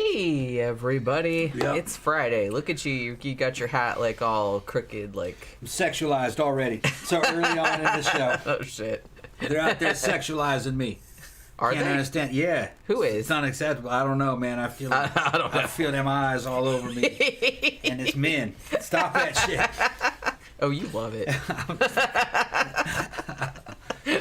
Hey everybody, Yep. It's Friday. Look at you. You got your hat like all crooked, like... I'm sexualized already. So early on in the show. Oh shit. They're out there sexualizing me. Are Can't they? understand. Yeah. Who is? It's unacceptable. I don't know, man. I feel I don't know. I feel them eyes all over me. And it's men. Stop that shit. Oh, you love it.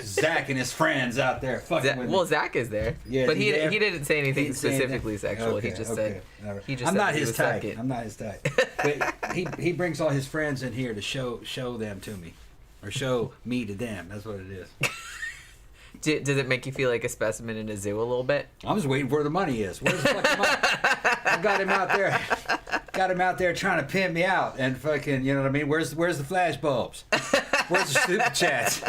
Zach and his friends out there fucking with me. Well, Zach is there. Yeah, but is he he there? didn't say anything Didn't say specifically anything. sexual. Okay, He just okay. said... All right. He just I'm said not he his was type. second. I'm not his type. But he brings all his friends in here to show them to me. Or show me to them. That's what it is. Does it make you feel like a specimen in a zoo a little bit? I'm just waiting for where the money is. Where's the fucking money? I got him out there trying to pin me out and fucking, you know what I mean? Where's the flash bulbs? Where's the super chats?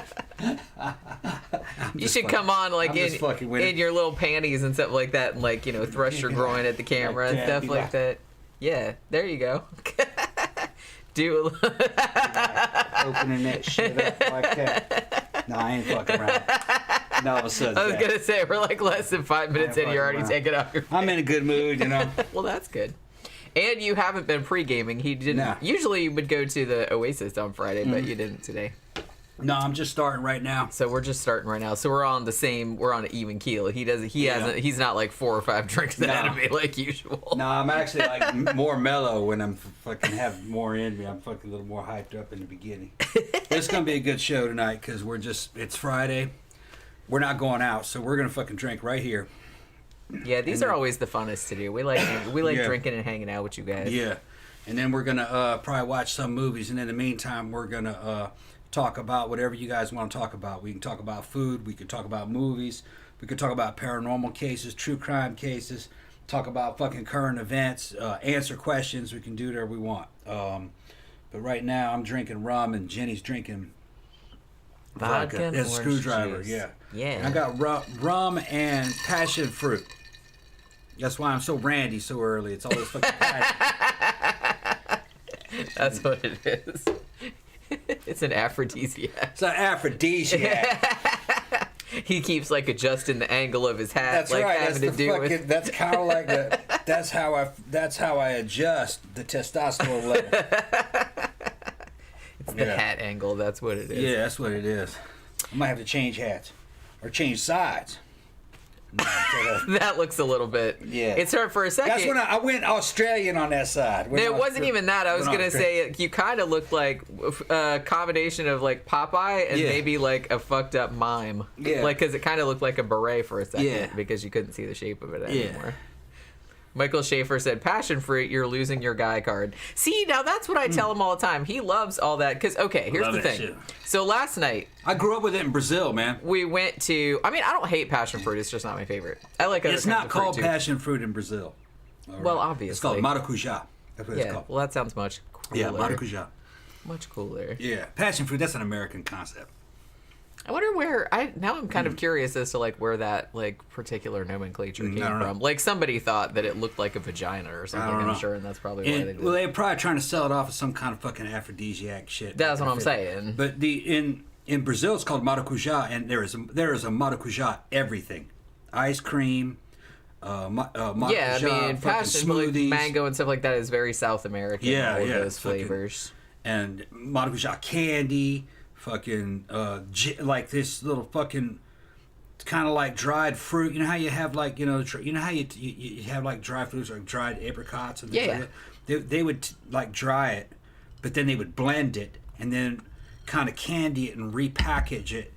You should come on like in your little panties and stuff like that, and like, you know, thrust your groin at the camera and stuff like that. Yeah, there you go. Do opening that shit up like that. No, I ain't fucking around. No, I was gonna say we're like less than 5 minutes in. You're already taking off your. I'm in a good mood, you know. Well, that's good. And you haven't been pre-gaming. He didn't. Nah. Usually you would go to the Oasis on Friday, but you didn't today. No, I'm just starting right now. So we're just starting right now. So we're on an even keel. He's not like 4 or 5 drinks ahead of me like usual. No, I'm actually like more mellow when I'm fucking have more in me. I'm fucking a little more hyped up in the beginning. It's gonna be a good show tonight because it's Friday. We're not going out, so we're gonna fucking drink right here. Yeah, these are always the funnest to do. We like drinking and hanging out with you guys. Yeah, and then we're gonna probably watch some movies, and in the meantime, we're gonna talk about whatever you guys want to talk about. We can talk about food. We can talk about movies. We can talk about paranormal cases, true crime cases. Talk about fucking current events. Answer questions. We can do whatever we want. But right now, I'm drinking rum, and Jenny's drinking vodka and a screwdriver. juice. Yeah. Yeah. And I got rum and passion fruit. That's why I'm so randy so early. It's all this fucking passion. That's what it is. It's an aphrodisiac. It's an aphrodisiac. He keeps like adjusting the angle of his hat. That's like right. Having That's to do with. That's kind of like the. That's how I adjust the testosterone level. It's the hat angle. That's what it is. Yeah, that's what it is. I might have to change hats or change sides. No, that looks a little bit. Yeah. It's hard for a second. That's when I went Australian on that side. It wasn't even that. I was going to say you kind of looked like a combination of like Popeye and maybe like a fucked up mime. Yeah. Like, because it kind of looked like a beret for a second because you couldn't see the shape of it anymore. Michael Schaefer said, passion fruit, you're losing your guy card. See, now that's what I tell him all the time. He loves all that. Because, okay, here's the thing. Shit. So last night... I grew up with it in Brazil, man. We went to... I mean, I don't hate passion fruit. It's just not my favorite. I like other It's not called passion fruit in Brazil. Right. Well, obviously. It's called maracujá. That's what it's called. Well, that sounds much cooler. Yeah, maracujá. Much cooler. Yeah, passion fruit, that's an American concept. I wonder where now I'm kind of curious as to like where that like particular nomenclature came from. Like somebody thought that it looked like a vagina or something. I'm sure, and that's probably why they did. Well, they're probably trying to sell it off as some kind of fucking aphrodisiac shit. That's what I'm saying. But in Brazil, it's called maracujá, and there is a maracujá everything, ice cream. Maracujá, yeah, I mean, passion, smoothies, like mango and stuff like that is very South American. Yeah, all of those flavors. And maracujá candy. Fucking like this little fucking kind of like dried fruit. You know how you have like you know how you have like dried fruits like dried apricots and things like that? They would like dry it, but then they would blend it and then kind of candy it and repackage it,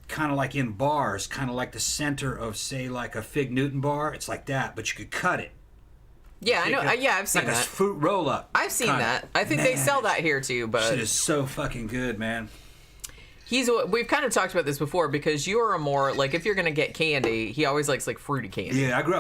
kind of like in bars, kind of like the center of say like a Fig Newton bar. It's like that, but you could cut it. Yeah, I know. I've seen like that. A fruit roll up. I've seen that. I think they sell that here too. But shit is so fucking good, man. We've kind of talked about this before because you're a more like if you're gonna get candy, he always likes like fruity candy. Yeah, I grew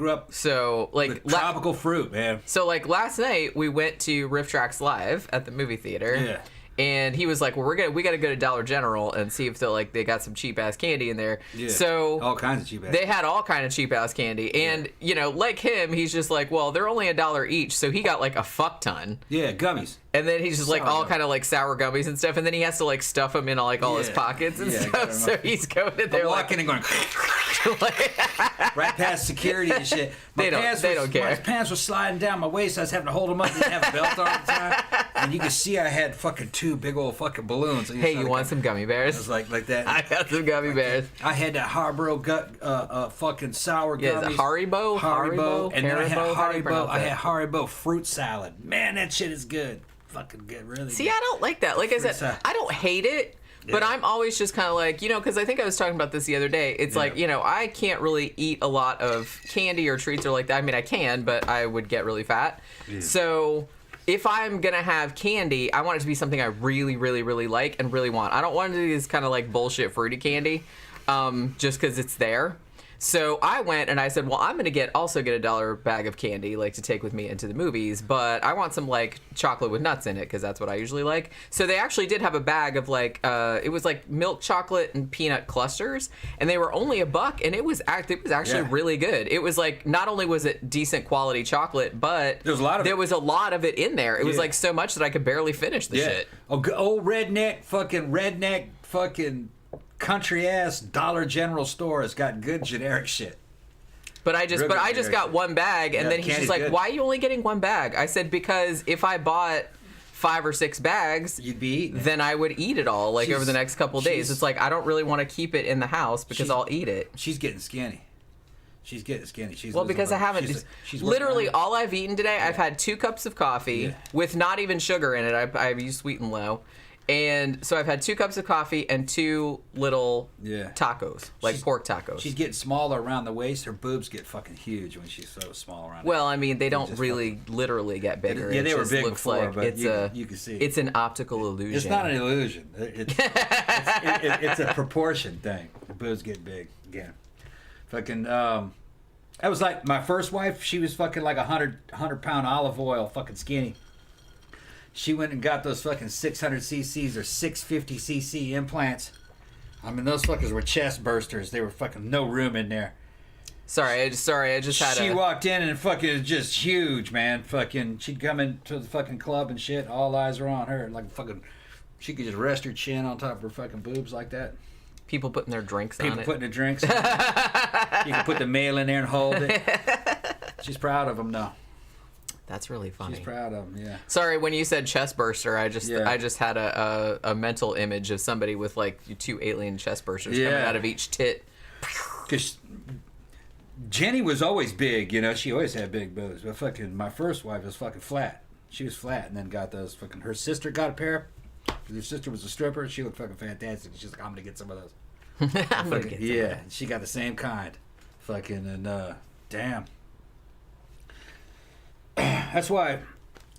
up so like with tropical fruit, man. So like last night we went to Riff Tracks Live at the movie theater. Yeah. And he was like, "Well, we got to go to Dollar General and see if they got some cheap ass candy in there." Yeah. So all kinds of cheap ass. They had all kind of cheap ass candy, and you know, like him, he's just like, "Well, they're only $1 each," so he got like a fuck ton. Yeah, gummies. And then he's just like all kind of like sour gummies and stuff, and then he has to like stuff them in like all his pockets and stuff. So he's going in there walking and going. right past security and shit. They don't care. My pants were sliding down my waist. I was having to hold them up. I didn't have a belt on at the time. And you could see I had fucking 2 big old fucking balloons. Hey, you want some gummy bears? I was like that. I got some gummy bears. I had that Haribo fucking sour gummies. Yeah, the Haribo. And then I had Haribo fruit salad. Man, that shit is good. Fucking good, really. See, I don't like that. Like I said, I don't hate it. But I'm always just kind of like, because I think I was talking about this the other day. It's like, I can't really eat a lot of candy or treats or like that. I mean, I can, but I would get really fat. Yeah. So if I'm going to have candy, I want it to be something I really, really, really like and really want. I don't want it to be this kind of like bullshit fruity candy just because it's there. So I went and I said, well, I'm going to also get a $1 bag of candy, like to take with me into the movies, but I want some like chocolate with nuts in it because that's what I usually like. So they actually did have a bag of like, it was like milk chocolate and peanut clusters, and they were only $1, and it was actually really good. It was like, not only was it decent quality chocolate, but there was a lot of it in there. It was like so much that I could barely finish the shit. Old redneck fucking country ass Dollar General store has got good generic shit. But I just got one bag, and then he's just like, good. "Why are you only getting one bag?" I said, "Because if I bought 5 or 6 bags, you'd be eating it. Then I would eat it all over the next couple of days." It's like I don't really want to keep it in the house because I'll eat it. She's getting skinny. She's getting skinny. Because I haven't. She's literally all I've eaten today. I've had 2 cups of coffee with not even sugar in it. I've used sweet and low. And so I've had 2 cups of coffee and 2 little tacos, like pork tacos. She's getting smaller around the waist. Her boobs get fucking huge when she's so small around. Well, I mean, they don't really literally get bigger. Yeah, they were big before, but you can see. It's an optical illusion. It's not an illusion. It's a proportion thing. The boobs get big again. Fucking, that was like my first wife. She was fucking like 100-pound olive oil, fucking skinny. She went and got those fucking 600 cc's or 650 cc implants. I mean, those fuckers were chest bursters. They were fucking no room in there. Sorry, I just had She walked in and fucking was just huge, man. Fucking, she'd come into the fucking club and shit. All eyes were on her. Like fucking, she could just rest her chin on top of her fucking boobs like that. People putting their drinks on it. People putting their drinks on it. You can put the mail in there and hold it. She's proud of them, though. That's really funny. She's proud of him, yeah. Sorry, when you said chest burster, I just had a mental image of somebody with like 2 alien chest bursters coming out of each tit. Because Jenny was always big, she always had big boobs. But fucking my first wife was fucking flat. She was flat and then got those fucking. Her sister got a pair. Her sister was a stripper. She looked fucking fantastic. She's like, I'm gonna get some of those. I'm gonna get some of those. She got the same kind. Fucking and damn. That's why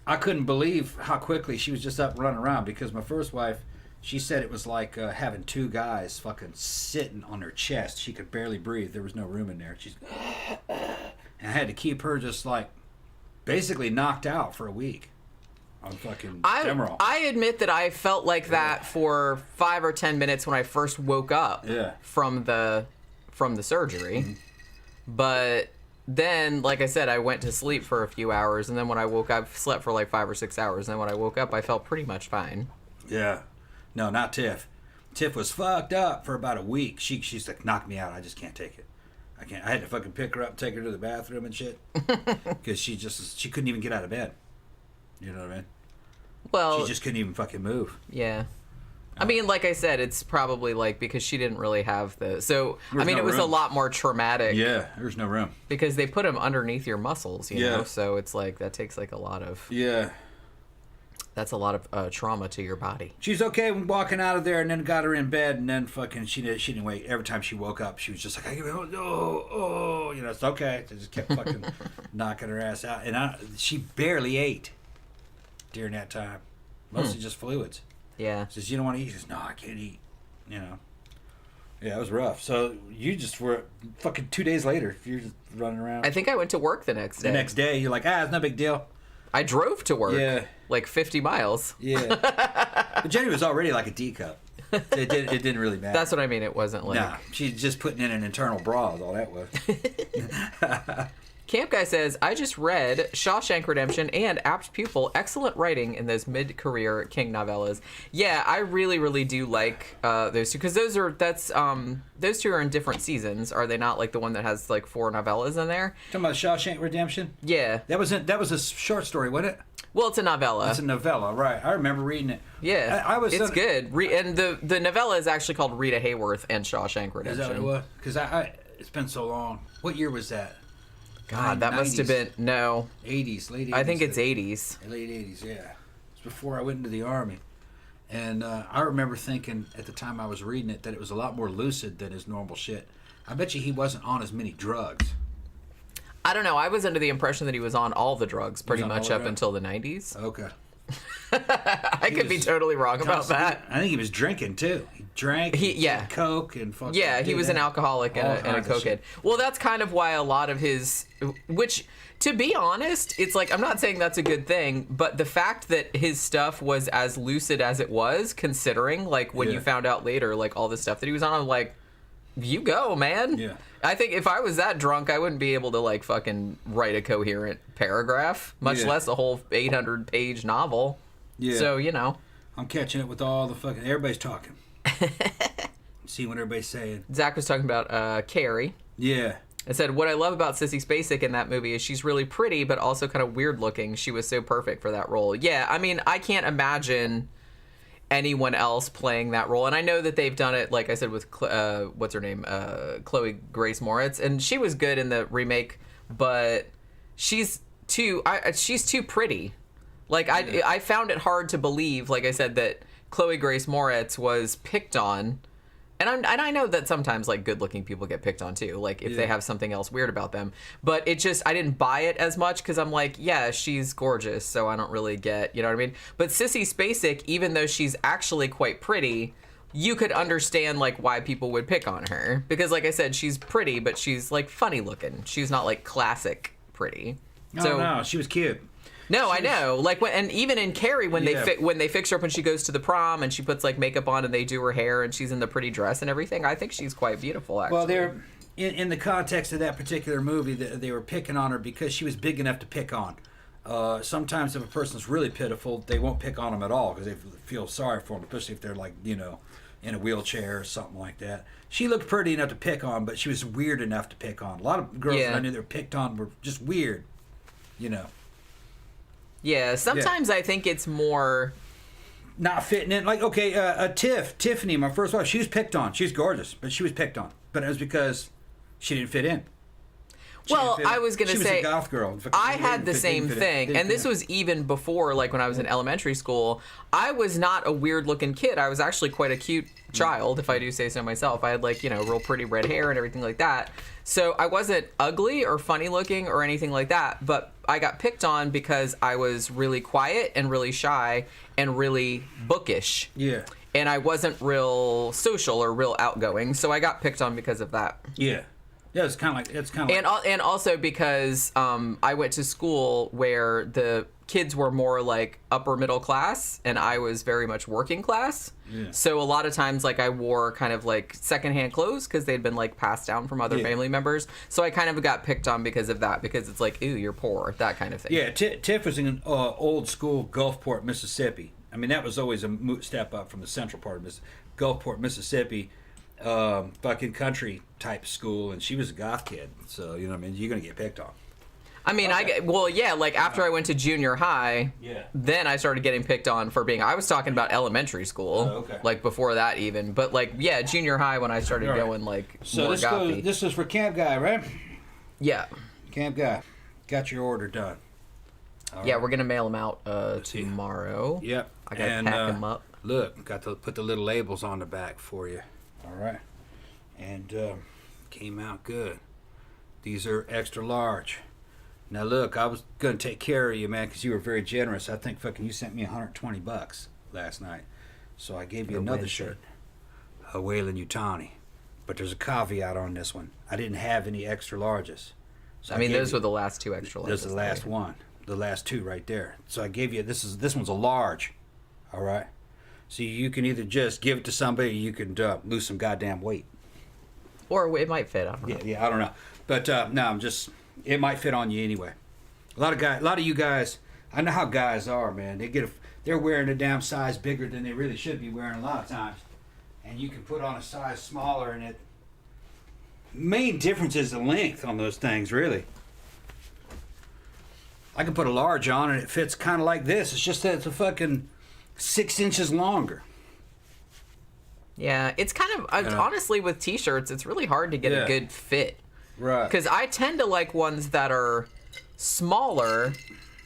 I couldn't believe how quickly she was just up running around, because my first wife, she said it was like having 2 guys fucking sitting on her chest. She could barely breathe. There was no room in there. And I had to keep her just like basically knocked out for a week on fucking Demerol. I admit that I felt like that for 5 or 10 minutes when I first woke up from the surgery. Mm-hmm. But then, like I said, I went to sleep for a few hours, and then when I woke up, I slept for like 5 or 6 hours, and then when I woke up, I felt pretty much fine. Yeah. No, not Tiff. Tiff was fucked up for about a week. She's like, knock me out. I just can't take it. I can't. I had to fucking pick her up, take her to the bathroom and shit. Because she couldn't even get out of bed. You know what I mean? Well, she just couldn't even fucking move. Yeah. I mean, like I said, it's probably like because she didn't really have the... So, I mean, it was a lot more traumatic. Yeah, there's no room. Because they put them underneath your muscles, you know? So it's like, that takes like a lot of... Yeah. That's a lot of trauma to your body. She's okay when walking out of there, and then got her in bed, and then fucking she didn't wait. Every time she woke up, she was just like, it's okay. They just kept fucking knocking her ass out. And she barely ate during that time. Mostly just fluids. Yeah. Says, you don't want to eat? She says, no, I can't eat. Yeah, it was rough. So you just were fucking 2 days later. You're just running around. I think I went to work the next day. The next day, you're like, it's no big deal. I drove to work. Yeah. Like 50 miles. Yeah. But Jenny was already like a D cup. It didn't really matter. That's what I mean. It wasn't like... Nah, she's just putting in an internal bra is all that was. Camp Guy says, I just read Shawshank Redemption and Apt Pupil. Excellent writing in those mid-career King novellas. Yeah, I really, really do like those two, because those two are in different seasons. Are they not, like, the one that has, like, 4 novellas in there? Talking about Shawshank Redemption? Yeah. That was a short story, wasn't it? Well, it's a novella. It's a novella, right. I remember reading it. Yeah. It's good. And the novella is actually called Rita Hayworth and Shawshank Redemption. Is that what it was? Because it's been so long. What year was that? God, that 90s. Must have been, no. 80s, late 80s. I think it's 80s. Late 80s, yeah. It's before I went into the Army. And I remember thinking at the time I was reading it that it was a lot more lucid than his normal shit. I bet you he wasn't on as many drugs. I don't know. I was under the impression that he was on all the drugs pretty much up until the 90s. Okay. I could be totally wrong about that. I think he was drinking too. He drank, did coke, and fucking. Yeah, he was an alcoholic and a cokehead. Well, that's kind of why a lot of his, which, to be honest, it's like, I'm not saying that's a good thing, but the fact that his stuff was as lucid as it was, considering, like, when you found out later, like, all the stuff that he was on, I'm like, you go, man. Yeah. I think if I was that drunk, I wouldn't be able to, like, fucking write a coherent paragraph, much less a whole 800-page novel. Yeah. So, you know. I'm catching it with all the fucking... Everybody's talking. See what everybody's saying. Zach was talking about Carrie. Yeah. I said, what I love about Sissy Spacek in that movie is she's really pretty, but also kind of weird looking. She was so perfect for that role. Yeah, I mean, I can't imagine anyone else playing that role. And I know that they've done it, like I said, with what's her name, Chloe Grace Moretz, and she was good in the remake, but she's too pretty. Like, I found it hard to believe, like I said, that Chloe Grace Moretz was picked on. And I know that sometimes, like, good-looking people get picked on, too, like, if they have something else weird about them. But it just, I didn't buy it as much, because I'm like, yeah, she's gorgeous, so I don't really get, you know what I mean? But Sissy Spacek, even though she's actually quite pretty, you could understand, like, why people would pick on her. Because, like I said, she's pretty, but she's, like, funny-looking. She's not, like, classic pretty. No, she was cute. No, I know. Like, and even in Carrie, when they fix her up when she goes to the prom and she puts, like, makeup on and they do her hair and she's in the pretty dress and everything, I think she's quite beautiful, actually. Well, they're in the context of that particular movie, they were picking on her because she was big enough to pick on. Sometimes if a person's really pitiful, they won't pick on them at all because they feel sorry for them, especially if they're, like, you know, in a wheelchair or something like that. She looked pretty enough to pick on, but she was weird enough to pick on. A lot of girls that I knew that were picked on were just weird, you know. Yeah, sometimes I think it's more not fitting in. Like, okay, Tiffany, my first wife, she was picked on. She was gorgeous, but she was picked on. But it was because she didn't fit in. I was going to say, she was a goth girl. I had the same thing, and this was even before, like, when I was in elementary school. I was not a weird-looking kid. I was actually quite a cute child, if I do say so myself. I had, like, you know, real pretty red hair and everything like that. So I wasn't ugly or funny-looking or anything like that, but I got picked on because I was really quiet and really shy and really bookish. Yeah. And I wasn't real social or real outgoing, so I got picked on because of that. Yeah. Yeah, it's kind of like... And also because I went to school where the kids were more, like, upper middle class, and I was very much working class. Yeah. So a lot of times, like, I wore kind of, like, secondhand clothes because they'd been, like, passed down from other family members. So I kind of got picked on because of that, because it's like, ooh, you're poor, that kind of thing. Yeah, Tiff was in old school Gulfport, Mississippi. I mean, that was always a step up from the central part of Gulfport, Mississippi. Fucking country type school, and she was a goth kid, so you know what I mean, you're gonna get picked on. I mean, after I went to junior high, then I started getting picked on for being, I was talking about elementary school, like before that even, but like, yeah, junior high when I started going like more gothy. This is for Camp Guy, right? Yeah. Camp Guy, got your order done. We're gonna mail them out tomorrow. Yep. I gotta pack them up. Look, got to put the little labels on the back for you. All right, and came out good. These are extra large. Now look, I was gonna take care of you, man, because you were very generous. I think fucking you sent me $120 last night, so I gave you another shirt, a Wayland Utani. But there's a caveat on this one. I didn't have any extra larges. So I mean, those were the last two extra larges. This is the last one, the last two right there. So I gave you this one's a large. All right. So you can either just give it to somebody, or you can lose some goddamn weight. Or it might fit. I don't know. Yeah, I don't know. But no, I'm just it might fit on you anyway. A lot of you guys, I know how guys are, man. They're wearing a damn size bigger than they really should be wearing a lot of times, and you can put on a size smaller, and it. Main difference is the length on those things, really. I can put a large on and it fits kind of like this. It's just that it's a fucking 6 inches longer. Yeah, it's kind of, honestly, with t-shirts, it's really hard to get a good fit. Right. Because I tend to like ones that are smaller,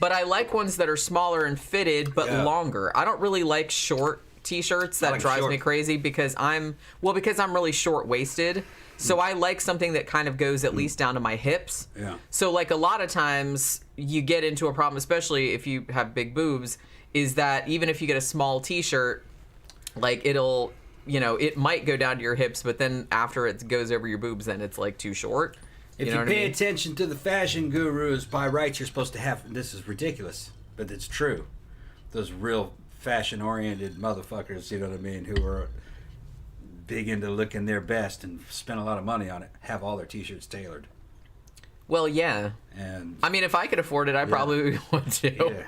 but I like ones that are smaller and fitted, but longer. I don't really like short t-shirts. That drives me crazy because I'm really short-waisted. So I like something that kind of goes at least down to my hips. Yeah. So like a lot of times you get into a problem, especially if you have big boobs, is that even if you get a small t-shirt, like it'll, it might go down to your hips, but then after it goes over your boobs, then it's like too short. If you pay attention to the fashion gurus, by rights you're supposed to have, this is ridiculous, but it's true. Those real fashion-oriented motherfuckers, you know what I mean, who are big into looking their best and spend a lot of money on it, have all their t-shirts tailored. Well, yeah. And I mean, if I could afford it, I probably would too. Yeah. It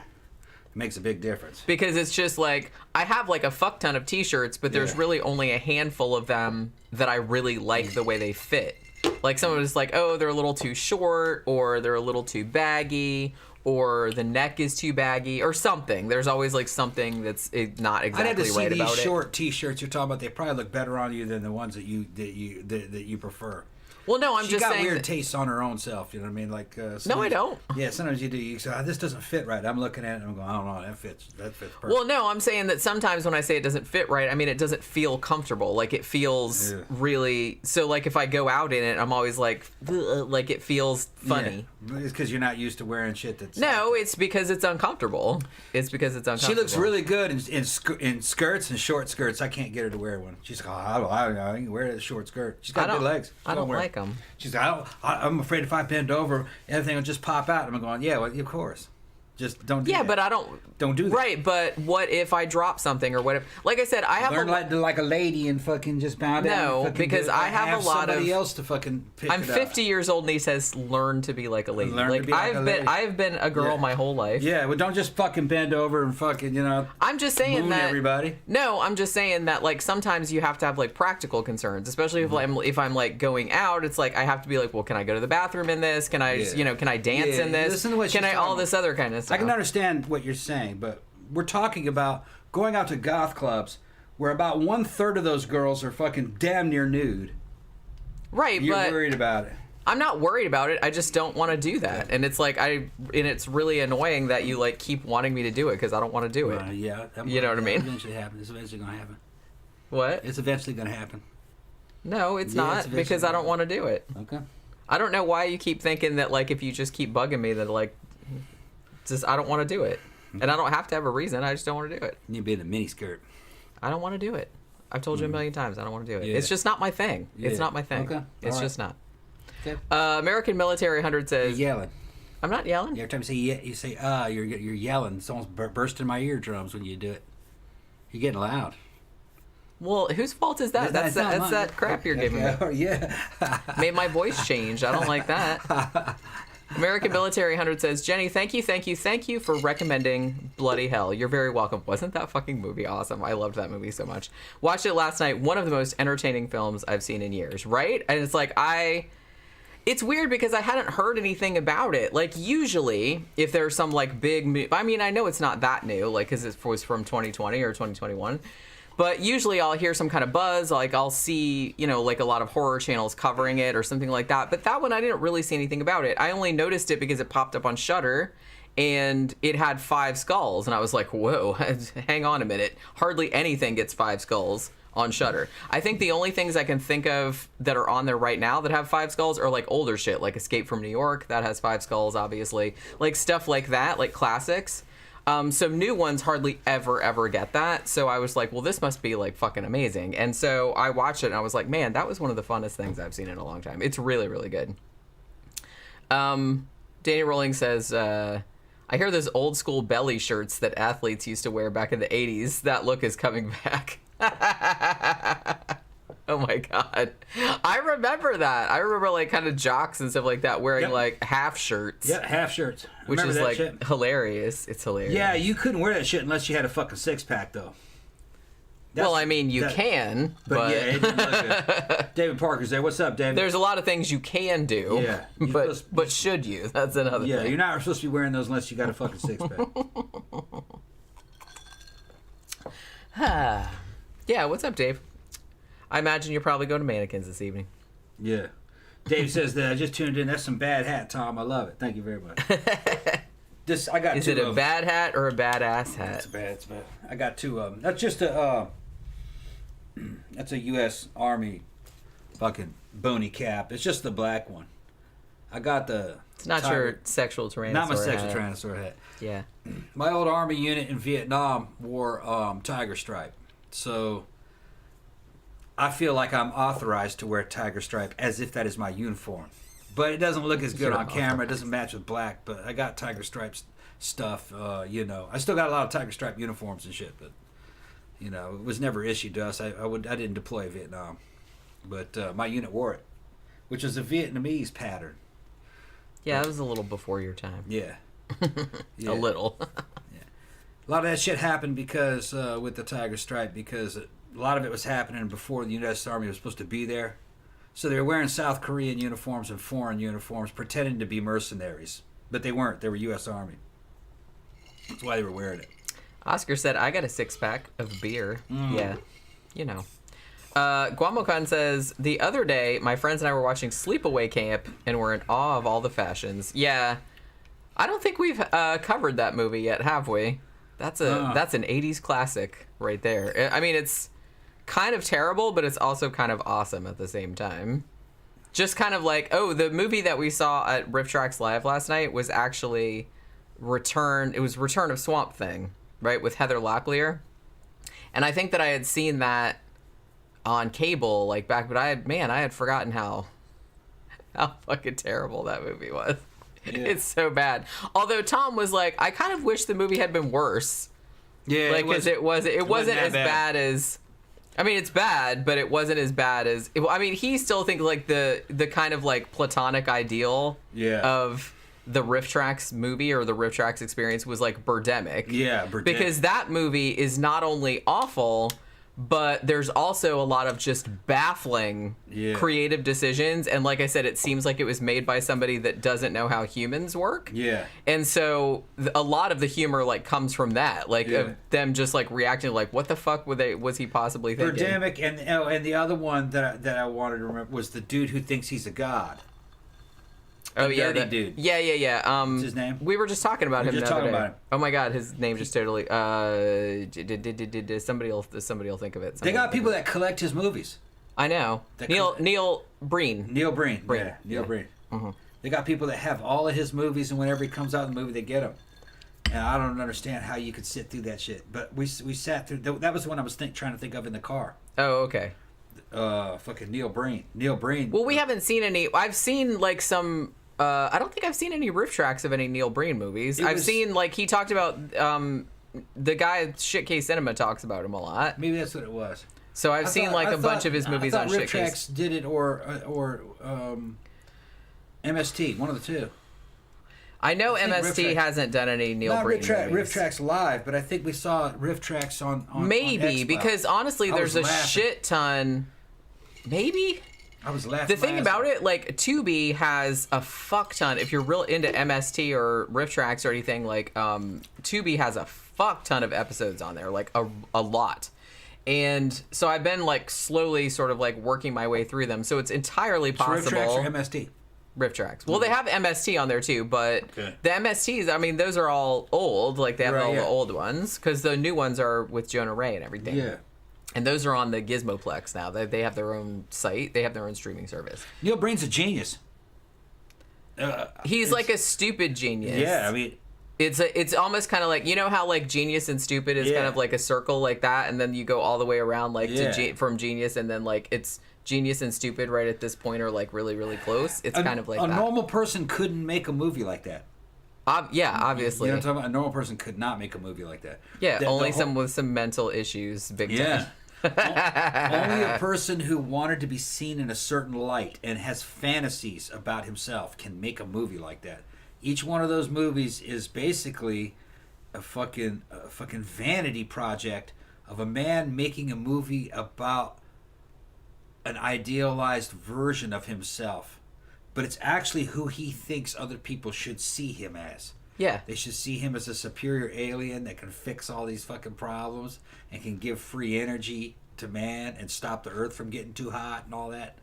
makes a big difference. Because it's just like, I have like a fuck ton of t-shirts, but there's really only a handful of them that I really like the way they fit. Like someone was like, oh, they're a little too short, or they're a little too baggy, or the neck is too baggy, or something. There's always like something that's not exactly right about it. I'd have to see these short t-shirts you're talking about. They probably look better on you than the ones that you prefer. Well, no, I'm just saying. She got weird tastes on her own self. You know what I mean? Like. No, I don't. Yeah, sometimes you do. You say, this doesn't fit right. I'm looking at it and I'm going, I don't know. That fits perfect. Well, no, I'm saying that sometimes when I say it doesn't fit right, I mean it doesn't feel comfortable. Like it feels really. So like if I go out in it, I'm always like it feels funny. Yeah. It's because you're not used to wearing shit that's. No, it's because it's uncomfortable. She looks really good in skirts and short skirts. I can't get her to wear one. She's like, I can wear a short skirt. She's got good legs. I don't like them. She's like, I'm afraid if I bend over, everything will just pop out. I'm going, yeah, well, of course. Just don't do that. Yeah, but I don't do that. Right, but what if I drop something or whatever? Like I said, I have learn like a lady and fucking just bow down. No, because I have a lot of somebody else to fucking pick I'm 50 years old, and he says learn to be like a lady. I've been a girl my whole life. Yeah, well, don't just fucking bend over and fucking, I'm just saying that everybody. No, I'm just saying that like sometimes you have to have like practical concerns, especially if I'm like going out. It's like I have to be like, well, can I go to the bathroom in this? Can I can I dance in this? Listen to what can I all this other kind of stuff? I can understand what you're saying, but we're talking about going out to goth clubs where about 1/3 of those girls are fucking damn near nude. Right, You're worried about it. I'm not worried about it. I just don't want to do that, and it's like it's really annoying that you like keep wanting me to do it because I don't want to do it. Yeah, you know what I mean. Eventually happen. It's eventually going to happen. What? It's eventually going to happen. No, it's not because I don't want to do it. Okay. I don't know why you keep thinking that like if you just keep bugging me that like just I don't want to do it. And I don't have to have a reason. I just don't want to do it. You be in a mini skirt. I don't want to do it. I've told you a million times I don't want to do it. Yeah. It's just not my thing. Yeah. It's not my thing. Okay. It's just not. Okay. American Military 100 says... You're yelling. I'm not yelling. Every time you say you're yelling. It's almost bursting my eardrums when you do it. You're getting loud. Well, whose fault is that? That's that crap you're giving me. Yeah. Made my voice change. I don't like that. American Military 100 says, Jenny, thank you for recommending Bloody Hell. You're very welcome. Wasn't that fucking movie awesome? I loved that movie so much. Watched it last night. One of the most entertaining films I've seen in years, right? And it's like, it's weird because I hadn't heard anything about it. Like, usually, if there's some, like, big... I mean, I know it's not that new, like, because it was from 2020 or 2021. But usually I'll hear some kind of buzz, like I'll see, like a lot of horror channels covering it or something like that. But that one, I didn't really see anything about it. I only noticed it because it popped up on Shudder and it had 5 skulls. And I was like, whoa, hang on a minute. Hardly anything gets 5 skulls on Shudder. I think the only things I can think of that are on there right now that have 5 skulls are like older shit, like Escape from New York, that has 5 skulls, obviously. Like stuff like that, like classics. So new ones hardly ever get that. So I was like, well, this must be like fucking amazing. And so I watched it and I was like, man, that was one of the funnest things I've seen in a long time. It's really, really good. Danny Rowling says, I hear those old school belly shirts that athletes used to wear back in the 80s. That look is coming back. Oh my god, I remember that. I remember like kind of jocks and stuff like that wearing like half shirts. Yeah, half shirts. Which is like shit? Hilarious. It's hilarious. Yeah, you couldn't wear that shit unless you had a fucking six pack though. Well, I mean, you can, but yeah, it didn't look good. David Parker's there. What's up, David? There's a lot of things you can do. Yeah, but should you? That's another thing. Yeah, you're not supposed to be wearing those unless you got a fucking six pack. Yeah, what's up, Dave? I imagine you're probably going to Mannequins this evening. Yeah. Dave says that I just tuned in. That's some bad hat, Tom. I love it. Thank you very much. I got Is two it a bad hat or a badass hat? It's bad. It's bad. I got two of them. That's just a. That's a U.S. Army fucking bony cap. It's just the black one. I got the. It's not your sexual tyrannosaur. Not my sexual tyrannosaur hat. Yeah. My old Army unit in Vietnam wore tiger stripe, so I feel like I'm authorized to wear tiger stripe as if that is my uniform. But it doesn't look as good on camera. It doesn't match with black. But I got tiger stripes stuff. I still got a lot of tiger stripe uniforms and shit, but. It was never issued to us. I didn't deploy Vietnam, but my unit wore it, which is a Vietnamese pattern. Yeah, it was a little before your time. Yeah, a little. Yeah, a lot of that shit happened because with the tiger stripe, because a lot of it was happening before the U.S. Army was supposed to be there. So they were wearing South Korean uniforms and foreign uniforms, pretending to be mercenaries, but they weren't. They were U.S. Army. That's why they were wearing it. Oscar said, I got a 6-pack of beer. Yeah, Guamocon says, the other day, my friends and I were watching Sleepaway Camp and were in awe of all the fashions. Yeah, I don't think we've covered that movie yet, have we? That's an 80s classic right there. I mean, it's kind of terrible, but it's also kind of awesome at the same time. Just kind of like, the movie that we saw at RiffTrax Live last night was actually Return of Swamp Thing. Right, with Heather Locklear. And I think that I had seen that on cable, like back, but I had forgotten how fucking terrible that movie was. Yeah. It's so bad. Although Tom was like, I kind of wish the movie had been worse. Yeah, like, because it wasn't as bad as. I mean, it's bad, but it wasn't as bad as. He still thinks like the kind of like platonic ideal of the RiffTrax movie or the RiffTrax experience was like Birdemic. Yeah, Birdemic. Because that movie is not only awful, but there's also a lot of just baffling creative decisions. And like I said, it seems like it was made by somebody that doesn't know how humans work. Yeah. And so a lot of the humor like comes from that, like of them just like reacting like, what the fuck was he possibly thinking? Birdemic, and the other one that I wanted to remember was the dude who thinks he's a god. Dirty dude. Yeah. What's his name? We were just talking about him. Just talking about him. Oh my god, his name just totally. Somebody will think of it. They got people that collect his movies. I know. Neil Breen. Neil Breen. Yeah, Neil Breen. Mm-hmm. They got people that have all of his movies, and whenever he comes out in the movie, they get them. And I don't understand how you could sit through that shit. But we sat through. That was the one I was trying to think of in the car. Oh, okay. Fucking Neil Breen. Neil Breen. Well, we haven't seen any. I've seen like some. I don't think I've seen any RiffTrax of any Neil Breen movies. I've seen like he talked about the guy at Shitcase Cinema talks about him a lot. Maybe that's what it was. So I've seen like a bunch of his movies on Shitcase. RiffTrax did it or MST, one of the two. I know MST hasn't done any Neil Breen movies. RiffTrax Live, but I think we saw RiffTrax on maybe, because honestly, there's a shit ton. Maybe. I was laughing. The thing about it, like, Tubi has a fuck ton. If you're real into MST or RiffTrax or anything, like, Tubi has a fuck ton of episodes on there, like, a lot. And so I've been, like, slowly sort of, like, working my way through them. So it's entirely possible. RiffTrax or MST? RiffTrax. Well, they have MST on there, too, but the MSTs, I mean, those are all old. Like, they have all the old ones, because the new ones are with Jonah Ray and everything. Yeah. And those are on the Gizmoplex now. They have their own site. They have their own streaming service. Neil Breen's a genius. He's like a stupid genius. Yeah, I mean... It's almost kind of like, you know how like genius and stupid is kind of like a circle like that, and then you go all the way around like from genius, and then like it's genius and stupid right at this point are like really, really close. It's kind of like a normal person couldn't make a movie like that. Yeah, obviously. You know what I'm talking about? A normal person could not make a movie like that. Yeah, only some with some mental issues, big time. Only a person who wanted to be seen in a certain light and has fantasies about himself can make a movie like that. Each one of those movies is basically a fucking vanity project of a man making a movie about an idealized version of himself. But it's actually who he thinks other people should see him as. Yeah. They should see him as a superior alien that can fix all these fucking problems and can give free energy to man and stop the earth from getting too hot and all that.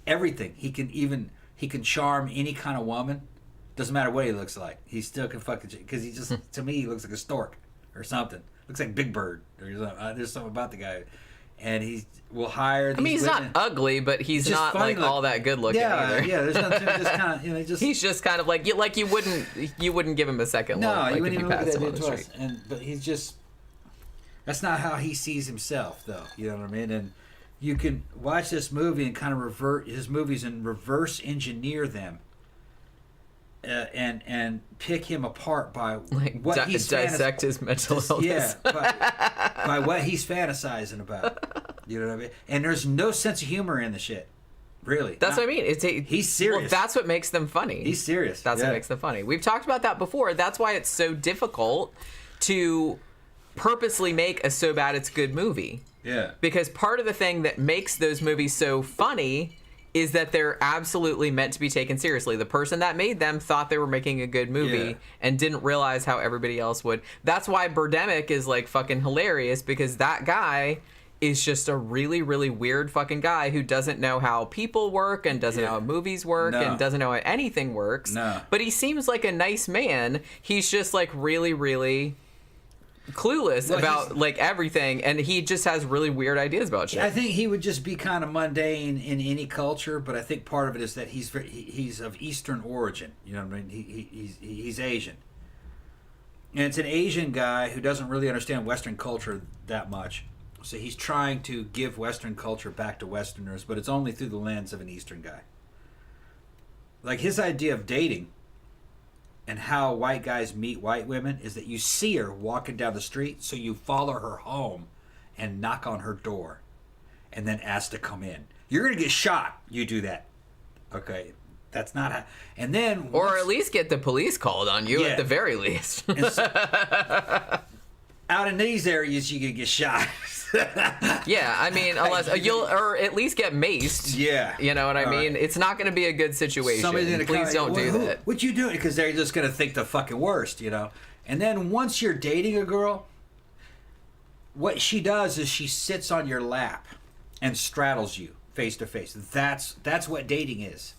Everything. He can charm any kind of woman. Doesn't matter what he looks like. He still can fucking... Because he just, to me, he looks like a stork or something. Looks like Big Bird. Or something. There's something about the guy. And he will hire these he's women. not ugly, but he's not like all that good looking either. Yeah, there's nothing. Just kind of, he's just kind of like you wouldn't give him a second look. No, like you wouldn't even look at that dude twice. But he's just. That's not how he sees himself, though. You know what I mean? And you can watch this movie and kind of revert his movies and reverse engineer them. And pick him apart by what he's dissect his mental illness. Yeah, by what he's fantasizing about. You know what I mean? And there's no sense of humor in the shit. Really. That's what I mean. He's serious. Well, that's what makes them funny. He's serious. That's what makes them funny. We've talked about that before. That's why it's so difficult to purposely make a so bad it's good movie. Yeah. Because part of the thing that makes those movies so funny is that they're absolutely meant to be taken seriously. The person that made them thought they were making a good movie and didn't realize how everybody else would. That's why Birdemic is like fucking hilarious, because that guy is just a really, really weird fucking guy who doesn't know how people work and doesn't know how movies work and doesn't know how anything works. No. But he seems like a nice man. He's just like really, really clueless about like everything, and he just has really weird ideas about shit. I think he would just be kind of mundane in any culture, but I think part of it is that he's of Eastern origin. You know what I mean? He's Asian, and it's an Asian guy who doesn't really understand Western culture that much. So he's trying to give Western culture back to Westerners, but it's only through the lens of an Eastern guy. Like his idea of dating and how white guys meet white women is that you see her walking down the street, so you follow her home and knock on her door and then ask to come in. You're going to get shot. You do that. Okay. That's not how... And then... Or at least get the police called on you at the very least. Out in these areas, you can get shot. Yeah, I mean, unless or at least get maced. Yeah, you know what I mean. It's not going to be a good situation. Please don't do that. What you doing? Because they're just going to think the fucking worst, you know. And then once you're dating a girl, what she does is she sits on your lap and straddles you face to face. That's what dating is.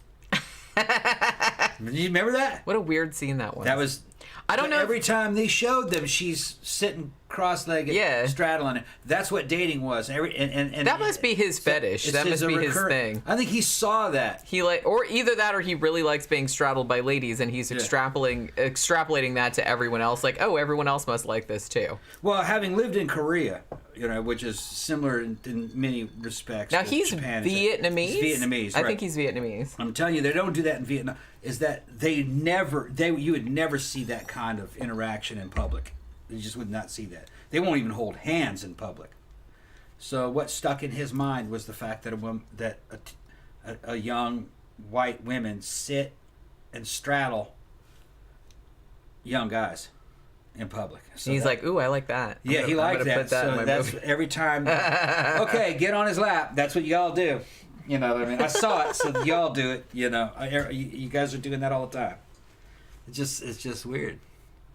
You remember that? What a weird scene that was. That was. I don't know. Every time they showed them, she's sitting cross-legged, straddling it. That's what dating was. And that must be his fetish. That must be his thing. I think he saw that. He or either that, or he really likes being straddled by ladies, and he's extrapolating that to everyone else. Like, oh, everyone else must like this too. Well, having lived in Korea, you know, which is similar in many respects. Now he's Vietnamese. He's Vietnamese. Right. I think he's Vietnamese. I'm telling you, they don't do that in Vietnam. Is that you would never see that kind of interaction in public. You just would not see that. They won't even hold hands in public. So what stuck in his mind was the fact that a young white women sit and straddle young guys in public. So he's like, ooh, I like that. Yeah, he liked that. So that's every time. Okay, get on his lap. That's what y'all do. You know what I mean? I saw it, so y'all do it. You know, you guys are doing that all the time. It's just weird.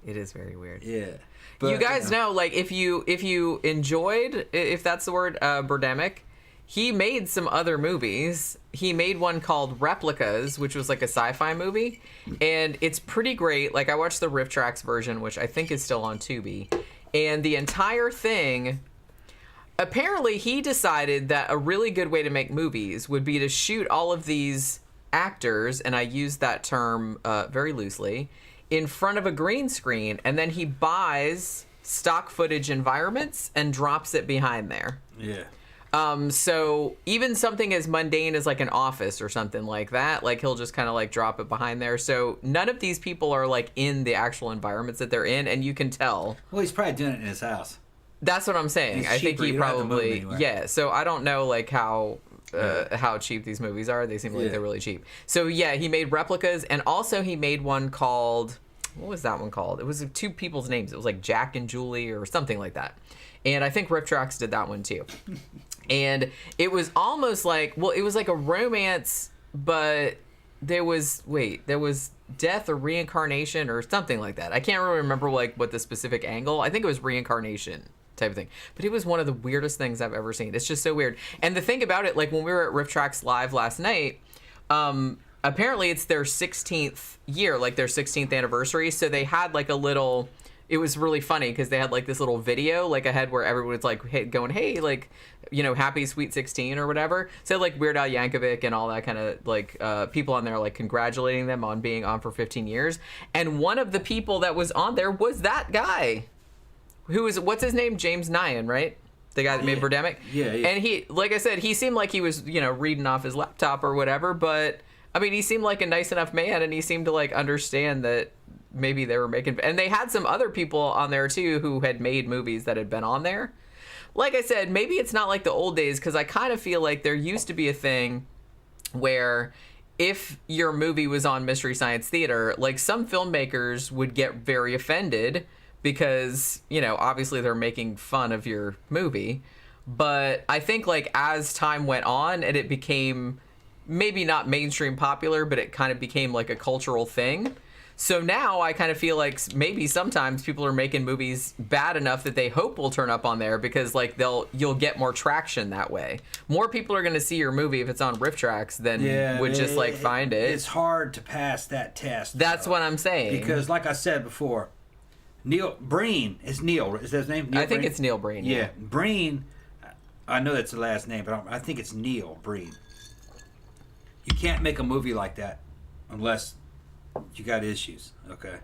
It is very weird. Yeah. But, you guys know, like, if you enjoyed, if that's the word, Birdemic, he made some other movies. He made one called Replicas, which was like a sci-fi movie, and it's pretty great. Like, I watched the Riff Tracks version, which I think is still on Tubi, and the entire thing... Apparently, he decided that a really good way to make movies would be to shoot all of these actors, and I use that term very loosely, in front of a green screen, and then he buys stock footage environments and drops it behind there. Yeah. So even something as mundane as like an office or something like that, like he'll just kind of like drop it behind there. So none of these people are like in the actual environments that they're in, and you can tell. Well, he's probably doing it in his house. That's what I'm saying. I think he probably anyway. Yeah. So I don't know like how cheap these movies are. They seem like they're really cheap. So yeah, he made replicas, and also he made one called, what was that one called? It was two people's names. It was like Jack and Julie or something like that. And I think RiffTrax did that one too. And it was almost like, well, it was like a romance, but there was death or reincarnation or something like that. I can't really remember like what the specific angle. I think it was reincarnation type of thing. But it was one of the weirdest things I've ever seen. It's just so weird. And the thing about it, like when we were at RiffTrax Live last night, apparently it's their 16th year, like their 16th anniversary. So they had like a little, it was really funny because they had like this little video like ahead where everyone was like going, hey, like, you know, happy Sweet 16 or whatever. So like Weird Al Yankovic and all that kind of like people on there like congratulating them on being on for 15 years. And one of the people that was on there was that guy who is, what's his name? James Nyan, right? The guy that made Birdemic. Yeah. And he, like I said, he seemed like he was, you know, reading off his laptop or whatever. But I mean, he seemed like a nice enough man, and he seemed to like understand that maybe they were making, and they had some other people on there too who had made movies that had been on there. Like I said, maybe it's not like the old days, because I kind of feel like there used to be a thing where if your movie was on Mystery Science Theater, like some filmmakers would get very offended because, you know, obviously they're making fun of your movie. But I think like as time went on and it became maybe not mainstream popular, but it kind of became like a cultural thing. So now I kind of feel like maybe sometimes people are making movies bad enough that they hope will turn up on there because like you'll get more traction that way. More people are going to see your movie if it's on RiffTrax than would just like find it. It's hard to pass that test. That's what I'm saying. Because like I said before, Neil Breen is Neil. Is that his name? Neil I think Breen? it's Neil Breen. Yeah, Breen. I know that's the last name, but I think it's Neil Breen. You can't make a movie like that unless you got issues, okay?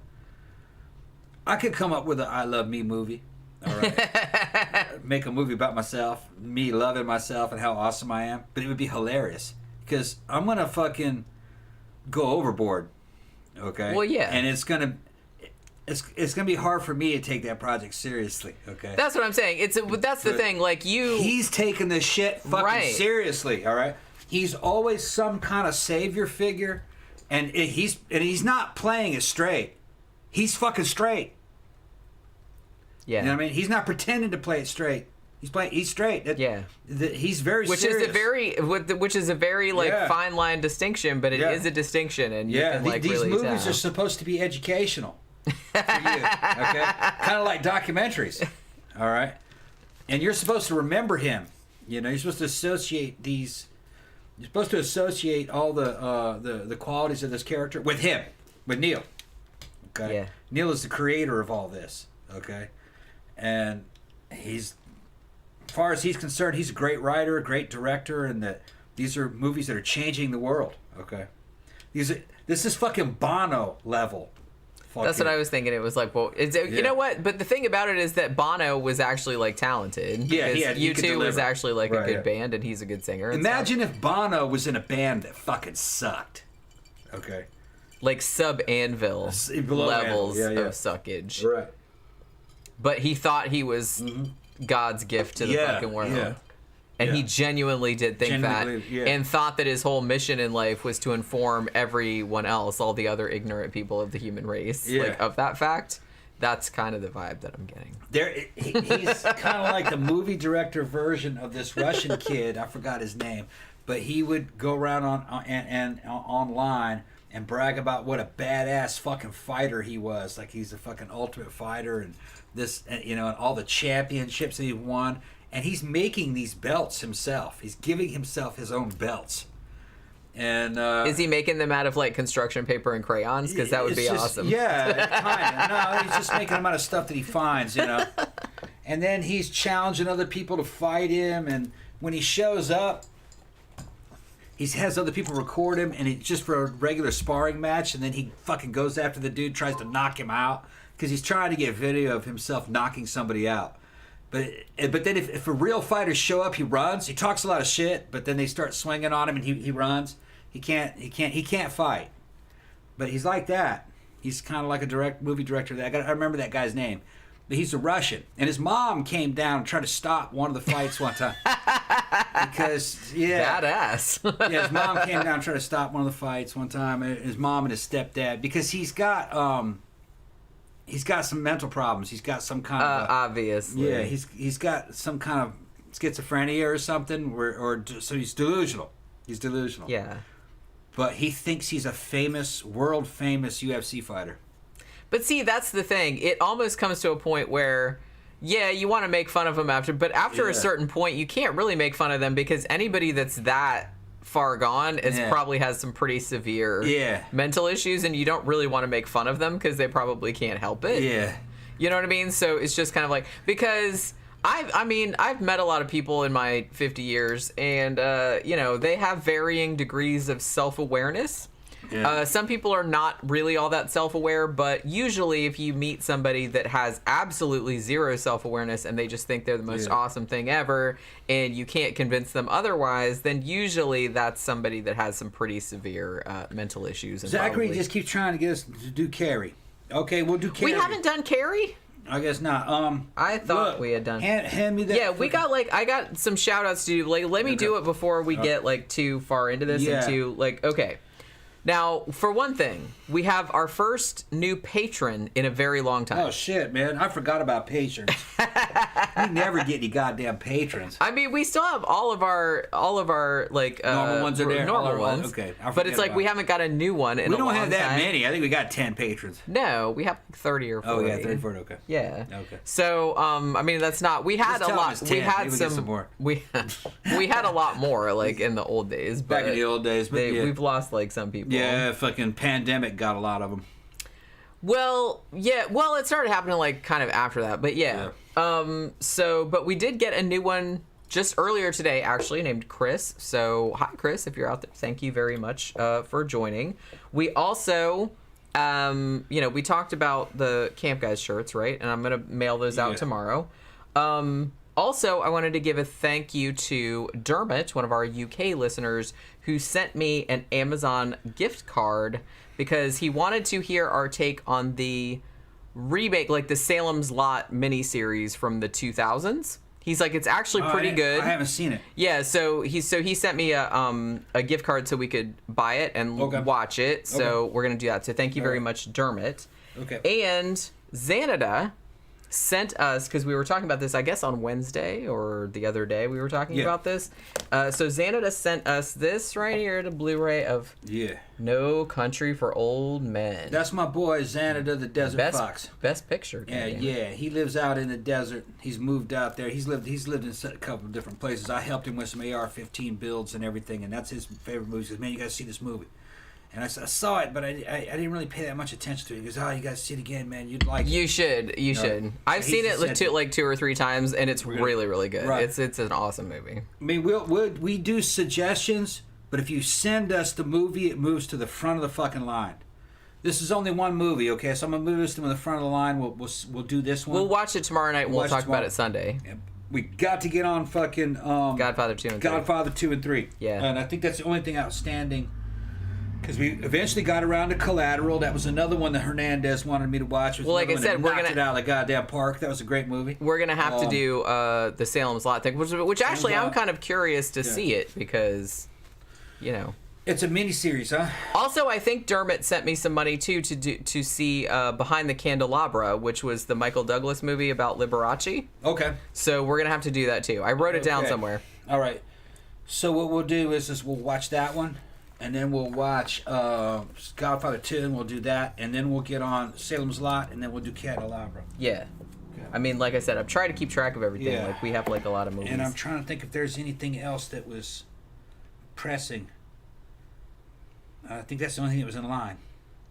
I could come up with an I Love Me movie, all right? Make a movie about myself, me loving myself and how awesome I am, but it would be hilarious because I'm going to fucking go overboard, okay? Well, yeah. And it's going to be hard for me to take that project seriously, okay? That's what I'm saying. That's the thing, like He's taking this shit fucking seriously, all right? He's always some kind of savior figure. And he's not playing it straight. He's fucking straight. Yeah. You know what I mean? He's not pretending to play it straight. He's straight. He's very serious. Which is a very like fine line distinction, but it is a distinction, and you can like these really movies tell. are supposed to be educational for you, okay? Kind of like documentaries, all right? And you're supposed to remember him. You know, you're supposed to associate these. You're supposed to associate all the qualities of this character with him, with Neil. Okay. Yeah. Neil is the creator of all this. Okay. And as far as he's concerned, he's a great writer, a great director, and that these are movies that are changing the world. Okay. This is fucking Bono level. That's what I was thinking. It was like, well, you know what? But the thing about it is that Bono was actually like talented. Yeah, he U2 was actually like a good band, and he's a good singer. Imagine if Bono was in a band that fucking sucked. Okay. Like sub-Anvil levels of suckage. Right. But he thought he was God's gift to the fucking world. Yeah. And he genuinely did think that, and thought that his whole mission in life was to inform everyone else, all the other ignorant people of the human race, like of that fact. That's kind of the vibe that I'm getting. He's kind of like the movie director version of this Russian kid. I forgot his name, but he would go around online and brag about what a badass fucking fighter he was. Like he's a fucking ultimate fighter, and this, you know, and all the championships that he won. And he's making these belts himself. He's giving himself his own belts. And is he making them out of like construction paper and crayons? Because that would be awesome. Yeah, kind of. No, he's just making them out of stuff that he finds, you know. And then he's challenging other people to fight him. And when he shows up, he has other people record him, and it's just for a regular sparring match. And then he fucking goes after the dude, tries to knock him out because he's trying to get video of himself knocking somebody out. But then if a real fighters show up, he runs. He talks a lot of shit, but then they start swinging on him, and he runs. He can't fight. But he's like that. He's kind of like a movie director. I remember that guy's name. He's a Russian, and his mom came down and tried to stop one of the fights one time. Because badass. Yeah, his mom came down and tried to stop one of the fights one time. His mom and his stepdad, because he's got some mental problems. He's got some kind of obviously. Yeah, he's got some kind of schizophrenia or something, so he's delusional. He's delusional. Yeah. But he thinks he's a world famous UFC fighter. But see, that's the thing. It almost comes to a point where, yeah, you want to make fun of them but after a certain point, you can't really make fun of them because anybody that's that far gone probably has some pretty severe mental issues, and you don't really want to make fun of them because they probably can't help it. Yeah. You know what I mean? So it's just kind of like, because I've met a lot of people in my 50 years, and, they have varying degrees of self-awareness. Yeah. Some people are not really all that self-aware, but usually if you meet somebody that has absolutely zero self-awareness and they just think they're the most awesome thing ever, and you can't convince them otherwise, then usually that's somebody that has some pretty severe mental issues. And Zachary just keeps trying to get us to do Carrie. Okay, we'll do Carrie. We haven't done Carrie? I guess not. I thought we had done. Hand me that. Yeah, I got some shout outs to do. Like, let me do it before we get too far into this okay. Now, for one thing, we have our first new patron in a very long time. Oh, shit, man. I forgot about patrons. We never get any goddamn patrons. I mean, we still have all of our normal ones are there. Normal ones. Okay. But it's we haven't got a new one in a long time. We don't have that many. I think we got 10 patrons. No, we have 30 or 40. Oh, yeah, 30 or 40. Okay. Yeah. Okay. So, that's not... We had a lot. We had some more. We had a lot more, in the old days. But back in the old days. But we've lost, some people. Yeah, fucking pandemic got a lot of them. Well, yeah. Well, it started happening kind of after that, but yeah. But we did get a new one just earlier today, actually, named Chris. So hi, Chris, if you're out there, thank you very much for joining. We also, we talked about the Camp Guys shirts, right? And I'm gonna mail those out tomorrow. Also, I wanted to give a thank you to Dermot, one of our UK listeners, who sent me an Amazon gift card because he wanted to hear our take on the remake, the Salem's Lot miniseries from the 2000s. He's like, it's actually pretty good. I haven't seen it. Yeah, so he sent me a gift card so we could buy it and watch it. So we're gonna do that. So thank you very much, Dermot. Okay. And Xanada sent us, because we were talking about this, I guess, on Wednesday or the other day we were talking about this. So Xanada sent us this right here, the Blu-ray of No Country for Old Men. That's my boy, Xanada the Desert Fox. Best picture. Yeah. He lives out in the desert. He's moved out there. He's lived in a couple of different places. I helped him with some AR-15 builds and everything, and that's his favorite movie. He says, man, you got to see this movie. And I saw it, but I didn't really pay that much attention to it. He goes, you got to see it again, man. You'd like it. You should. I've seen it two or three times, and it's really, really good. Right. It's an awesome movie. I mean, we do suggestions, but if you send us the movie, it moves to the front of the fucking line. This is only one movie, okay? So I'm going to move this to the front of the line. We'll do this one. We'll watch it tomorrow night, and we'll talk about it Sunday. Yeah. We got to get on fucking... Godfather 2 and 3. Godfather 2 and 3. Yeah. And I think that's the only thing outstanding. Because we eventually got around to Collateral. That was another one that Hernandez wanted me to watch. Well, like I said, we're gonna knocked it out of the goddamn park. That was a great movie. We're gonna have to do the Salem's Lot thing, which actually I'm kind of curious to see it because, it's a miniseries, huh? Also, I think Dermot sent me some money too to see Behind the Candelabra, which was the Michael Douglas movie about Liberace. Okay. So we're gonna have to do that too. I wrote it down somewhere. All right. So what we'll do is we'll watch that one. And then we'll watch Godfather 2, and we'll do that. And then we'll get on Salem's Lot, and then we'll do Candelabra. Yeah. Okay. I mean, like I said, I'm trying to keep track of everything. Yeah. We have, a lot of movies. And I'm trying to think if there's anything else that was pressing. I think that's the only thing that was in line.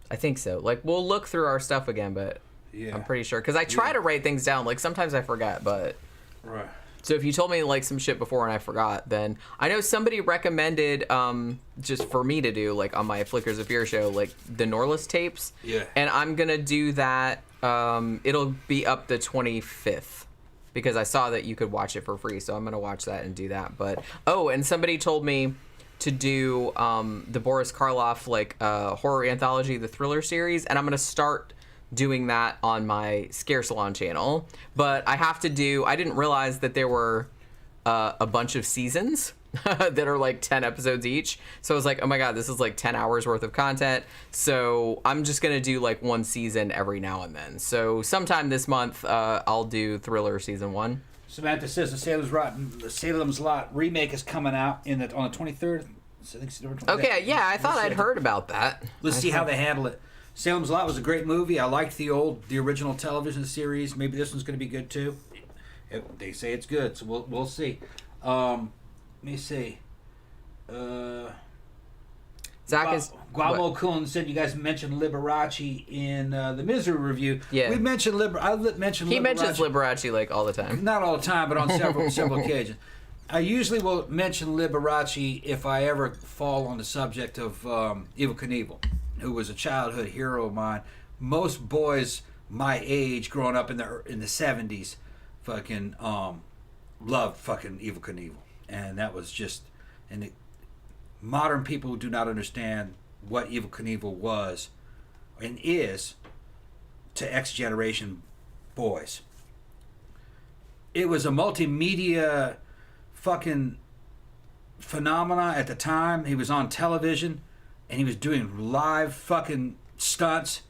I think so. We'll look through our stuff again, but I'm pretty sure. Because I try to write things down. Sometimes I forget, but... Right. So if you told me some shit before and I forgot, then I know somebody recommended just for me to do on my Flickers of Fear show the Norless tapes. Yeah. And I'm gonna do that. It'll be up the 25th because I saw that you could watch it for free, so I'm gonna watch that and do that. But and somebody told me to do the Boris Karloff horror anthology, the Thriller series, and I'm gonna start doing that on my Scare Salon channel. But I didn't realize that there were a bunch of seasons that are like 10 episodes each. So I was like, oh my God, this is like 10 hours worth of content. So I'm just going to do like one season every now and then. So sometime this month, I'll do Thriller season 1. Samantha says the Salem's Lot remake is coming out on the 23rd. Okay, yeah, I thought I'd heard about that. Let's see how they handle it. Salem's Lot was a great movie. I liked the original television series. Maybe this one's going to be good too. They say it's good, so we'll see. Let me see. Guamo Kun said you guys mentioned Liberace in the Misery review. Yeah, we mentioned Liberace. He mentions Liberace like all the time. Not all the time, but on several occasions. I usually will mention Liberace if I ever fall on the subject of Evel Knievel, who was a childhood hero of mine. Most boys my age, growing up in the 70s, fucking loved fucking Evel Knievel, and that was just modern people do not understand what Evel Knievel was and is to X generation boys. It was a multimedia fucking phenomena at the time. He was on television and he was doing live fucking stunts,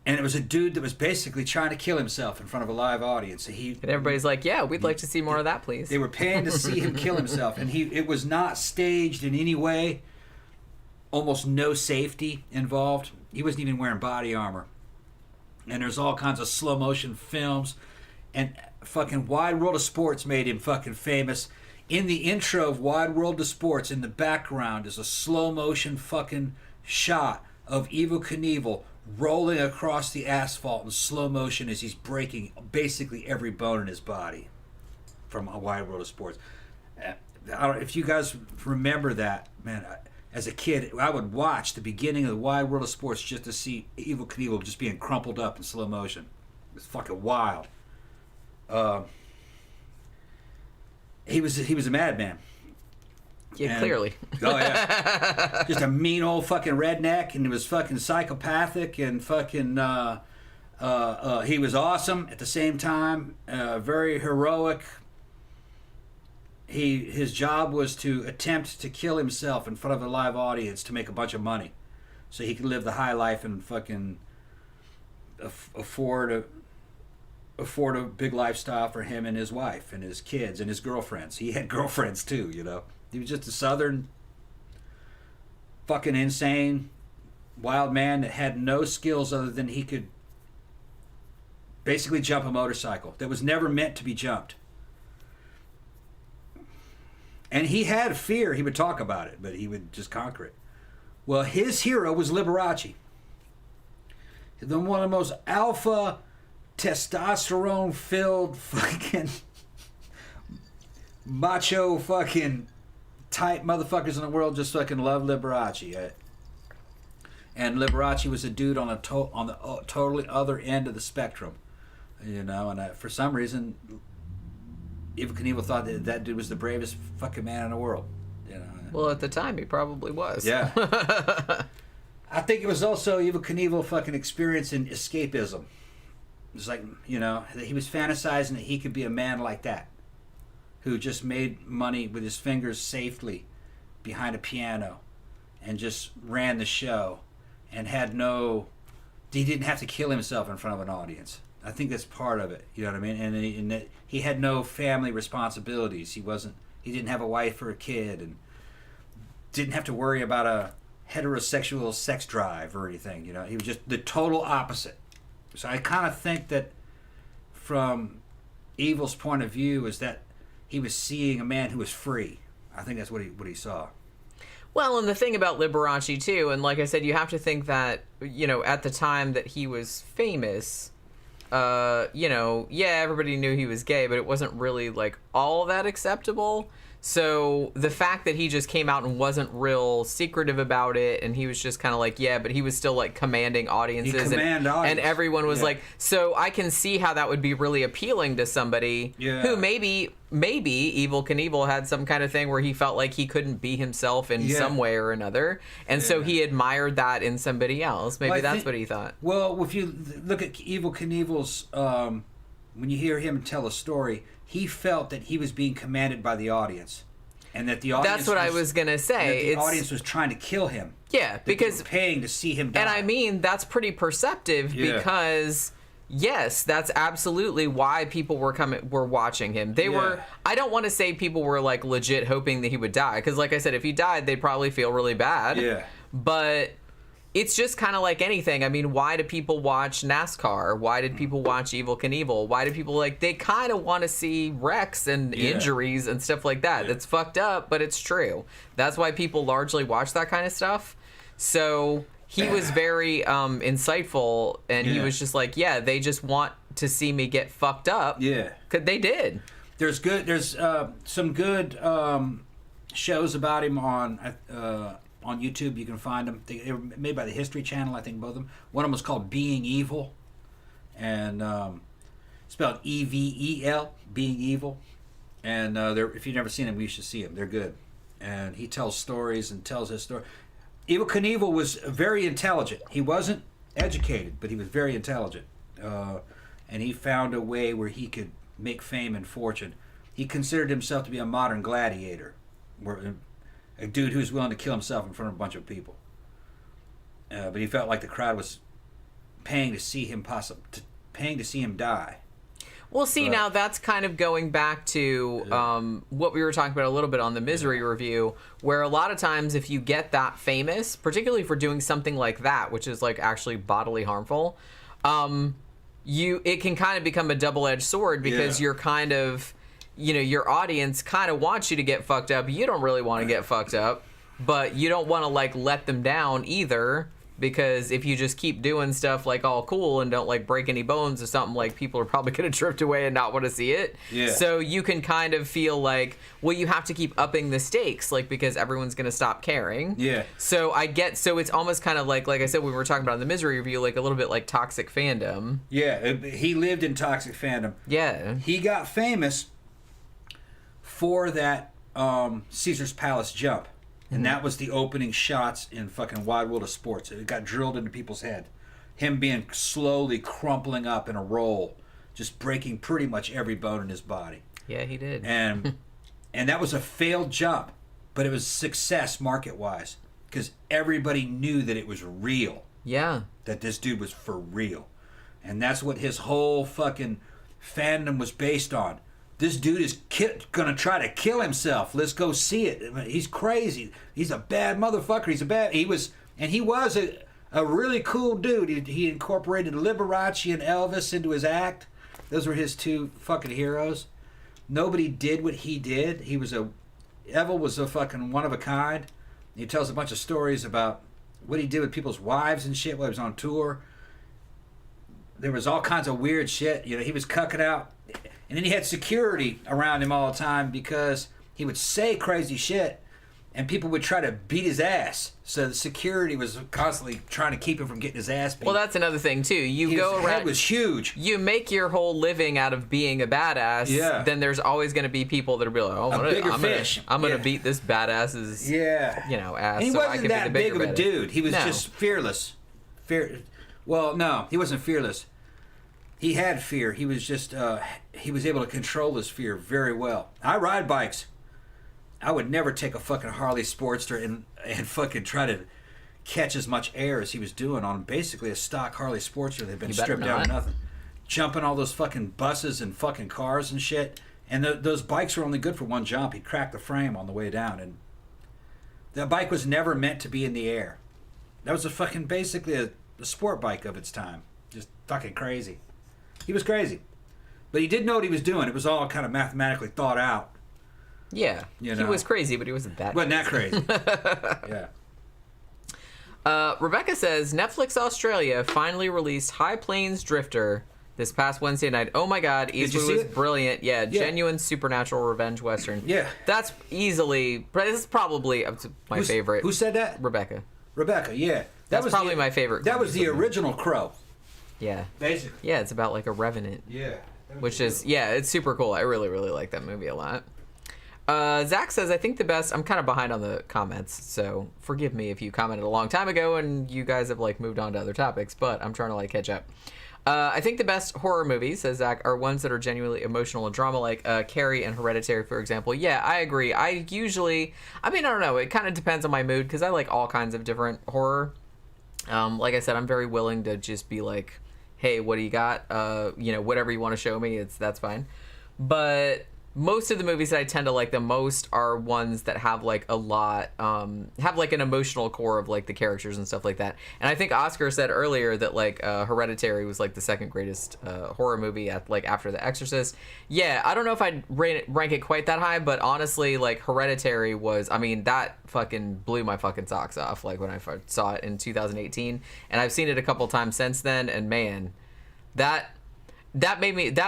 and it was a dude that was basically trying to kill himself in front of a live audience. And everybody's like, yeah, we'd like to see more of that, please. They were paying to see him kill himself, and it was not staged in any way. Almost no safety involved. He wasn't even wearing body armor. And there's all kinds of slow motion films, and fucking Wide World of Sports made him fucking famous. In the intro of Wide World of Sports, in the background is a slow motion fucking shot of Evel Knievel rolling across the asphalt in slow motion as he's breaking basically every bone in his body from A Wide World of Sports. If you guys remember that, man, as a kid, I would watch the beginning of The Wide World of Sports just to see Evel Knievel just being crumpled up in slow motion. It was fucking wild. He was a madman. Yeah, clearly. Oh, yeah. Just a mean old fucking redneck, and he was fucking psychopathic, and fucking, he was awesome at the same time, very heroic. His job was to attempt to kill himself in front of a live audience to make a bunch of money, so he could live the high life and fucking afford a big lifestyle for him and his wife and his kids and his girlfriends. He had girlfriends too, you know. He was just a southern fucking insane wild man that had no skills other than he could basically jump a motorcycle that was never meant to be jumped. And he had fear. He would talk about it, but he would just conquer it. Well, his hero was Liberace. Then one of the most alpha, testosterone-filled fucking macho fucking type motherfuckers in the world just fucking love Liberace. And Liberace was a dude on the totally other end of the spectrum, you know. And for some reason, Evel Knievel thought that dude was the bravest fucking man in the world, you know. Well, at the time, he probably was. Yeah. I think it was also Evel Knievel fucking experiencing escapism. It's like, you know, he was fantasizing that he could be a man like that, who just made money with his fingers safely behind a piano and just ran the show and he didn't have to kill himself in front of an audience. I think that's part of it, you know what I mean? And that he had no family responsibilities. He didn't have a wife or a kid, and didn't have to worry about a heterosexual sex drive or anything, you know. He was just the total opposite. So I kind of think that from Evel's point of view is that he was seeing a man who was free. I think that's what he saw. Well, and the thing about Liberace too, and like I said, you have to think that, you know, at the time that he was famous, you know, yeah, everybody knew he was gay, but it wasn't really like all that acceptable. So the fact that he just came out and wasn't real secretive about it, and he was just kind of like, yeah, but he was still like commanding audiences, and everyone was like, so I can see how that would be really appealing to somebody who maybe Evel Knievel had some kind of thing where he felt like he couldn't be himself in some way or another, and so he admired that in somebody else. Maybe that's what he thought. Well, if you look at Evel Knievel's, when you hear him tell a story, he felt that he was being commanded by the audience, and that the audience. That's what I was gonna say. The audience was trying to kill him. Yeah, because they were paying to see him die. And I mean, that's pretty perceptive because. Yes, that's absolutely why people were watching him. They were. I don't want to say people were like legit hoping that he would die, because like I said, if he died, they'd probably feel really bad. Yeah. But it's just kind of like anything. I mean, why do people watch NASCAR? Why did people watch Evel Knievel? Why do people they kind of want to see wrecks and injuries and stuff like that? That's fucked up, but it's true. That's why people largely watch that kind of stuff. So he was very insightful, and he was just like, yeah, they just want to see me get fucked up. Yeah. Because they did. There's some good shows about him on YouTube. You can find them. They were made by the History Channel, I think, both of them. One of them was called Being Evil, and spelled E-V-E-L, Being Evil. And if you've never seen them, you should see them. They're good. And he tells stories and tells his story. Evel Knievel was very intelligent. He wasn't educated, but he was very intelligent. And he found a way where he could make fame and fortune. He considered himself to be a modern gladiator, a dude who's willing to kill himself in front of a bunch of people. But he felt like the crowd was paying to see him die. Well, see, now that's kind of going back to what we were talking about a little bit on the Misery review, where a lot of times if you get that famous, particularly for doing something like that, which is like actually bodily harmful, it can kind of become a double-edged sword, because you're kind of, your audience kind of wants you to get fucked up. You don't really want to get fucked up, but you don't want to let them down either. Because if you just keep doing stuff all cool and don't break any bones or something, people are probably going to drift away and not want to see it. Yeah. So you can kind of feel you have to keep upping the stakes, because everyone's going to stop caring. Yeah. So it's almost kind of like I said, when we were talking about in the Misery review, a little bit like toxic fandom. Yeah, he lived in toxic fandom. Yeah. He got famous for that Caesar's Palace jump. And that was the opening shots in fucking Wide World of Sports. It got drilled into people's head. Him being slowly crumpling up in a roll, just breaking pretty much every bone in his body. Yeah, he did. And that was a failed jump, but it was success market-wise, because everybody knew that it was real. Yeah. That this dude was for real. And that's what his whole fucking fandom was based on. This dude is going to try to kill himself. Let's go see it. He's crazy. He's a bad motherfucker. He was a really cool dude. He incorporated Liberace and Elvis into his act. Those were his two fucking heroes. Nobody did what he did. Evel was a fucking one of a kind. He tells a bunch of stories about what he did with people's wives and shit while he was on tour. There was all kinds of weird shit. He was cucking out. And then he had security around him all the time, because he would say crazy shit and people would try to beat his ass. So the security was constantly trying to keep him from getting his ass beat. Well, that's another thing, too. His head was huge. You make your whole living out of being a badass. Yeah. Then there's always going to be people that will be like, oh, I'm going to beat this badass's ass. And he wasn't that big of a dude. He was just fearless. Well, no, he wasn't fearless. He had fear. He was just, he was able to control his fear very well. I ride bikes. I would never take a fucking Harley Sportster and fucking try to catch as much air as he was doing on basically a stock Harley Sportster that had been stripped down to nothing. Jumping all those fucking buses and fucking cars and shit. And those bikes were only good for one jump. He cracked the frame on the way down. And that bike was never meant to be in the air. That was basically a sport bike of its time. Just fucking crazy. He was crazy. But he did know what he was doing. It was all kind of mathematically thought out. Yeah. He was crazy, but he wasn't that crazy. Wasn't that crazy. Yeah. Rebecca says, Netflix Australia finally released High Plains Drifter, this past Wednesday night. Oh my God, Eastwood was brilliant. Yeah, genuine supernatural revenge western. Yeah. That's easily, this is probably my favorite. Who said that? Rebecca, yeah. That's probably my favorite. That was the original Crow. Yeah. Basically. Yeah, it's about like a revenant. Yeah. Which is, it's super cool. I really, really like that movie a lot. Zach says, I think the best, I'm kind of behind on the comments, so forgive me if you commented a long time ago and you guys have like moved on to other topics, but I'm trying to like catch up. I think the best horror movies, says Zach, are ones that are genuinely emotional and drama, like Carrie and Hereditary, for example. Yeah, I agree. I don't know, it kind of depends on my mood, because I like all kinds of different horror. Like I said, I'm very willing to just be like, hey, what do you got? Whatever you want to show me, that's fine. But most of the movies that I tend to like the most are ones that have like a lot, have like an emotional core of like the characters and stuff like that. And I think Oscar said earlier that like Hereditary was like the second greatest horror movie after The Exorcist. Yeah, I don't know if I'd rank it quite that high, but honestly, like Hereditary was, that fucking blew my fucking socks off. Like when I first saw it in 2018, and I've seen it a couple times since then, and man, that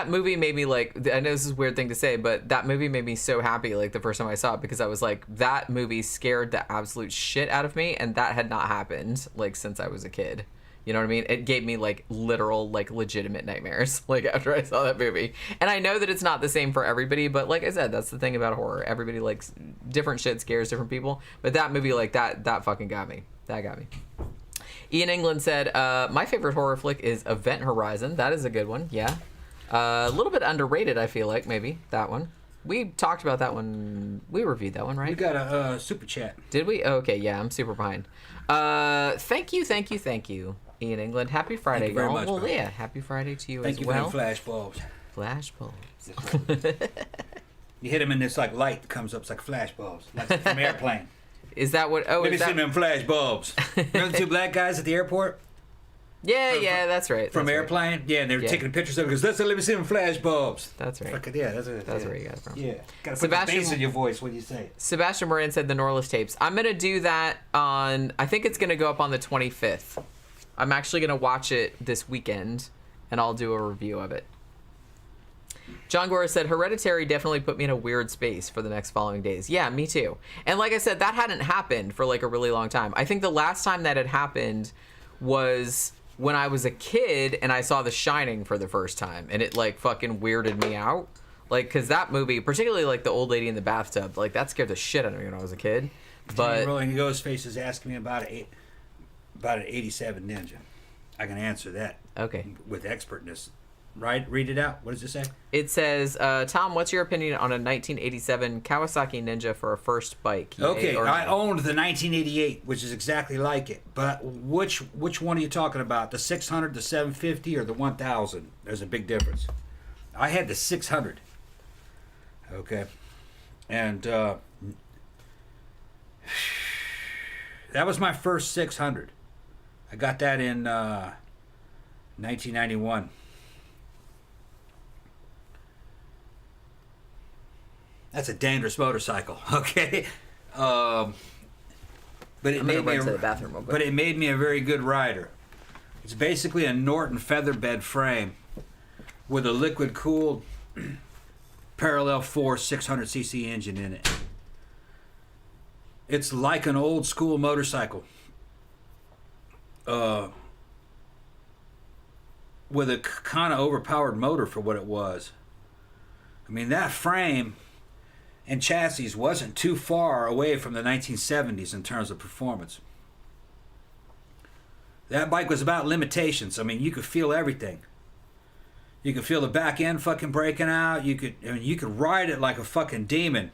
movie made me like, I know this is a weird thing to say, but that movie made me so happy like the first time I saw it, because I was like, that movie scared the absolute shit out of me, and that had not happened like since I was a kid. You know what I mean? It gave me like literal, like legitimate nightmares like after I saw that movie. And I know that it's not the same for everybody, but like I said, that's the thing about horror. Everybody likes different shit, scares different people. But that movie, like that fucking got me. That got me. Ian England said, my favorite horror flick is Event Horizon. That is a good one, yeah. A little bit underrated, I feel like, maybe, that one. We talked about that one. We reviewed that one, right? We got a super chat. Did we? Oh, okay, yeah, I'm super behind. Thank you, Ian England. Happy Friday, girl. Thank you very much, yeah, happy Friday to you Thank as you well. for the flash bulbs. Flash bulbs. You hit them and it's like light that comes up. It's like flash bulbs. Like from airplane. Is that what? Oh, Let me see them flash bulbs. Remember the two black guys at the airport? Yeah, that's right. From airplane? Right. Yeah, and they were taking pictures of it because let me see them flash bulbs. That's right. Yeah, that's where you got it from. Yeah. Got to put the bass in your voice when you say it. Sebastian Moran said the Norliss tapes. I'm going to do that on, I think it's going to go up on the 25th. I'm actually going to watch it this weekend, and I'll do a review of it. John Gora said, Hereditary definitely put me in a weird space for the next following days. Yeah, me too. And like I said, that hadn't happened for like a really long time. I think the last time that had happened was when I was a kid and I saw The Shining for the first time, and it like fucking weirded me out. Like, because that movie, particularly like the old lady in the bathtub, like that scared the shit out of me when I was a kid. But Rolling Ghostface is asking me about an 87 Ninja. I can answer that. Okay. With expertness. Right? Read it out. What does it say? It says, Tom, what's your opinion on a 1987 Kawasaki Ninja for a first bike? Okay, I owned the 1988, which is exactly like it. But which one are you talking about? The 600, the 750, or the 1000? There's a big difference. I had the 600. Okay. And that was my first 600. I got that in 1991. That's a dangerous motorcycle, okay? But it made me to the bathroom but it made me a very good rider. It's basically a Norton featherbed frame with a liquid-cooled parallel 4 600cc engine in it. It's like an old-school motorcycle with a kind of overpowered motor for what it was. I mean, that frame and chassis wasn't too far away from the 1970s in terms of performance. That bike was about limitations. I mean, you could feel everything. You could feel the back end fucking breaking out. You could ride it like a fucking demon.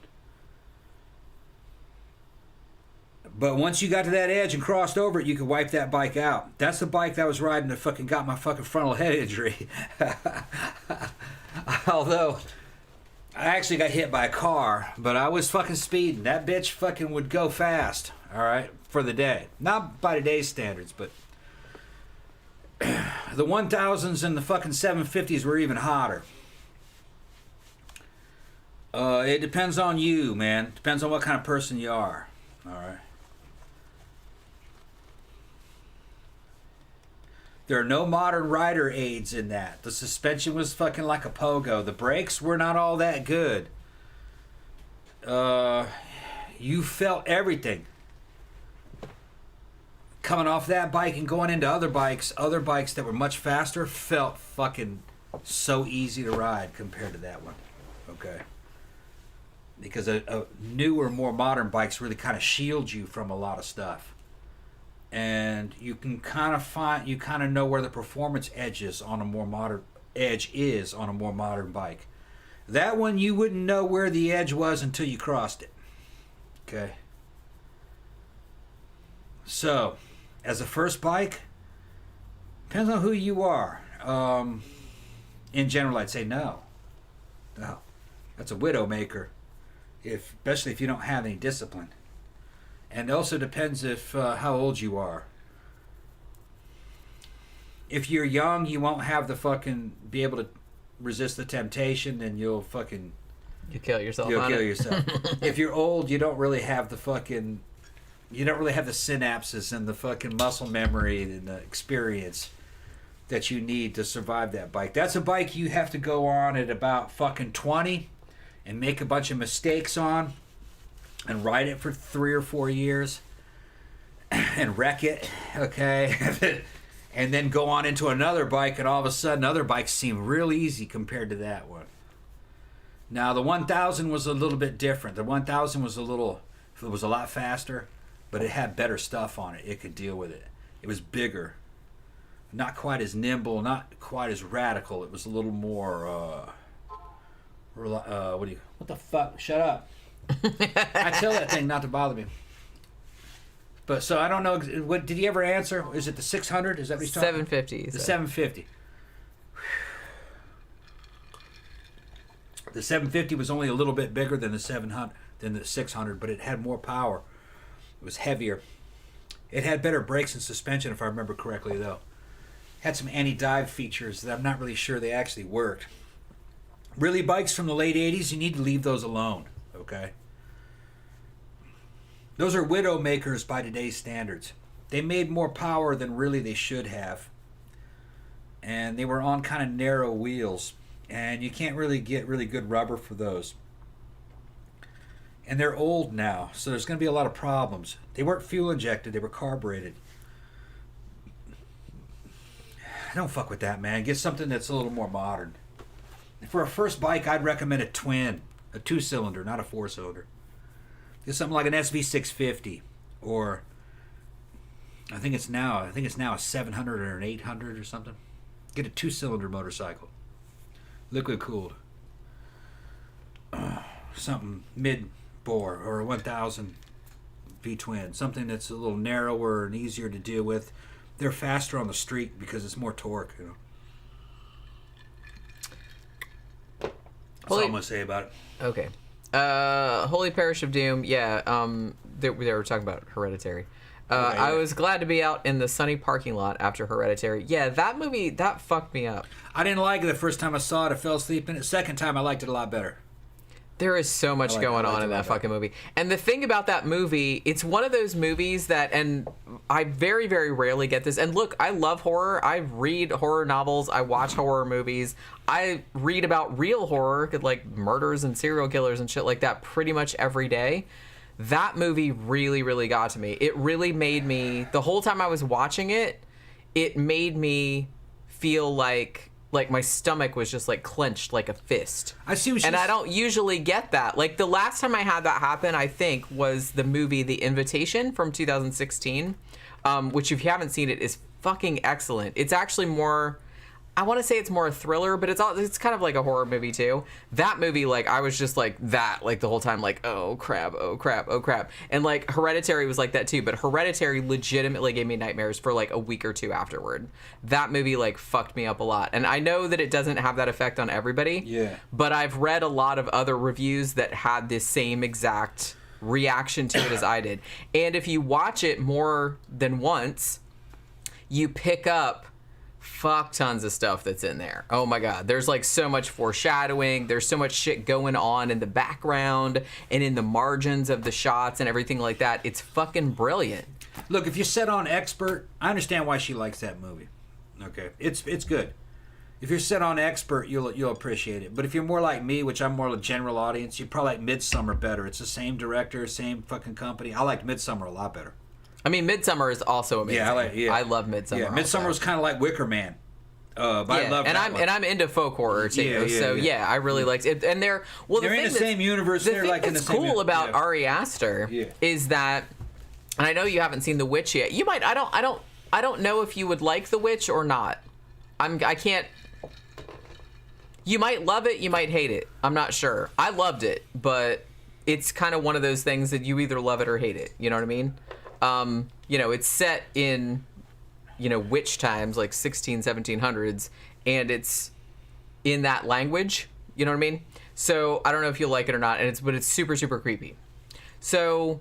But once you got to that edge and crossed over it, you could wipe that bike out. That's the bike that I was riding that fucking got my fucking frontal head injury. Although I actually got hit by a car, but I was fucking speeding. That bitch fucking would go fast, all right, for the day. Not by today's standards, but the 1000s and the fucking 750s were even hotter. It depends on you, man. Depends on what kind of person you are, all right. There are no modern rider aids in that. The suspension was fucking like a pogo. The brakes were not all that good. You felt everything. Coming off that bike and going into other bikes that were much faster felt fucking so easy to ride compared to that one. Okay. Because a newer, more modern bikes really kind of shield you from a lot of stuff. And you can kind of know where the performance edge is on a more modern bike. That one, you wouldn't know where the edge was until you crossed it. Okay. So, as a first bike, depends on who you are. In general, I'd say no. No. That's a widowmaker. Especially if you don't have any discipline. And it also depends how old you are. If you're young, you won't have the fucking be able to resist the temptation, and you'll kill yourself. If you're old, you don't really have the synapses and the fucking muscle memory and the experience that you need to survive that bike. That's a bike you have to go on at about fucking 20 and make a bunch of mistakes on and ride it for 3 or 4 years and wreck it, okay? And then go on into another bike, and all of a sudden other bikes seem real easy compared to that one. Now the 1000 was a little bit different. The 1000 was a lot faster, but it had better stuff on it. It could deal with it. It was bigger. Not quite as nimble, not quite as radical. It was a little more what the fuck? Shut up. I tell that thing not to bother me. But so I don't know. What did he ever answer? Is it the 600? Is that what he's talking? 750. The 750. The 750 was only a little bit bigger than the 600, but it had more power. It was heavier. It had better brakes and suspension, if I remember correctly, though. Had some anti-dive features that I'm not really sure they actually worked. Really, bikes from the late 80s, you need to leave those alone, okay? Those are widow makers by today's standards. They made more power than really they should have. And they were on kind of narrow wheels. And you can't really get really good rubber for those. And they're old now, so there's going to be a lot of problems. They weren't fuel injected, they were carbureted. Don't fuck with that, man. Get something that's a little more modern. For a first bike, I'd recommend a twin, a 2-cylinder, not a 4-cylinder. Get something like an SV650, or I think it's now a 700 or an 800 or something. Get a 2-cylinder motorcycle, liquid cooled, something mid-bore or a 1000 V-twin, something that's a little narrower and easier to deal with. They're faster on the street because it's more torque, you know. That's all I'm going to say about it. Okay. Holy Parish of Doom, yeah, they were talking about Hereditary. Okay, yeah. I was glad to be out in the sunny parking lot after Hereditary. Yeah, that movie, that fucked me up. I didn't like it the first time I saw it. I fell asleep in it. Second time, I liked it a lot better. There is so much going on in that fucking movie. And the thing about that movie, it's one of those movies that, and I very, very rarely get this. And look, I love horror. I read horror novels. I watch horror movies. I read about real horror, like murders and serial killers and shit like that pretty much every day. That movie really, really got to me. It really made me, the whole time I was watching it, it made me feel like my stomach was just like clenched like a fist. I see what and I don't usually get that. Like the last time I had that happen, I think, was the movie The Invitation from 2016, which if you haven't seen it is fucking excellent. It's actually more, I want to say it's more a thriller, but it's kind of like a horror movie too. That movie, like I was just like that, like the whole time, like oh crap, oh crap, oh crap, and like Hereditary was like that too. But Hereditary legitimately gave me nightmares for like a week or two afterward. That movie like fucked me up a lot, and I know that it doesn't have that effect on everybody. Yeah. But I've read a lot of other reviews that had this same exact reaction to it as I did, and if you watch it more than once, you pick up fuck tons of stuff that's in there. Oh my god, there's like so much foreshadowing, there's so much shit going on in the background and in the margins of the shots and everything like that. It's fucking brilliant. Look, if you set on expert, I understand why she likes that movie. Okay, it's good. If you're set on expert, you'll appreciate it. But if you're more like me, which I'm more of a general audience, you probably like Midsommar better. It's the same director, same fucking company. I liked Midsommar a lot better. I mean, Midsommar is also amazing. I love Midsommar. Yeah, Midsommar was kind of like Wicker Man. But I love I'm into folk horror too. I really liked it. And they're in the same universe. They're like in the same. What's cool about Ari Aster is that, and I know you haven't seen The Witch yet. You might. I don't know if you would like The Witch or not. I can't. You might love it. You might hate it. I'm not sure. I loved it, but it's kind of one of those things that you either love it or hate it. You know what I mean? It's set in, witch times, like 1700s, and it's in that language. You know what I mean? So I don't know if you'll like it or not, but it's super, super creepy. So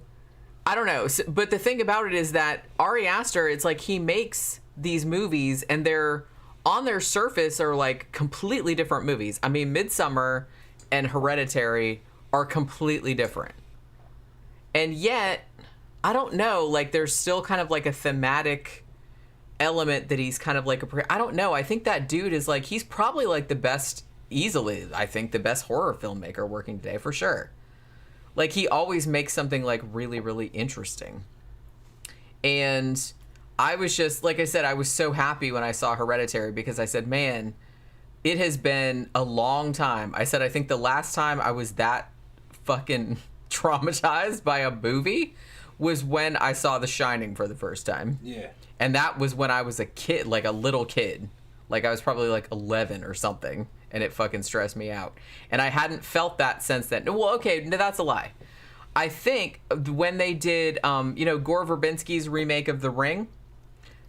I don't know. But the thing about it is that Ari Aster, it's like he makes these movies, and they're on their surface are like completely different movies. I mean, Midsommar and Hereditary are completely different. And yet, I don't know, like there's still kind of like a thematic element that he's kind of like I don't know. I think that dude is like, he's probably like the best horror filmmaker working today for sure. Like he always makes something like really, really interesting. And I was just, like I said, I was so happy when I saw Hereditary because I said, man, it has been a long time. I said, I think the last time I was that fucking traumatized by a movie was when I saw The Shining for the first time. Yeah. And that was when I was a kid, like a little kid. Like I was probably like 11 or something, and it fucking stressed me out. And I hadn't felt that since then. Well, okay, no, that's a lie. I think when they did, Gore Verbinski's remake of The Ring,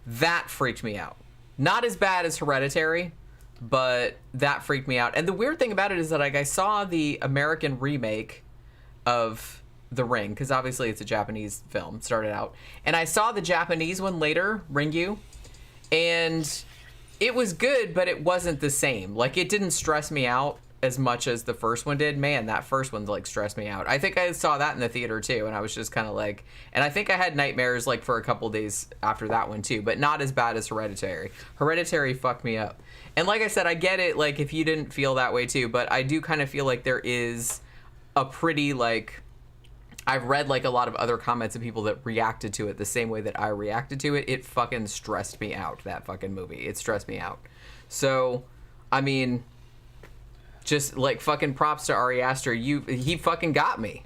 that freaked me out. Not as bad as Hereditary, but that freaked me out. And the weird thing about it is that like I saw the American remake of The Ring, because obviously it's a Japanese film, started out. And I saw the Japanese one later, Ringu, and it was good, but it wasn't the same. Like, it didn't stress me out as much as the first one did. Man, that first one like stressed me out. I think I saw that in the theater too, and I was just kind of like, and I think I had nightmares like for a couple days after that one too, but not as bad as Hereditary. Hereditary fucked me up. And like I said, I get it, like if you didn't feel that way too, but I do kind of feel like there is a pretty like, I've read like a lot of other comments of people that reacted to it the same way that I reacted to it. It fucking stressed me out, that fucking movie. It stressed me out. So, I mean, just like fucking props to Ari Aster. He fucking got me.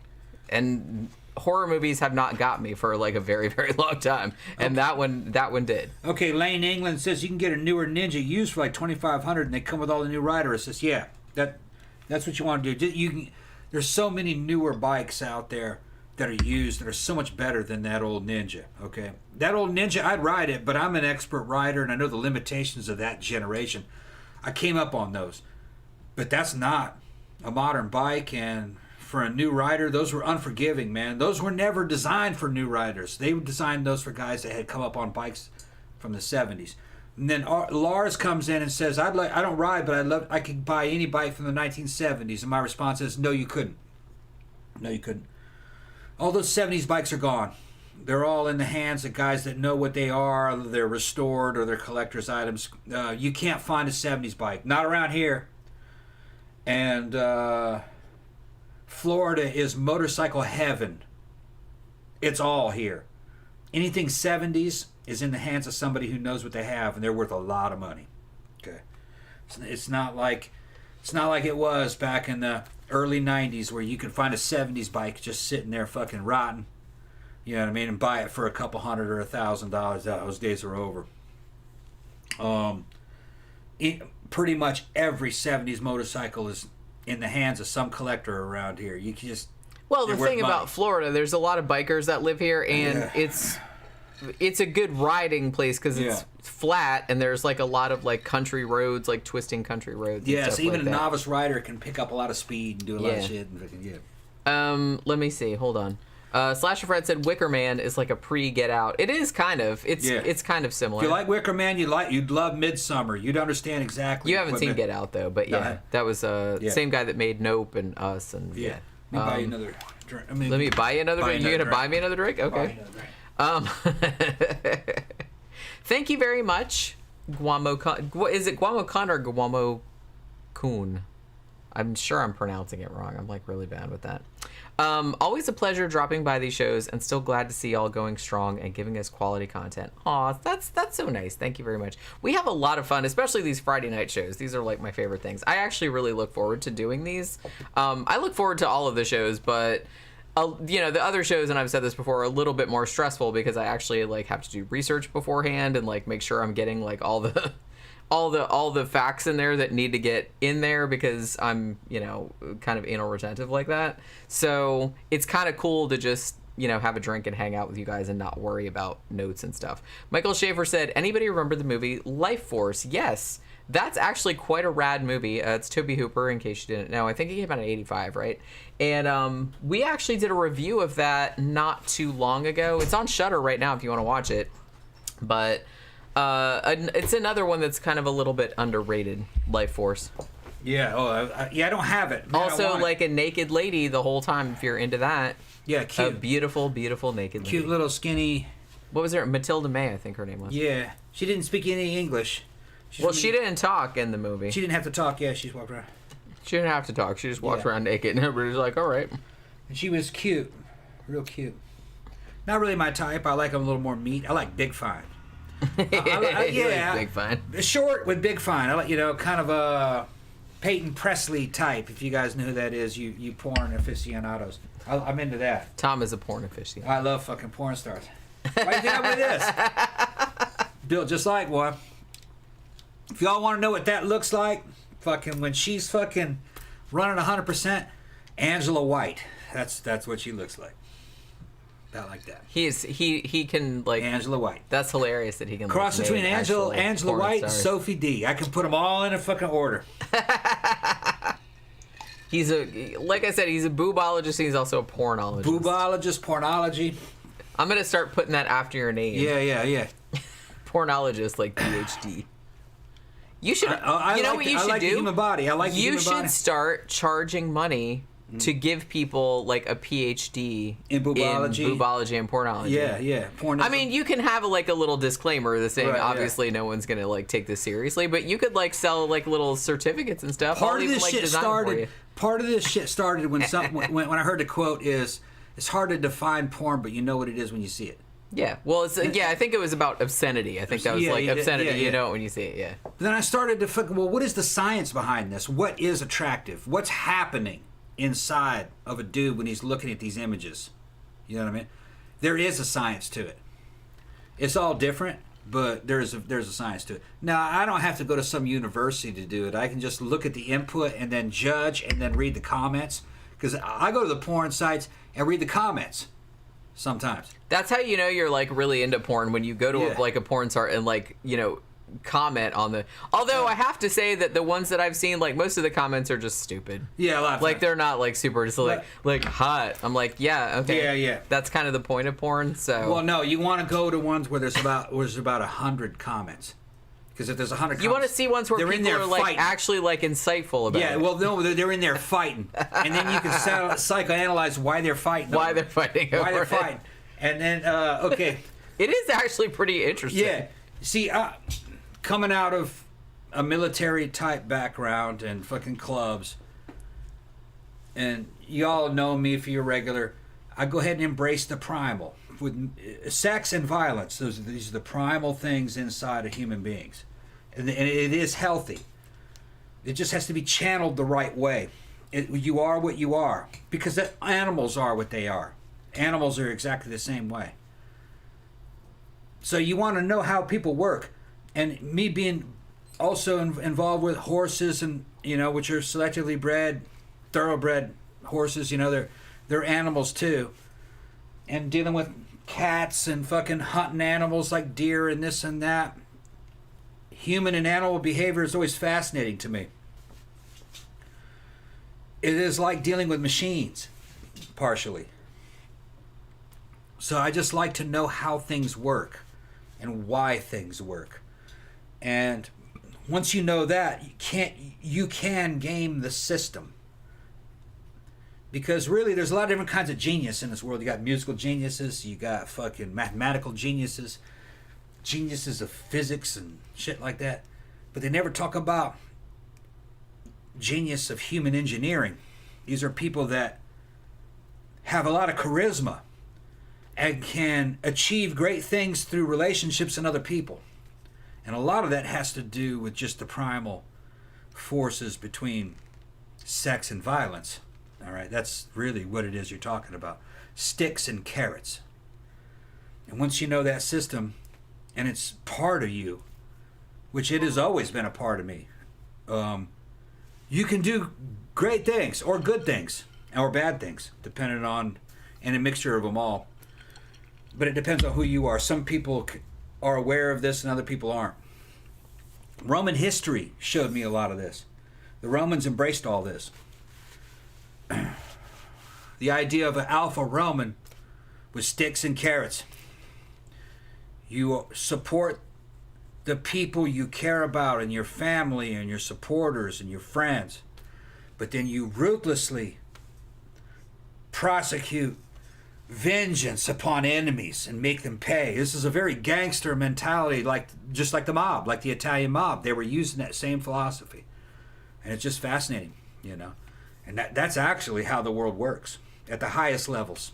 And horror movies have not got me for like a very, very long time. And that one did. Okay, Lane England says you can get a newer Ninja used for like $2,500 and they come with all the new rider assists. Yeah, that's what you want to do. There's so many newer bikes out there that are used that are so much better than that old Ninja, okay? That old Ninja, I'd ride it, but I'm an expert rider and I know the limitations of that generation. I came up on those. But that's not a modern bike, and for a new rider, those were unforgiving, man. Those were never designed for new riders. They designed those for guys that had come up on bikes from the 70s. And then Lars comes in and says, I don't ride, but I could buy any bike from the 1970s. And my response is, no, you couldn't. No, you couldn't. All those 70s bikes are gone. They're all in the hands of guys that know what they are. They're restored or they're collector's items. You can't find a 70s bike. Not around here. And Florida is motorcycle heaven. It's all here. Anything 70s is in the hands of somebody who knows what they have, and they're worth a lot of money. Okay, it's not like it was back in the early 90s where you could find a 70s bike just sitting there fucking rotten. You know what I mean? And buy it for a couple $100 or $1,000. Those days are over. Pretty much every 70s motorcycle is in the hands of some collector around here. You can just... Well, the thing about Florida, there's a lot of bikers that live here, and it's a good riding place because it's flat, and there's like a lot of like country roads, like twisting country roads. Yeah, so even like a novice rider can pick up a a lot of speed and do a lot of shit. Let me see. Hold on. Slasher Fred said Wicker Man is like a pre-Get Out. It is kind of. It's kind of similar. If you like Wicker Man, you'd love Midsommar. You'd understand exactly. You haven't seen Get Out though, but that was same guy that made Nope and Us and Let me buy you another drink. Let me buy you another drink. You're gonna buy me another drink? Okay. Thank you very much Guamo. Is it Guamo-kun or Guamo-kun? I'm sure I'm pronouncing it wrong. I'm like really bad with that. Always a pleasure dropping by these shows, and still glad to see y'all going strong and giving us quality content. Aw, that's so nice. Thank you very much. We have a lot of fun, especially these Friday night shows. These are like my favorite things. I actually really look forward to doing these. I look forward to all of the shows, but the other shows, and I've said this before, are a little bit more stressful because I actually like have to do research beforehand and like make sure I'm getting like all the facts in there that need to get in there because I'm, kind of anal retentive like that. So it's kind of cool to just, have a drink and hang out with you guys and not worry about notes and stuff. Michael Schaefer said, anybody remember the movie Life Force? Yes. That's actually quite a rad movie. It's Tobe Hooper, in case you didn't know. I think it came out in 85, right? And we actually did a review of that not too long ago. It's on Shudder right now if you want to watch it. But it's another one that's kind of a little bit underrated, Life Force. Yeah, I don't have it. Man, also, like a naked lady the whole time, if you're into that. Yeah, cute. A beautiful, beautiful naked lady. Cute little skinny. What was her? Matilda May, I think her name was. Yeah. She didn't speak any English. She didn't talk in the movie. She didn't have to talk, yeah, she just walked around. She didn't have to talk. She just walked around naked, and everybody's like, all right. And she was cute. Real cute. Not really my type. I like a little more meat. I like Big Fine. Yeah. Big Fine. Short with Big Fine. I like, kind of a Peyton Presley type, if you guys know who that is, you porn aficionados. I'm into that. Tom is a porn aficionado. I love fucking porn stars. Why you think I'm with this? Built just like one. If y'all want to know what that looks like, fucking when she's fucking running 100%, Angela White. That's what she looks like. About like that. He can like Angela White. That's hilarious that he can cross between Angela White and Sophie D. I can put them all in a fucking order. Like I said, he's a boobologist. He's also a pornologist. Boobologist, pornology. I'm gonna start putting that after your name. Yeah. Pornologist, like PhD. You should. You know what you should do? I like the human body. I like the human body. You should start charging money to give people like a PhD in boobology and pornology. Yeah. I mean, you can have a little disclaimer that's saying obviously no one's gonna like take this seriously, but you could like sell like little certificates and stuff. Part of this shit started when when I heard the quote is, "It's hard to define porn, but you know what it is when you see it." Yeah, well, I think it was about obscenity. I think that was obscenity. You know it when you see it. Yeah. Then I started to think, well, what is the science behind this? What is attractive? What's happening inside of a dude when he's looking at these images? You know what I mean? There is a science to it. It's all different, but there's a science to it. Now, I don't have to go to some university to do it. I can just look at the input and then judge and then read the comments. Because I go to the porn sites and read the comments sometimes. That's how you know you're like really into porn, when you go to a porn site and comment on the. Although I have to say that the ones that I've seen, like most of the comments are just stupid. Yeah, a lot. Like they're not like super just like hot. I'm like, yeah, okay. Yeah. That's kind of the point of porn. So. Well, no, you want to go to ones where there's about 100 comments. Because if there's 100 comments, you want to see ones where people are like fighting. Actually like insightful about it. Yeah, well, no, they're in there fighting, and then you can psychoanalyze why they're fighting. Why they're fighting. And then, okay. It is actually pretty interesting. Yeah. See, coming out of a military-type background and fucking clubs, and y'all know me if you're regular, I go ahead and embrace the primal. With sex and violence, these are the primal things inside of human beings. And it is healthy. It just has to be channeled the right way. You are what you are. Because animals are what they are. Animals are exactly the same way. So you want to know how people work. And me being also involved with horses, and which are selectively bred, thoroughbred horses, they're animals too. And dealing with cats and fucking hunting animals like deer and this and that. Human and animal behavior is always fascinating to me. It is like dealing with machines, partially. So I just like to know how things work and why things work. And once you know that, you can game the system. Because really, there's a lot of different kinds of genius in this world. You got musical geniuses, you got fucking mathematical geniuses. geniuses of physics and shit like that, but they never talk about genius of human engineering. These are people that have a lot of charisma and can achieve great things through relationships and other people. And a lot of that has to do with just the primal forces between sex and violence. All right, that's really what it is you're talking about. Sticks and carrots. And once you know that system, and it's part of you, which it has always been a part of me, you can do great things or good things or bad things, depending on, and a mixture of them all. But it depends on who you are. Some people are aware of this and other people aren't. Roman history showed me a lot of this. The Romans embraced all this. The idea of an alpha Roman with sticks and carrots. You support the people you care about and your family and your supporters and your friends, but then you ruthlessly prosecute vengeance upon enemies and make them pay. This is a very gangster mentality, just like the mob, like the Italian mob. They were using that same philosophy, and it's just fascinating, you know. And that's actually how the world works at the highest levels.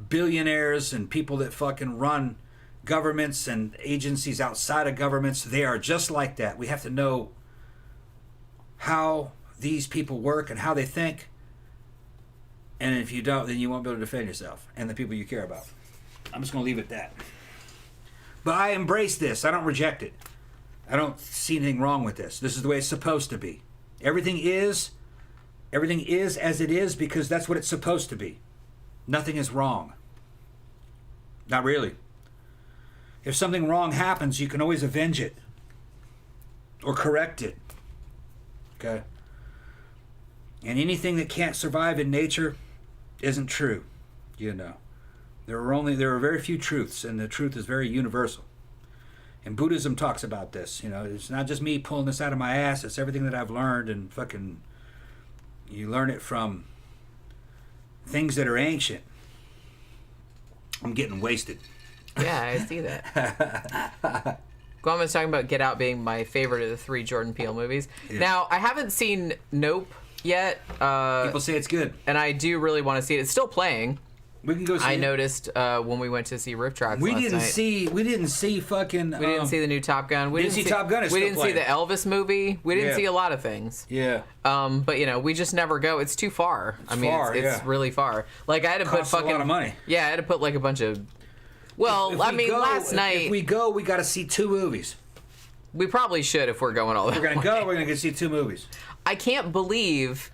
Billionaires and people that fucking run governments and agencies outside of governments, they are just like that. We have to know how these people work and how they think. And if you don't, then you won't be able to defend yourself and the people you care about. I'm just going to leave it at that. But I embrace this. I don't reject it. I don't see anything wrong with this. This is the way it's supposed to be. Everything is as it is because that's what it's supposed to be. Nothing is wrong. Not really. If something wrong happens, you can always avenge it or correct it. Okay? And anything that can't survive in nature isn't true, you know. There are very few truths, and the truth is very universal. And Buddhism talks about this, you know. It's not just me pulling this out of my ass. It's everything that I've learned, and fucking, you learn it from things that are ancient. I'm getting wasted. Yeah, I see that. Gwen was talking about Get Out being my favorite of the 3 Jordan Peele movies. Yeah. Now, I haven't seen Nope yet. People say it's good. And I do really want to see it. It's still playing. We can go see it. I noticed when we went to see Riff Tracks last night. We didn't see We didn't see the new Top Gun. We didn't see Top Gun. We didn't see the Elvis movie. We didn't see a lot of things. Yeah. But, you know, we just never go. It's too far. It's really far. Like, I had to put fucking... a lot of money. Yeah, I had to put, like, a bunch of... Well, last night... If we go, we got to see 2 movies. We probably should if we're going all that way. If we're going to go, we're going to see 2 movies. I can't believe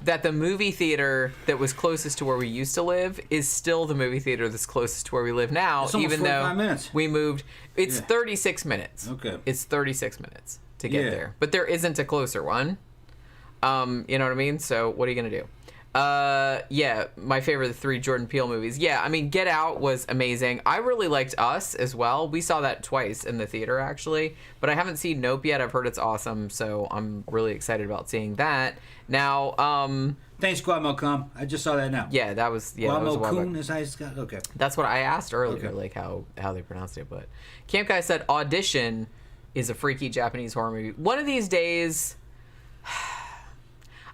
that the movie theater that was closest to where we used to live is still the movie theater that's closest to where we live now. It's almost even 45 though minutes. We moved. It's 36 minutes. Okay. It's 36 minutes to get there. But there isn't a closer one. You know what I mean? So what are you going to do? My favorite of the 3 Jordan Peele movies. Yeah, I mean, Get Out was amazing. I really liked Us as well. We saw that twice in the theater, actually. But I haven't seen Nope yet. I've heard it's awesome, so I'm really excited about seeing that. Now, Thanks, Guamocom. I just saw that now. Yeah, that was... Yeah, Guamocom is how it's got... Okay. That's what I asked earlier, like how they pronounced it. But Camp Guy said Audition is a freaky Japanese horror movie. One of these days...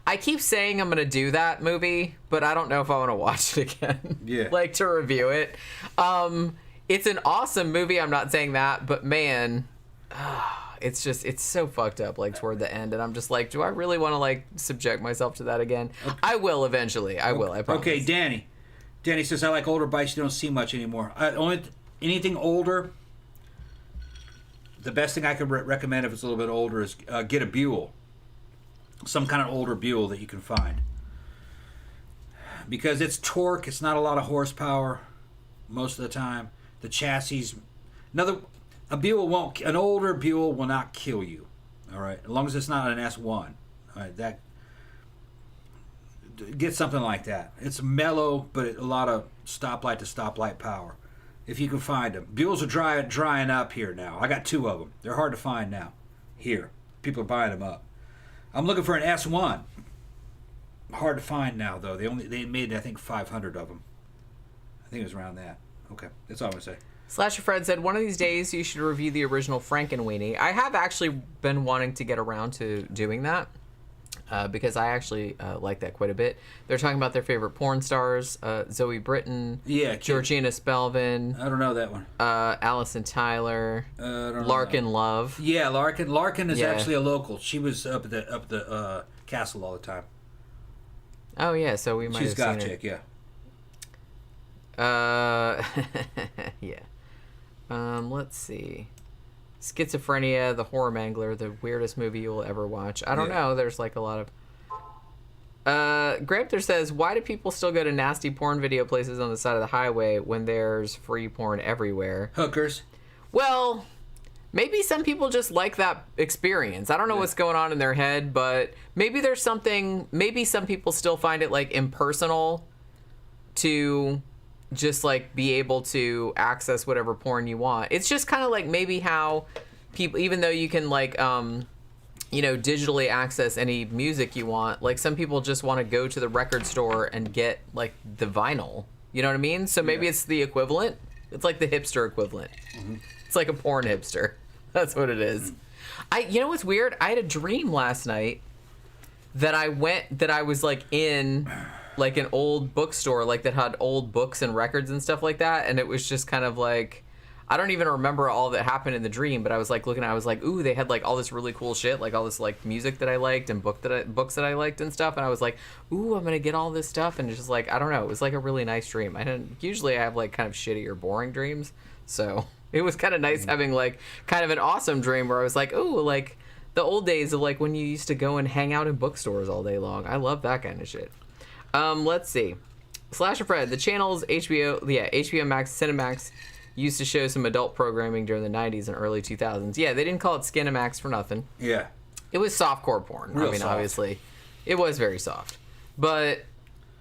I keep saying I'm going to do that movie, but I don't know if I want to watch it again. Yeah. Like, to review it. It's an awesome movie, I'm not saying that, but man, it's so fucked up, like, toward the end, and I'm just like, do I really want to, like, subject myself to that again? Okay. I will eventually. I will, I promise. Okay, Danny. Danny says, I like older bikes you don't see much anymore. Anything older, the best thing I could recommend if it's a little bit older is get a Buell. Some kind of older Buell that you can find. Because it's torque, it's not a lot of horsepower most of the time. The chassis, an older Buell will not kill you. All right, as long as it's not an S1. All right, get something like that. It's mellow, but a lot of stoplight to stoplight power. If you can find them. Buells are drying up here now. I got 2 of them. They're hard to find now. Here, people are buying them up. I'm looking for an S1. Hard to find now, though. They made, I think, 500 of them. I think it was around that. Okay, that's all I'm going to say. Slasher Fred said, one of these days you should review the original Frankenweenie. I have actually been wanting to get around to doing that. Because I actually like that quite a bit. They're talking about their favorite porn stars, Zoe Britton, Georgina Spelvin. I don't know that one. Allison Tyler, Larkin Love. Yeah, Larkin is actually a local. She was up at the castle all the time. Oh yeah, so we might. She's have got seen chick, yeah. Yeah. Let's see. Schizophrenia, The Horror Mangler, the weirdest movie you will ever watch. I don't know. There's like a lot of... Gramthars says, why do people still go to nasty porn video places on the side of the highway when there's free porn everywhere? Hookers. Well, maybe some people just like that experience. I don't know what's going on in their head, but maybe there's something... Maybe some people still find it like impersonal to... just like be able to access whatever porn you want. It's just kind of like maybe how people, even though you can like digitally access any music you want, like some people just want to go to the record store and get like the vinyl, you know what I mean? So maybe it's the equivalent. It's like the hipster equivalent. It's like a porn hipster. That's what it is. You know what's weird? I had a dream last night that I was like in like an old bookstore, like that had old books and records and stuff like that, and it was just kind of like, I don't even remember all that happened in the dream, but I was like looking, I was like, ooh, they had like all this really cool shit, like all this like music that I liked and books that I liked and stuff, and I was like, ooh, I'm gonna get all this stuff, and it's just like, I don't know, it was like a really nice dream. Usually I have like kind of shitty or boring dreams, so it was kind of nice having like kind of an awesome dream where I was like, ooh, like the old days of like when you used to go and hang out in bookstores all day long. I love that kind of shit. Let's see. Slasher Fred, the channel's HBO Max, Cinemax used to show some adult programming during the 90s and early 2000s. Yeah, they didn't call it Skinemax for nothing. Yeah. It was softcore porn. Real soft. Obviously. It was very soft. But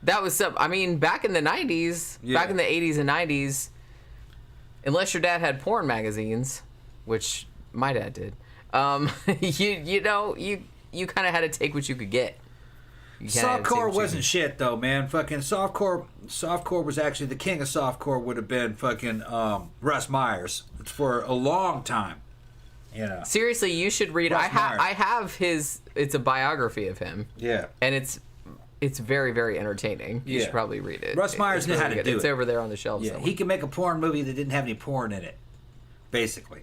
that was back in the 90s, back in the 80s and 90s, unless your dad had porn magazines, which my dad did, you kind of had to take what you could get. Softcore wasn't shit though, man. Fucking softcore was actually the king of softcore. Would have been fucking Russ Myers for a long time. You know. Seriously, you should read. I have his. It's a biography of him. Yeah. And it's very, very entertaining. You should probably read it. Russ Myers knew how to do it. It's over there on the shelf. Yeah. He could make a porn movie that didn't have any porn in it. Basically,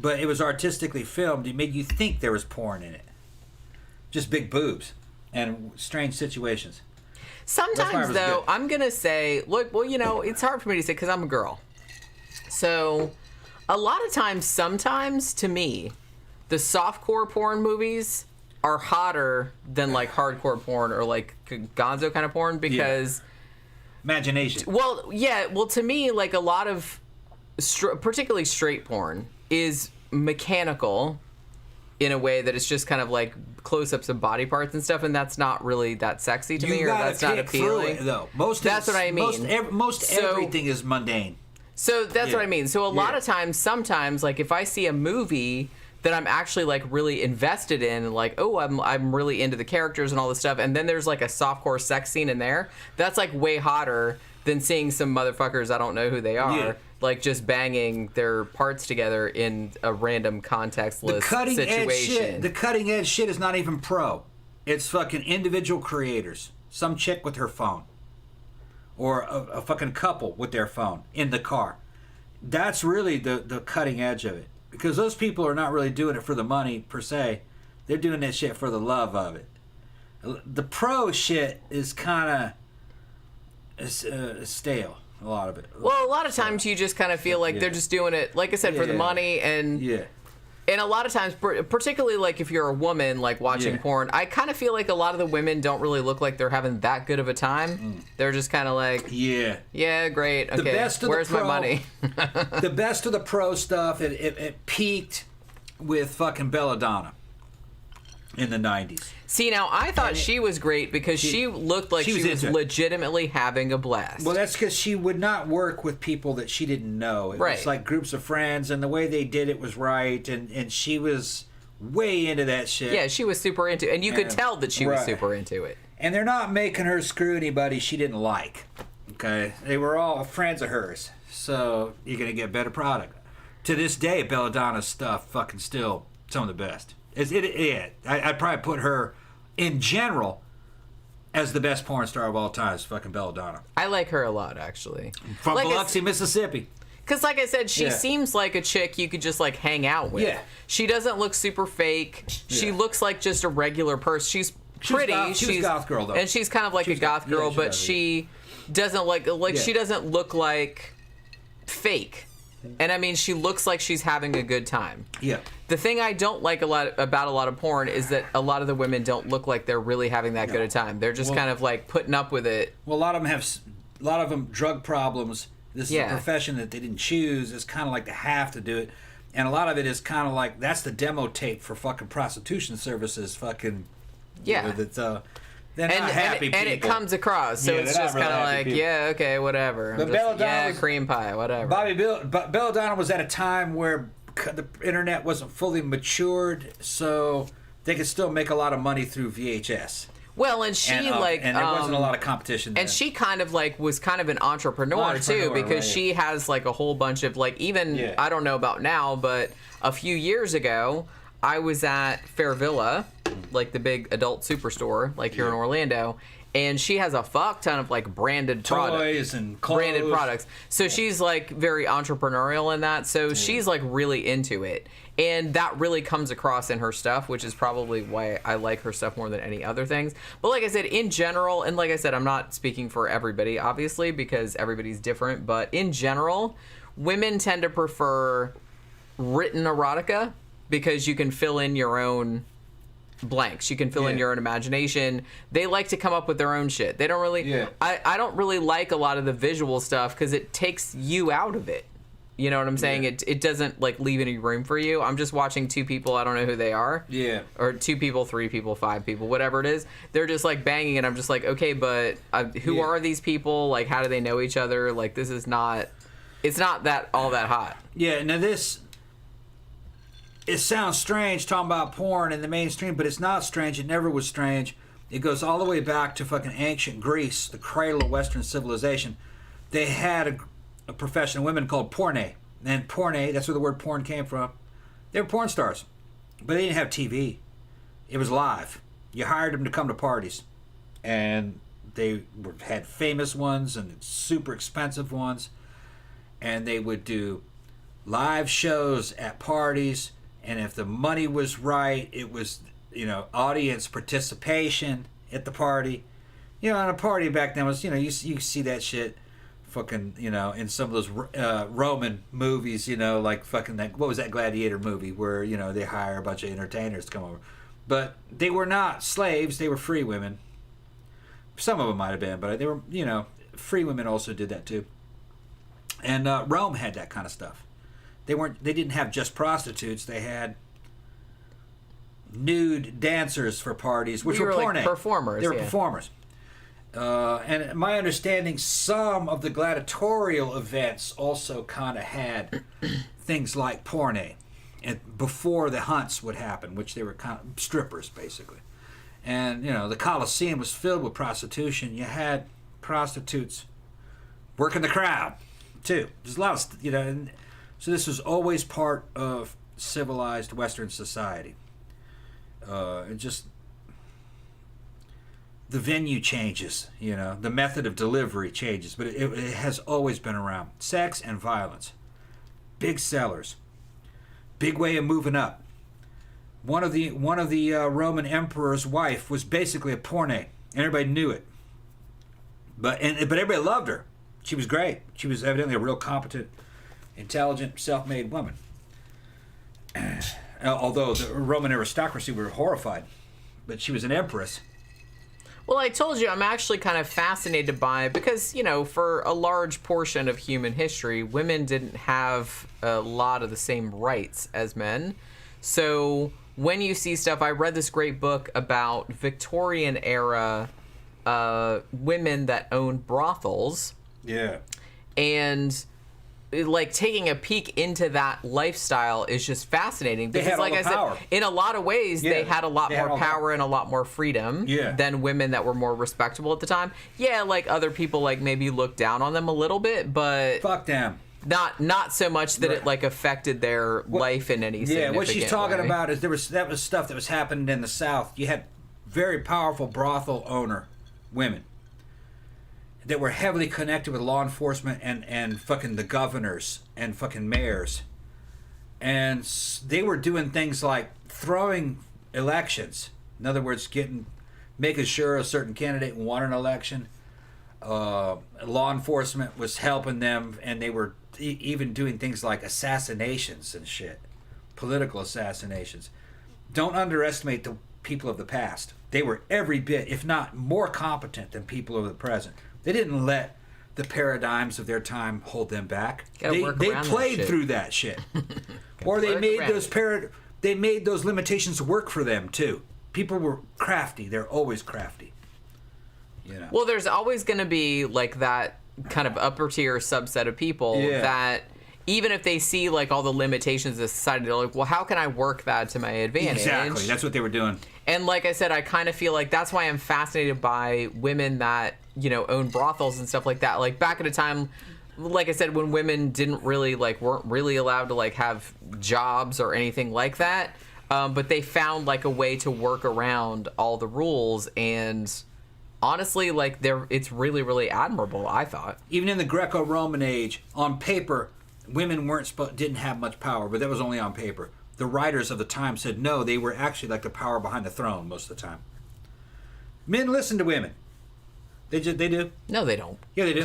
but it was artistically filmed. It made you think there was porn in it. Just big boobs. And strange situations. Sometimes, though, I'm going to say, look, well, it's hard for me to say because I'm a girl. So, a lot of times, sometimes, to me, the softcore porn movies are hotter than, like, hardcore porn or, like, gonzo kind of porn because... Imagination. Well, to me, like, a lot of, particularly straight porn, is mechanical in a way that it's just kind of like close-ups of body parts and stuff, and that's not really that sexy to me, or that's not appealing. It, though. That's what I mean. Everything is mundane. So that's what I mean. So a lot of times, sometimes, like if I see a movie that I'm actually like really invested in, and like, oh, I'm really into the characters and all this stuff, and then there's like a softcore sex scene in there, that's like way hotter than seeing some motherfuckers I don't know who they are. Like just banging their parts together in a random contextless situation. The cutting edge shit is not even pro. It's fucking individual creators. Some chick with her phone. Or a fucking couple with their phone in the car. That's really the cutting edge of it. Because those people are not really doing it for the money per se. They're doing that shit for the love of it. The pro shit is kind of stale. A lot of it. Well, a lot of times you just kind of feel like they're just doing it, like I said, for the money, and a lot of times, particularly like if you're a woman, like watching porn, I kind of feel like a lot of the women don't really look like they're having that good of a time. They're just kind of like, yeah, great, okay, where's my money? The best of the pro stuff, it peaked with fucking Belladonna in the 90s. See, now, I thought she was great because she looked like she was legitimately having a blast. Well, that's because she would not work with people that she didn't know. It was like groups of friends, and the way they did it was right, and she was way into that shit. Yeah, she was super into it, and you could tell that she was super into it. And they're not making her screw anybody she didn't like, okay? They were all friends of hers. So you're going to get better product. To this day, Belladonna's stuff fucking still some of the best. I'd probably put her, in general, as the best porn star of all time is fucking Belladonna. I like her a lot, actually. From Biloxi, Mississippi. Because, like I said, she seems like a chick you could just, like, hang out with. Yeah. She doesn't look super fake. She looks like just a regular person. She's pretty. She's a goth girl, though. And she's kind of like a goth girl, but she doesn't, she doesn't look like fake. And I mean, she looks like she's having a good time. Yeah. The thing I don't like about a lot of porn is that a lot of the women don't look like they're really having that good a time. They're just kind of like putting up with it. Well, a lot of them drug problems. This is a profession that they didn't choose. It's kind of like they have to do it. And a lot of it is kind of like, that's the demo tape for fucking prostitution services. Fucking, yeah. They're not happy people. And it comes across, so it's just kind of like, yeah, okay, whatever. But Belladonna cream pie, whatever. Belladonna was at a time where the internet wasn't fully matured, so they could still make a lot of money through VHS. Well, and she and there wasn't a lot of competition then. And she kind of was kind of an entrepreneur too, because she has like a whole bunch of I don't know about now, but a few years ago, I was at Fair Villa, like the big adult superstore, here in Orlando, and she has a fuck ton of branded toys and clothes. Branded products. So she's very entrepreneurial in that. So she's really into it, and that really comes across in her stuff, which is probably why I like her stuff more than any other things. But like I said, in general, and like I said, I'm not speaking for everybody, obviously, because everybody's different. But in general, women tend to prefer written erotica, because you can fill in your own blanks. You can fill in your own imagination. They like to come up with their own shit. They don't really... I don't really like a lot of the visual stuff because it takes you out of it. You know what I'm saying? It doesn't leave any room for you. I'm just watching two people. I don't know who they are. Yeah. Or 2 people, 3 people, 5 people, whatever it is. They're just banging, and I'm just okay, but who are these people? How do they know each other? This is not... It's not all that hot. Yeah, now this... It sounds strange talking about porn in the mainstream, but it's not strange. It never was strange. It goes all the way back to fucking ancient Greece, the cradle of Western civilization. They had a profession of women called porne. And porne, that's where the word porn came from. They were porn stars, but they didn't have TV. It was live. You hired them to come to parties. And they had famous ones and super expensive ones. And they would do live shows at parties. And if the money was right, it was, audience participation at the party. And a party back then was, you see that shit fucking, in some of those Roman movies, what was that Gladiator movie where, they hire a bunch of entertainers to come over. But they were not slaves, they were free women. Some of them might have been, but they were, free women also did that too. And Rome had that kind of stuff. They didn't have just prostitutes. They had nude dancers for parties, which were porn. Performers. They were performers. And my understanding, some of the gladiatorial events also kind of had things like porn, and before the hunts would happen, which they were kind of strippers basically. And the Colosseum was filled with prostitution. You had prostitutes working the crowd too. There's a lot of and so this was always part of civilized Western society. The venue changes, the method of delivery changes, but it has always been around. Sex and violence, big sellers, big way of moving up. One of the Roman emperor's wife was basically a porne, and everybody knew it. But everybody loved her. She was great. She was evidently a real competent, intelligent, self-made woman. Although the Roman aristocracy were horrified, but she was an empress. Well, I told you I'm actually kind of fascinated by it because, for a large portion of human history, women didn't have a lot of the same rights as men. So when you see stuff, I read this great book about Victorian era women that owned brothels. Yeah. And like taking a peek into that lifestyle is just fascinating because, they had like all the I power. said, in a lot of ways they had a lot more power and a lot more freedom than women that were more respectable at the time. Yeah, like other people like maybe looked down on them a little bit, but fuck them. Not so much that it like affected their life in any significant what she's talking way. about is that was stuff that was happening in the South. You had very powerful brothel owner women that were heavily connected with law enforcement and fucking the governors and fucking mayors. And they were doing things like throwing elections. In other words, making sure a certain candidate won an election. Law enforcement was helping them, and they were even doing things like assassinations and shit. Political assassinations. Don't underestimate the people of the past. They were every bit, if not more competent than people of the present. They didn't let the paradigms of their time hold them back. They played through that shit. Or they made those limitations work for them too. People were crafty. They're always crafty. You know? Well, there's always going to be like that kind of upper tier subset of people that even if they see like all the limitations of society, they're like, well, how can I work that to my advantage? Exactly. That's what they were doing. And like I said, I kind of feel like that's why I'm fascinated by women that, you know, own brothels and stuff like that. Like back at a time, like I said, when women weren't really allowed to like have jobs or anything like that. But they found like a way to work around all the rules, and honestly, like it's really, really admirable, I thought. Even in the Greco-Roman age, on paper, women didn't have much power, but that was only on paper. The writers of the time said no, they were actually like the power behind the throne most of the time. Men listen to women. They do. No, they don't. Yeah, they do.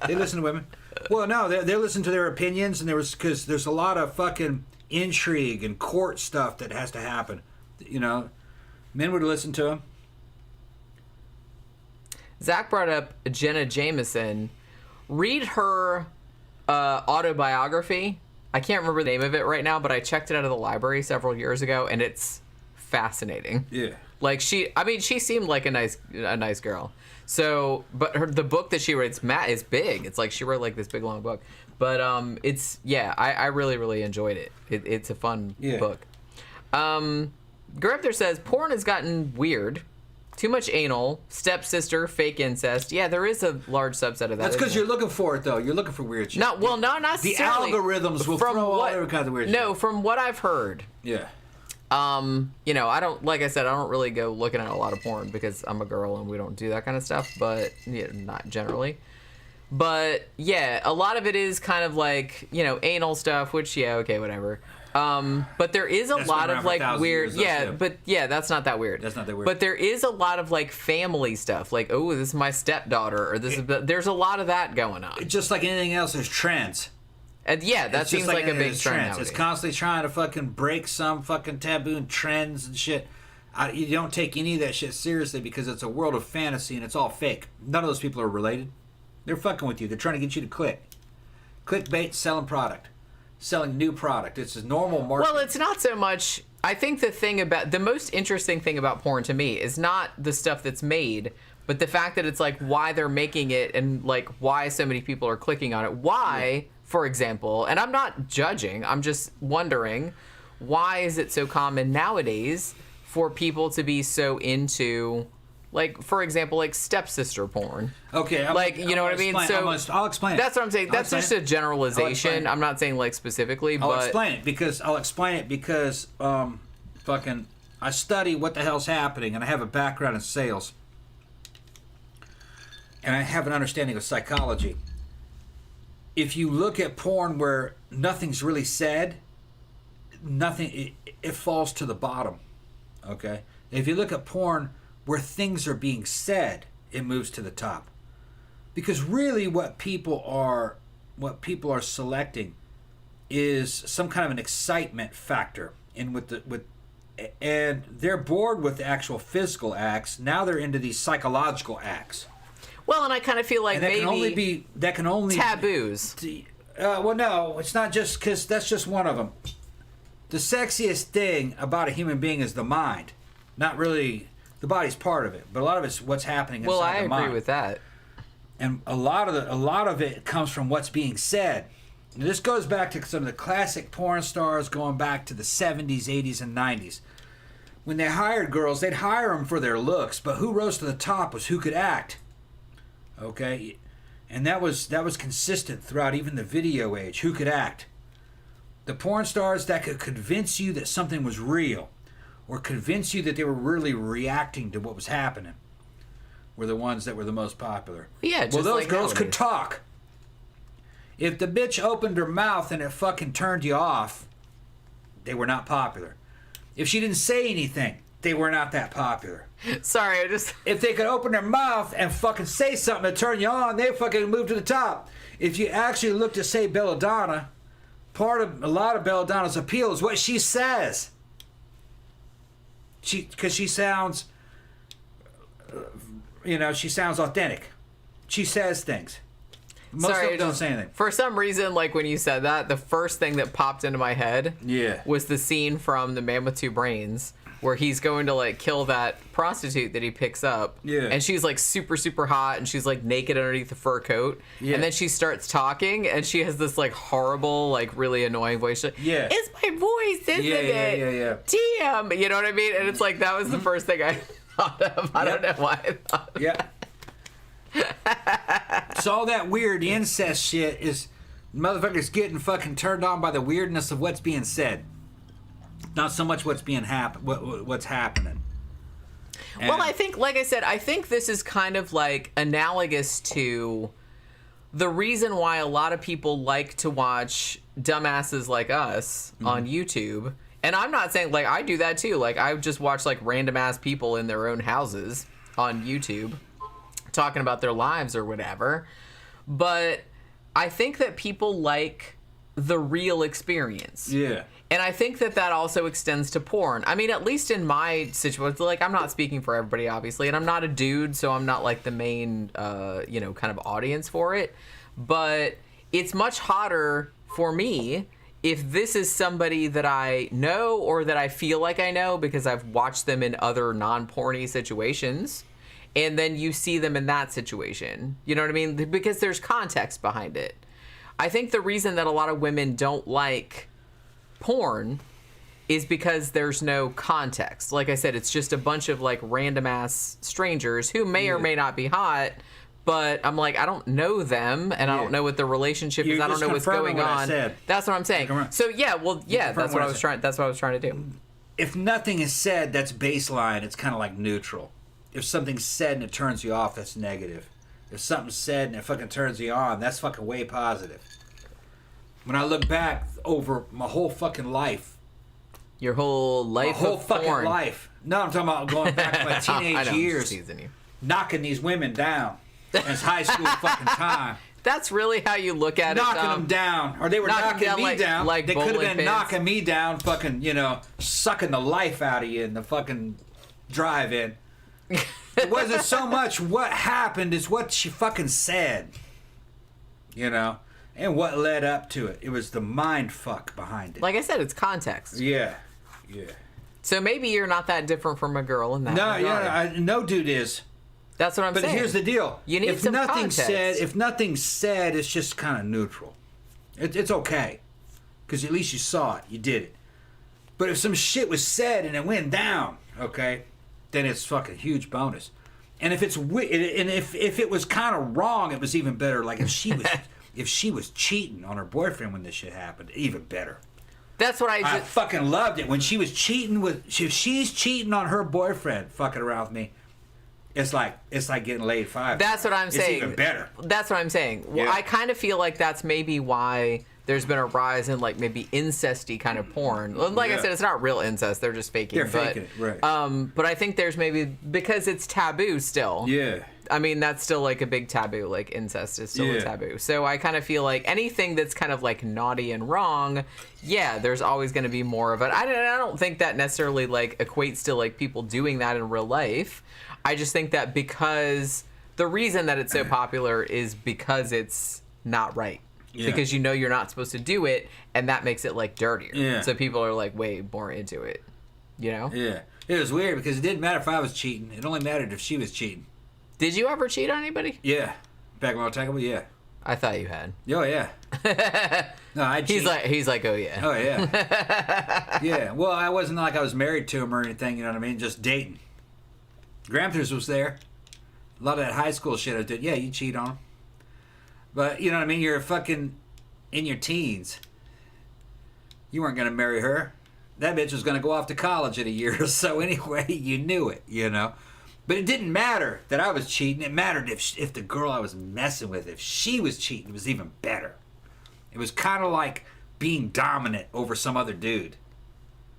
They listen to women. Well, no, they listen to their opinions, and because there's a lot of fucking intrigue and court stuff that has to happen. You know, men would listen to them. Zach brought up Jenna Jameson. Read her autobiography. I can't remember the name of it right now, but I checked it out of the library several years ago, and it's fascinating. Yeah. Like she seemed like a nice girl. So, but the book that she writes, Matt, is big. It's like she wrote like this big long book. But I really, really enjoyed it. It's a fun book. Gramthars says porn has gotten weird. Too much anal, stepsister, fake incest. Yeah, there is a large subset of that. That's because you're looking for it, though. You're looking for weird shit. Not necessarily. The algorithms will throw all different kinds of weird shit. No, from what I've heard. Yeah. You know, I don't really go looking at a lot of porn because I'm a girl and we don't do that kind of stuff, but not generally. But yeah, a lot of it is kind of like, you know, anal stuff, which okay, whatever. But there is a lot of like weird, that's not that weird. That's not that weird. But there is a lot of like family stuff, like, oh, this is my stepdaughter, or there's a lot of that going on. Just like anything else, there's trends. That seems like a big trend nowadays. It's constantly trying to fucking break some fucking taboo trends and shit. You don't take any of that shit seriously because it's a world of fantasy and it's all fake. None of those people are related. They're fucking with you. They're trying to get you to click. Clickbait, selling product. Selling new product. It's a normal market. Well, it's not so much. I think the most interesting thing about porn to me is not the stuff that's made, but the fact that it's like why they're making it and like why so many people are clicking on it. Why, for example, and I'm not judging, I'm just wondering, why is it so common nowadays for people to be so into, like, for example, like stepsister porn? Okay. You know what I mean? I'll explain it. That's what I'm saying. That's just a generalization. I'm not saying like specifically, but I'll explain it because I study what the hell's happening, and I have a background in sales, and I have an understanding of psychology. If you look at porn where nothing's really said, it falls to the bottom. Okay? If you look at porn where things are being said, it moves to the top. Because really what people are selecting is some kind of an excitement factor and they're bored with the actual physical acts. Now they're into these psychological acts. Well, and I kind of feel like that can only taboos. Well, no, it's not just because that's just one of them. The sexiest thing about a human being is the mind, not really. The body's part of it, but a lot of it's what's happening inside the mind. Well, I agree with that. And a lot of it comes from what's being said. And this goes back to some of the classic porn stars going back to the 70s, 80s, and 90s. When they hired girls, they'd hire them for their looks, but who rose to the top was who could act. Okay? And that was consistent throughout even the video age. Who could act? The porn stars that could convince you that something was real or convince you that they were really reacting to what was happening were the ones that were the most popular. Yeah, just well, those like girls nowadays. could talk. If the bitch opened her mouth and it fucking turned you off, they were not popular. If she didn't say anything, they were not that popular. Sorry, I just... If they could open their mouth and fucking say something to turn you on, they fucking move to the top. If you actually look to say Belladonna, a lot of Belladonna's appeal is what she says. Because she sounds, she sounds authentic. She says things. Most of them don't say anything. For some reason, like when you said that, the first thing that popped into my head was the scene from The Man with Two Brains where he's going to like kill that prostitute that he picks up. Yeah. And she's like super, super hot and she's like naked underneath the fur coat. Yeah. And then she starts talking and she has this like horrible, like really annoying voice. She's like, it's my voice, isn't it? Yeah. Damn. You know what I mean? And it's like, that was the first thing I thought of. I don't know why I thought of that. So all that weird incest shit is motherfuckers getting fucking turned on by the weirdness of what's being said. Not so much what's happening. And well, I think, like I said, I think this is kind of like analogous to the reason why a lot of people like to watch dumbasses like us on YouTube. And I'm not saying, like, I do that too. Like, I just watch like random ass people in their own houses on YouTube talking about their lives or whatever. But I think that people like the real experience. Yeah. And I think that that also extends to porn. I mean, at least in my situation, like, I'm not speaking for everybody, obviously, and I'm not a dude, so I'm not, like, the main, kind of audience for it. But it's much hotter for me if this is somebody that I know or that I feel like I know because I've watched them in other non-porny situations, and then you see them in that situation. You know what I mean? Because there's context behind it. I think the reason that a lot of women don't like porn is because there's no context. Like I said, it's just a bunch of like random ass strangers who may or may not be hot, but I'm like, I don't know them and I don't know what the relationship is. I don't know what's going on. That's what I'm saying. So that's what I was trying to do. If nothing is said, that's baseline. It's kind of like neutral. If something's said and it turns you off, that's negative. If something's said and it fucking turns you on, that's fucking way positive. When I look back over my whole fucking life. Your whole life my whole of fucking porn. life. No, I'm talking about going back to my teenage years. Knocking these women down. It's high school fucking time. That's really how you look at knocking them down. Or they were knocking me down. Like they could have been knocking me down, fucking, sucking the life out of you in the fucking drive-in. It wasn't so much what happened, it's what she fucking said. And what led up to it. It was the mind fuck behind it. Like I said, it's context. Yeah. So maybe you're not that different from a girl in that regard. No dude is. That's what I'm saying. But here's the deal. You need some context. If nothing's said, it's just kind of neutral. It's okay. Because at least you saw it. You did it. But if some shit was said and it went down, okay, then it's fucking huge bonus. And if if it was kind of wrong, it was even better. Like if she was cheating on her boyfriend when this shit happened, even better. That's what I fucking loved it when she was cheating if she's cheating on her boyfriend, fucking around with me. It's like getting laid 5 times. That's what I'm saying. It's even better. That's what I'm saying. Well, I kind of feel like that's maybe why there's been a rise in like maybe incesty kind of porn. Like I said, it's not real incest; they're just faking. They're faking it, right? But I think there's maybe because it's taboo still. Yeah. I mean, that's still like a big taboo. Like incest is still a taboo. So I kind of feel like anything that's kind of like naughty and wrong, there's always going to be more of it. I don't think that necessarily like equates to like people doing that in real life. I just think that because the reason that it's so popular is because it's not right. Yeah. Because you're not supposed to do it, and that makes it like dirtier. Yeah. So people are like way more into it. Yeah. It was weird because it didn't matter if I was cheating. It only mattered if she was cheating. Did you ever cheat on anybody? Yeah. Back when I was tackable, yeah. I thought you had. Oh yeah. No, I. He's like, oh yeah. Oh yeah. Yeah. Well, I wasn't like I was married to him or anything. You know what I mean? Just dating. Gramthars was there. A lot of that high school shit I did. Yeah, you cheat on him. But you know what I mean? You're fucking in your teens. You weren't gonna marry her. That bitch was gonna go off to college in a year or so anyway. You knew it, you know. But it didn't matter that I was cheating. It mattered if the girl I was messing with, if she was cheating, it was even better. It was kind of like being dominant over some other dude.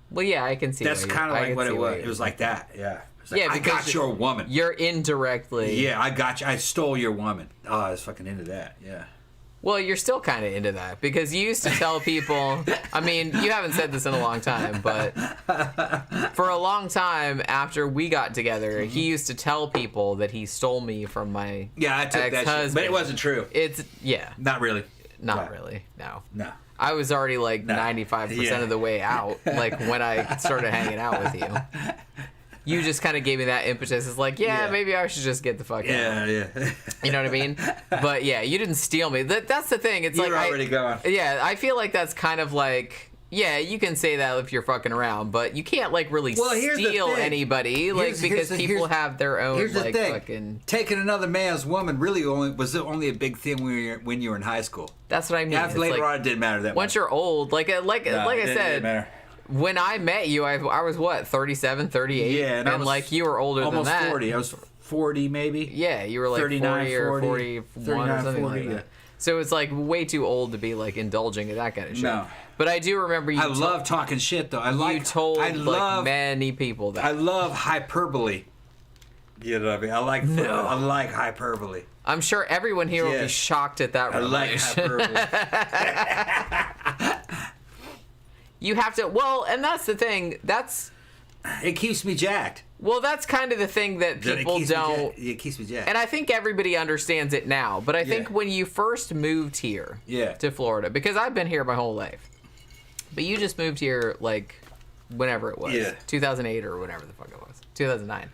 Well, yeah, I can see. That's kind of like what it was. It was like that, yeah. Like, yeah, I got your woman. You're indirectly. Yeah, I got you. I stole your woman. Oh, I was fucking into that. Yeah. Well, you're still kind of into that because you used to tell people. I mean, you haven't said this in a long time, but for a long time after we got together, he used to tell people that he stole me from my I took that shit, but it wasn't true. It's not really. Not really. No. I was already like 95% of the way out, like when I started hanging out with you. You just kind of gave me that impetus. It's like, maybe I should just get the fuck out. Yeah. You know what I mean? But yeah, you didn't steal me. That's the thing. It's You're already going. Yeah, I feel like that's kind of like, yeah, you can say that if you're fucking around, but you can't like really steal anybody, like because people have their own. Here's like the thing. fucking. Taking another man's woman really was only a big thing when you were in high school. That's what I mean. After later on, it didn't matter that much. Once you're old, like I said. When I met you, I was what, 37, 38? Yeah, and like you were older than that. Almost 40. I was 40 maybe. Yeah, you were like 39, 40 or 41 or something 40, like that. So it's like way too old to be like indulging in that kind of shit. No. But I do remember you. I love talking shit though. You told like many people that. I love hyperbole. You know what I mean? I like hyperbole. I'm sure everyone here will be shocked at that revelation. I like hyperbole. You have to, and that's the thing. It keeps me jacked. Well, that's kind of the thing that people don't. It keeps me jacked. And I think everybody understands it now. But I think when you first moved here to Florida, because I've been here my whole life, but you just moved here like whenever it was, 2008 or whatever the fuck it was, 2009.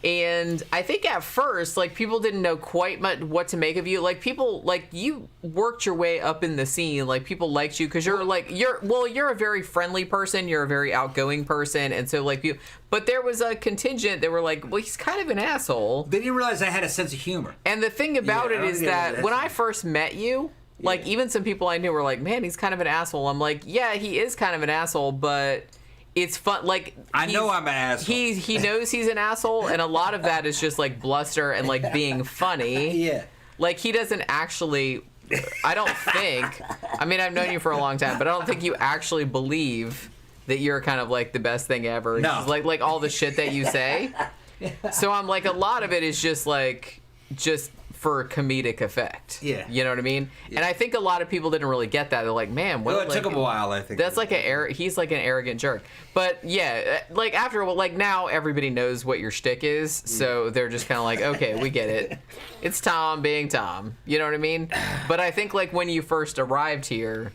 And I think at first, like, people didn't know quite much what to make of you. Like, people, like, you worked your way up in the scene. Like, people liked you because you're a very friendly person. You're a very outgoing person. And so, like, but there was a contingent that were like, well, he's kind of an asshole. They didn't realize I had a sense of humor. And the thing about it is that when I first met you, like, even some people I knew were like, man, he's kind of an asshole. I'm like, yeah, he is kind of an asshole, but... It's fun. Like I know I'm an asshole. He knows he's an asshole, and a lot of that is just like bluster and like being funny. Yeah. Like he doesn't actually. I don't think. I mean, I've known you for a long time, but I don't think you actually believe that you're kind of like the best thing ever. No. Like all the shit that you say. So I'm like, a lot of it is just for comedic effect. Yeah. You know what I mean? Yeah. And I think a lot of people didn't really get that. They're like, man, what? Well, it took him a while, I think. That's like he's like an arrogant jerk. But yeah, like after, like now everybody knows what your shtick is. So they're just kind of like, okay, we get it. It's Tom being Tom. You know what I mean? But I think like when you first arrived here,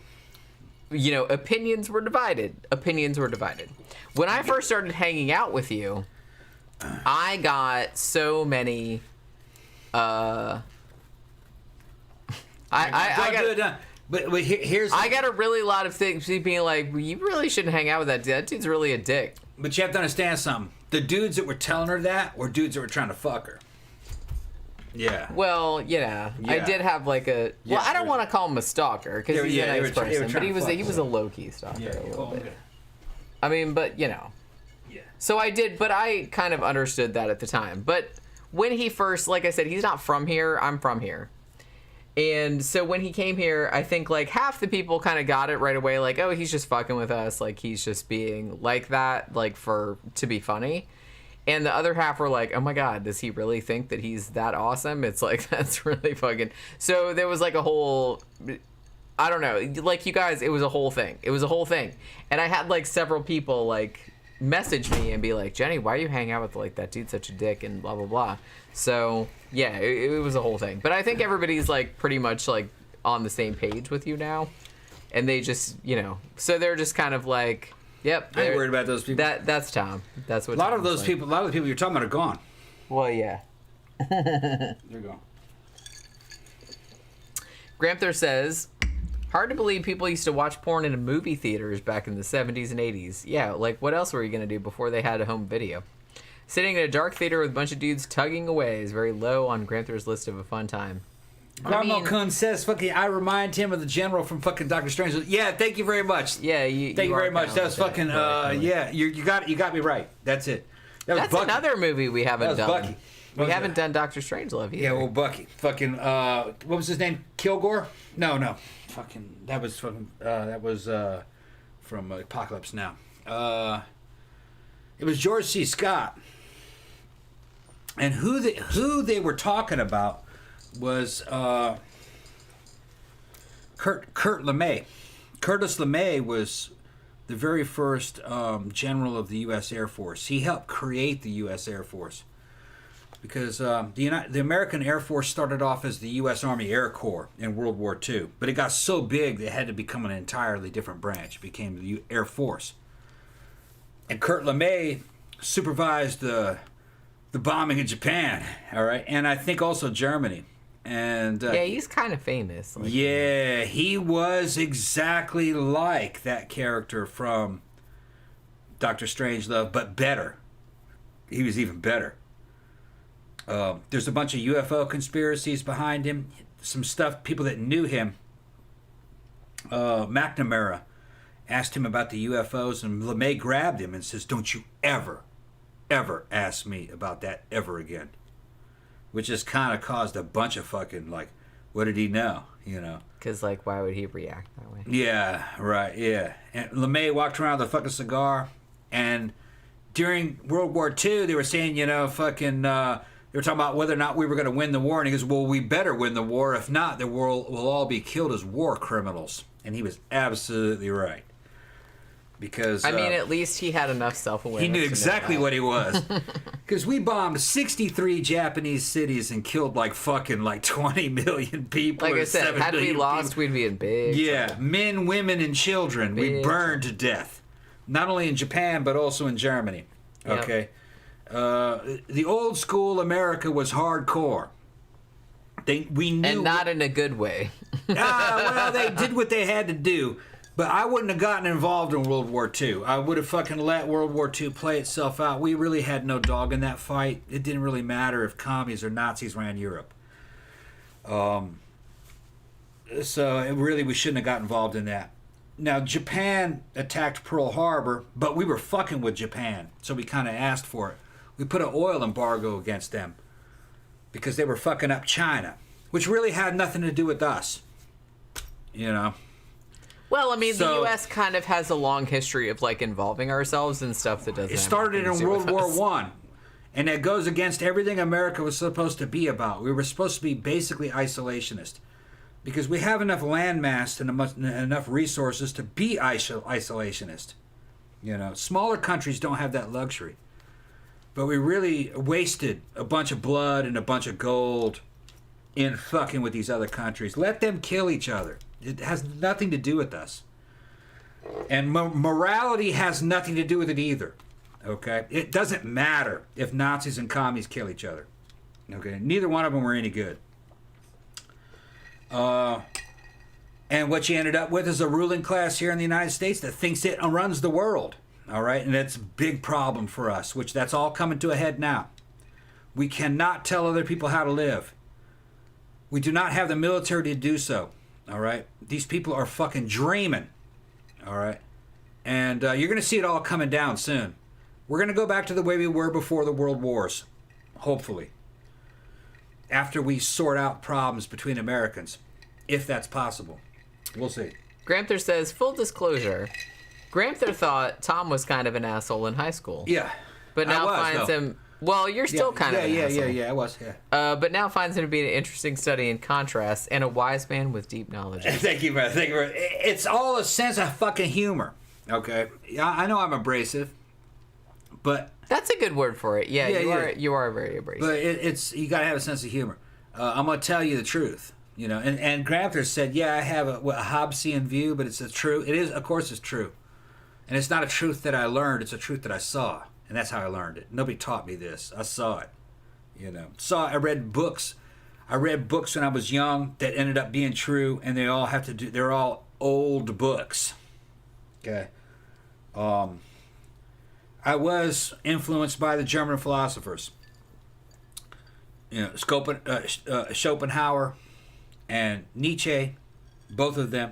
you know, opinions were divided. When I first started hanging out with you, I got so many... I got a really lot of things being like, well, you really shouldn't hang out with that dude. That dude's really a dick. But you have to understand something. The dudes that were telling her that were dudes that were trying to fuck her. Yeah. Well, yeah. I did have like a... Well, I don't want to call him a stalker because he's a nice person, but he was a low-key stalker a little bit. I mean, but, you know. Yeah. So I did, but I kind of understood that at the time. But... When he first, like I said, he's not from here. I'm from here. And so when he came here, I think like half the people kind of got it right away. Like, oh, he's just fucking with us. Like, he's just being like that, like to be funny. And the other half were like, oh my God, does he really think that he's that awesome? It's like, that's really fucking... So there was like a whole... I don't know. Like, you guys, it was a whole thing. And I had like several people like... message me and be like, Jenny, why are you hanging out with like that dude, such a dick, and blah blah blah. So yeah, it was a whole thing. But I think everybody's like pretty much like on the same page with you now, and they just, you know, so they're just kind of like, yep, I ain't worried about those people. That's Tom. That's what a lot of the people you're talking about are gone. Well, yeah. They're gone. Gramthars says, hard to believe people used to watch porn in movie theaters back in the 70s and 80s. Yeah, like what else were you going to do before they had a home video? Sitting in a dark theater with a bunch of dudes tugging away is very low on Gramthars' list of a fun time. Grandma says, "Fucking, I remind him of the general from fucking Doctor Strange." Yeah, thank you very much. Yeah, thank you very much. That was fucking. Yeah, you got me right. That's it. That's Bucky. Another movie we haven't done. Bucky. We haven't done Doctor Strangelove either. Yeah, well, Bucky. Fucking. What was his name? Kilgore? No. Fucking. That was fucking. That was from Apocalypse Now. It was George C. Scott. And who they were talking about was Curtis LeMay. Curtis LeMay was the very first general of the U.S. Air Force. He helped create the U.S. Air Force because the American Air Force started off as the U.S. Army Air Corps in World War II, but it got so big they had to become an entirely different branch. It became the Air Force. And Kurt LeMay supervised the bombing in Japan, all right, and I think also Germany. And yeah, he's kind of famous. Yeah, he was exactly like that character from Doctor Strangelove, but better. He was even better. There's a bunch of UFO conspiracies behind him. Some stuff, people that knew him. McNamara asked him about the UFOs, and LeMay grabbed him and says, "Don't you ever ask me about that ever again." Which just kind of caused a bunch of fucking, like, what did he know, you know? Because, like, why would he react that way? Yeah, right, yeah. And LeMay walked around with a fucking cigar, and during World War II, they were saying, you know, fucking, they were talking about whether or not we were going to win the war, and he goes, well, we better win the war. If not, the world will all be killed as war criminals. And he was absolutely right. Because I mean, at least he had enough self-awareness. He knew exactly what he was. Because we bombed 63 Japanese cities and killed like 20 million people. Like I said, had we lost, we'd be in big trouble. Men, women, and children. We burned to death. Not only in Japan, but also in Germany. Yep. Okay? The old school America was hardcore. We knew... And not in a good way. Well, they did what they had to do. But I wouldn't have gotten involved in World War II. I would have fucking let World War II play itself out. We really had no dog in that fight. It didn't really matter if commies or Nazis ran Europe. So we shouldn't have got involved in that. Now, Japan attacked Pearl Harbor, but we were fucking with Japan. So we kind of asked for it. We put an oil embargo against them because they were fucking up China, which really had nothing to do with us. You know? Well, I mean, the U.S. kind of has a long history of, like, involving ourselves in stuff that doesn't. It started in World War I, and it goes against everything America was supposed to be about. We were supposed to be basically isolationist, because we have enough landmass and enough resources to be isolationist. You know, smaller countries don't have that luxury. But we really wasted a bunch of blood and a bunch of gold in fucking with these other countries. Let them kill each other. It has nothing to do with us. And morality has nothing to do with it either. Okay? It doesn't matter if Nazis and commies kill each other. Okay? Neither one of them were any good. And what you ended up with is a ruling class here in the United States that thinks it runs the world. All right? And that's a big problem for us, which that's all coming to a head now. We cannot tell other people how to live. We do not have the military to do so. All right? These people are fucking dreaming. All right? And you're going to see it all coming down soon. We're going to go back to the way we were before the World Wars. Hopefully. After we sort out problems between Americans. If that's possible. We'll see. Gramthar says, full disclosure, Gramthar thought Tom was kind of an asshole in high school. Yeah. But now finds him... Well, you're still kind of an asshole. Yeah, I was, but now finds him to be an interesting study in contrast and a wise man with deep knowledge. Thank you, man. It's all a sense of fucking humor. Okay? I know I'm abrasive, but... That's a good word for it. Yeah, you are very abrasive. But it's you got to have a sense of humor. I'm going to tell you the truth. You know, and Gramthars said, yeah, I have a Hobbesian view, but it's true. It is, of course, it's true. And it's not a truth that I learned. It's a truth that I saw. And that's how I learned it. Nobody taught me this. I saw it. You know, I read books. I read books when I was young that ended up being true, and they're all old books. Okay. I was influenced by the German philosophers. Schopenhauer and Nietzsche, both of them.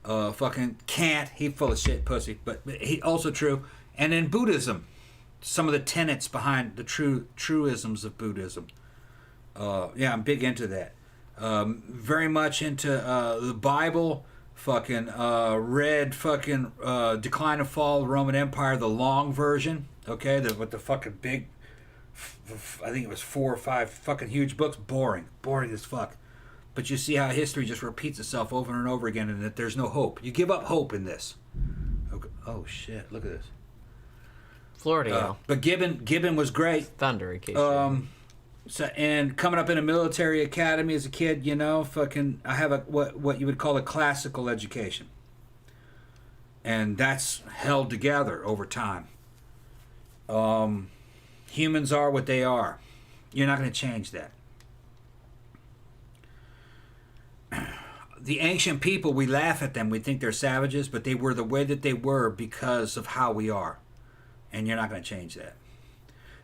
Fucking Kant, he full of shit, pussy, but he also true. And in Buddhism, some of the tenets behind the truisms of Buddhism. I'm big into that. Very much into the Bible. Fucking read fucking Decline and Fall of the Roman Empire, the long version. Okay, with the fucking big, I think it was 4 or 5 fucking huge books. Boring as fuck. But you see how history just repeats itself over and over again, and that there's no hope. You give up hope in this. Okay. Oh shit! Look at this. Florida. But Gibbon was great. Thunder, occasionally. So, and coming up in a military academy as a kid, I have what you would call a classical education, and that's held together over time. Humans are what they are. You're not going to change that. The ancient people, we laugh at them. We think they're savages, but they were the way that they were because of how we are. And you're not going to change that.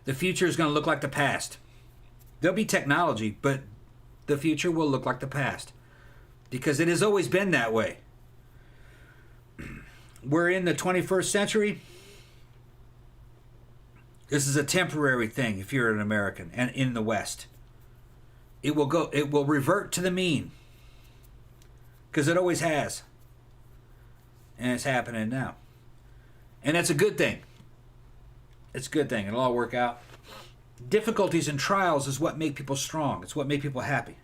The future is going to look like the past. There'll be technology, but the future will look like the past. Because it has always been that way. We're in the 21st century. This is a temporary thing if you're an American and in the West. It will revert to the mean. Because it always has. And it's happening now. And that's a good thing. It's a good thing. It'll all work out. Difficulties and trials is what make people strong. It's what make people happy.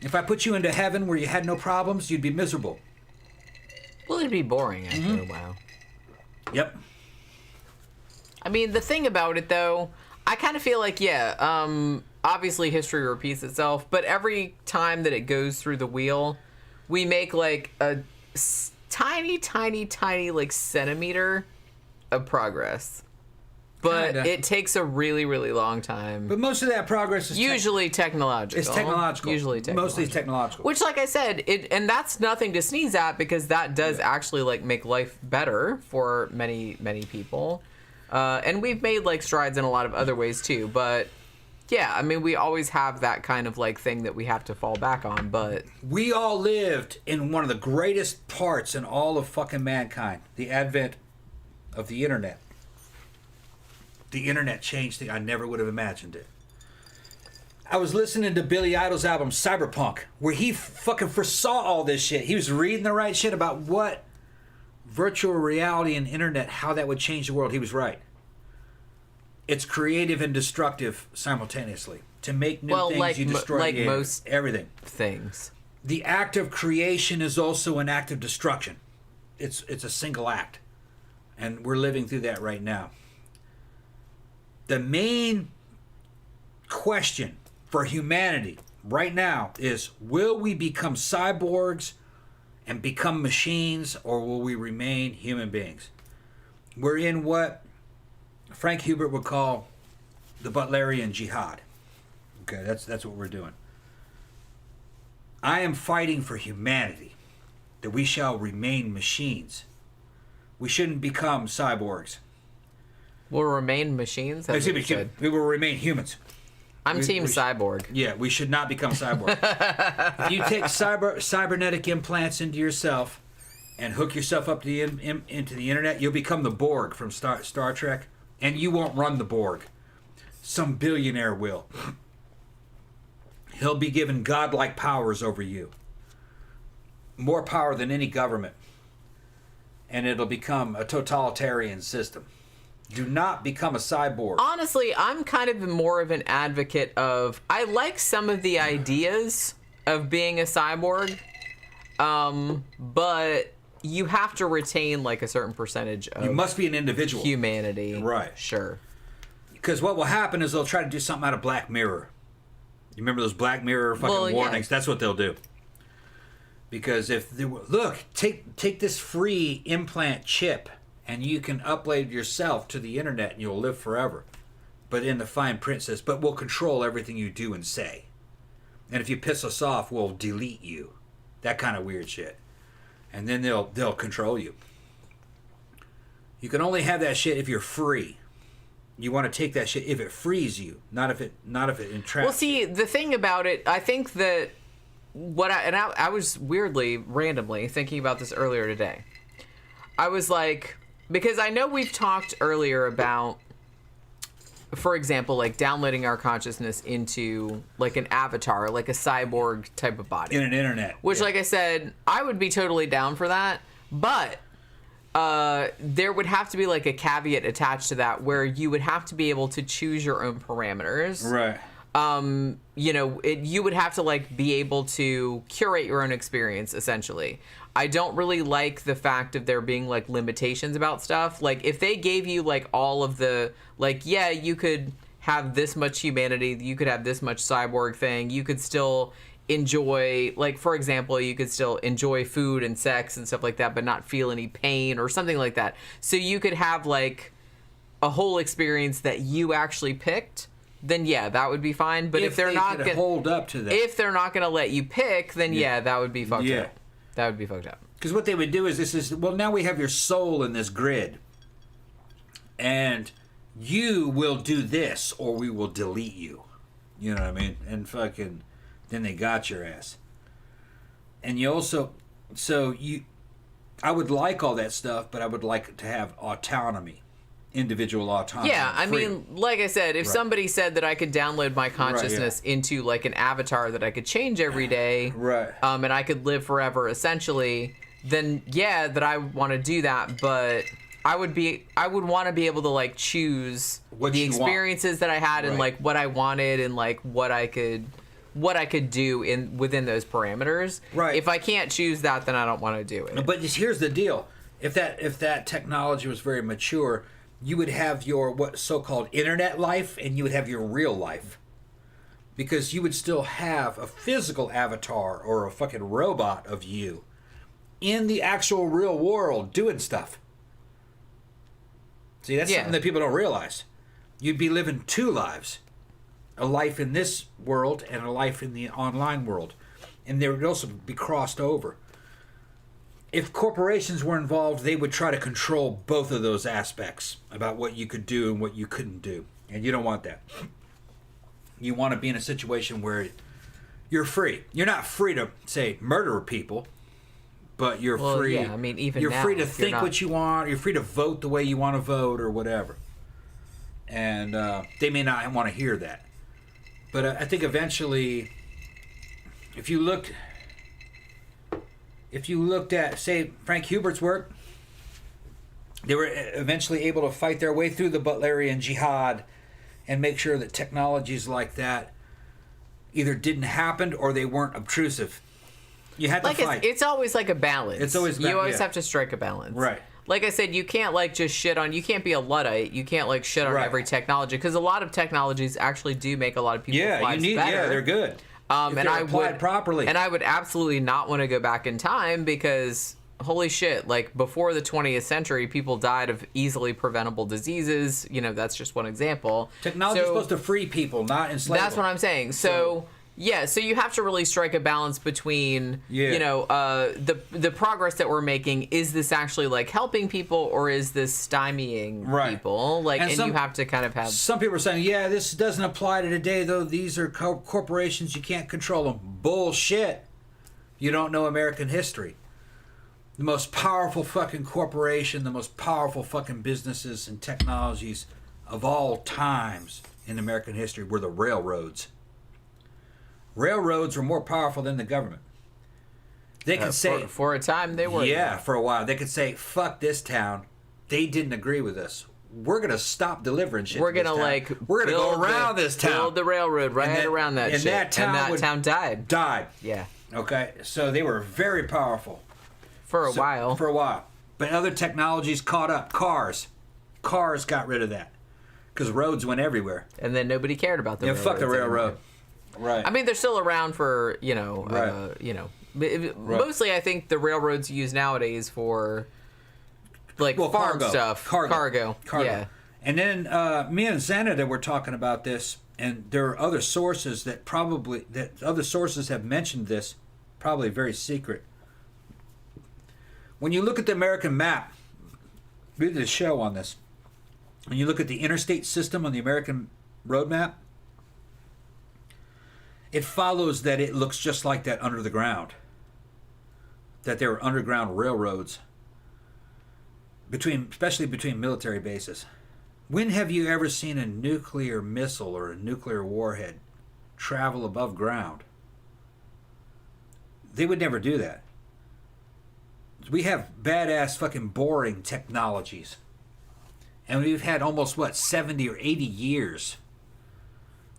If I put you into heaven where you had no problems, you'd be miserable. Well, it'd be boring after a while. Yep. I mean, the thing about it, though, I kind of feel like, obviously history repeats itself, but every time that it goes through the wheel, we make like a tiny like centimeter of progress. But it takes a really, really long time. But most of that progress is usually technological. It's technological. Usually technological. Mostly technological. Which, like I said, and that's nothing to sneeze at, because that does actually like make life better for many, many people. And we've made like strides in a lot of other ways too. But yeah, I mean, we always have that kind of like thing that we have to fall back on. But we all lived in one of the greatest parts in all of fucking mankind: the advent of the internet. The internet changed things. I never would have imagined it. I was listening to Billy Idol's album Cyberpunk, where he fucking foresaw all this shit. He was reading the right shit about what virtual reality and internet, how that would change the world. He was right. It's creative and destructive simultaneously. To make new things, you destroy most everything. Things. The act of creation is also an act of destruction. It's a single act. And we're living through that right now. The main question for humanity right now is, will we become cyborgs and become machines, or will we remain human beings? We're in what Frank Hubert would call the Butlerian Jihad. Okay, that's what we're doing. I am fighting for humanity, that we shall remain machines. We shouldn't become cyborgs. We'll remain machines? We will remain humans. I'm team cyborg. Yeah, we should not become cyborg. If you take cybernetic implants into yourself and hook yourself up to into the internet, you'll become the Borg from Star Trek, and you won't run the Borg. Some billionaire will. He'll be given godlike powers over you. More power than any government. And it'll become a totalitarian system. Do not become a cyborg. Honestly, I'm kind of more of an advocate of... I like some of the ideas of being a cyborg, but you have to retain like a certain percentage of... You must be an individual. Humanity. Right. Sure. Because what will happen is they'll try to do something out of Black Mirror. You remember those Black Mirror fucking warnings? Yeah. That's what they'll do. Because if they were... Look, take this free implant chip... and you can upload yourself to the internet and you'll live forever. But in the fine print says, but we'll control everything you do and say. And if you piss us off, we'll delete you. That kind of weird shit. And then they'll control you. You can only have that shit if you're free. You want to take that shit if it frees you, not if it entraps. Well, see, the thing about it, I think that I was randomly thinking about this earlier today. I was like, because I know we've talked earlier about, for example, like downloading our consciousness into like an avatar, like a cyborg type of body. In an internet. Which, like I said, I would be totally down for that. But there would have to be like a caveat attached to that where you would have to be able to choose your own parameters. Right. You would have to like be able to curate your own experience, essentially. I don't really like the fact of there being like limitations about stuff. Like if they gave you like all of the, like, yeah, you could have this much humanity, you could have this much cyborg thing, you could still enjoy, like, for example, you could still enjoy food and sex and stuff like that, but not feel any pain or something like that. So you could have like a whole experience that you actually picked. Then yeah, that would be fine. But if they're not gonna hold up to that, if they're not going to let you pick, then yeah, that would be fucked up. That would be fucked up. Because what they would do is well, now we have your soul in this grid, and you will do this, or we will delete you. You know what I mean? And fucking, then they got your ass. And you also, I would like all that stuff, but I would like to have autonomy. Individual autonomy. Yeah, I mean, like I said, if somebody said that I could download my consciousness into like an avatar that I could change every day, and I could live forever, essentially, then yeah, that I want to do that. But I would want to be able to like choose the experiences that I had and like what I wanted and like what I could do within those parameters. Right. If I can't choose that, then I don't want to do it. But here's the deal: if that technology was very mature, you would have your what so-called internet life, and you would have your real life, because you would still have a physical avatar or a fucking robot of you in the actual real world doing stuff. See, that's something that people don't realize. You'd be living two lives, a life in this world and a life in the online world, and they would also be crossed over. If corporations were involved, they would try to control both of those aspects about what you could do and what you couldn't do. And you don't want that. You want to be in a situation where you're free. You're not free to, say, murder people, but you're free. Yeah, I mean, even you're now, free to think what you want. You're free to vote the way you want to vote or whatever. And they may not want to hear that. But I think eventually, if you looked at, say, Frank Hubert's work, they were eventually able to fight their way through the Butlerian Jihad and make sure that technologies like that either didn't happen or they weren't obtrusive. You had to fight. It's always like a balance. It's always you always have to strike a balance. Right. Like I said, you can't like just shit on. You can't be a Luddite. You can't like shit on every technology, because a lot of technologies actually do make a lot of people's lives better. Yeah, they're good. And I would properly. And I would absolutely not want to go back in time, because holy shit, like before the 20th century, people died of easily preventable diseases. You know, that's just one example. Technology is supposed to free people, not enslave them. That's what I'm saying. So you have to really strike a balance between, the progress that we're making. Is this actually like helping people, or is this stymieing people? Like, and you have to kind of have. Some people are saying, yeah, this doesn't apply to today, though. These are corporations. You can't control them. Bullshit. You don't know American history. The most powerful fucking corporation, the most powerful fucking businesses and technologies of all times in American history were the railroads. Railroads were more powerful than the government. They could say... For a time, they were. Yeah, for a while. They could say, fuck this town. They didn't agree with us. We're going to stop delivering shit. We're going to, we're going to go around this town. Build the railroad around that shit. That town died. Died. Yeah. Okay? So they were very powerful. For a while. For a while. But other technologies caught up. Cars got rid of that. Because roads went everywhere. And then nobody cared about the railroad. Fuck the railroad. Anymore. Right. I mean, they're still around for, mostly I think the railroads used nowadays for, like, farm stuff. Cargo. Yeah. And then me and Xanada were talking about this, and there are other sources that other sources have mentioned this, probably very secret. When you look at the American map, we did a show on this. When you look at the interstate system on the American road map, it follows that it looks just like that under the ground. That there are underground railroads, especially between military bases. When have you ever seen a nuclear missile or a nuclear warhead travel above ground? They would never do that. We have badass fucking boring technologies. And we've had almost, 70 or 80 years.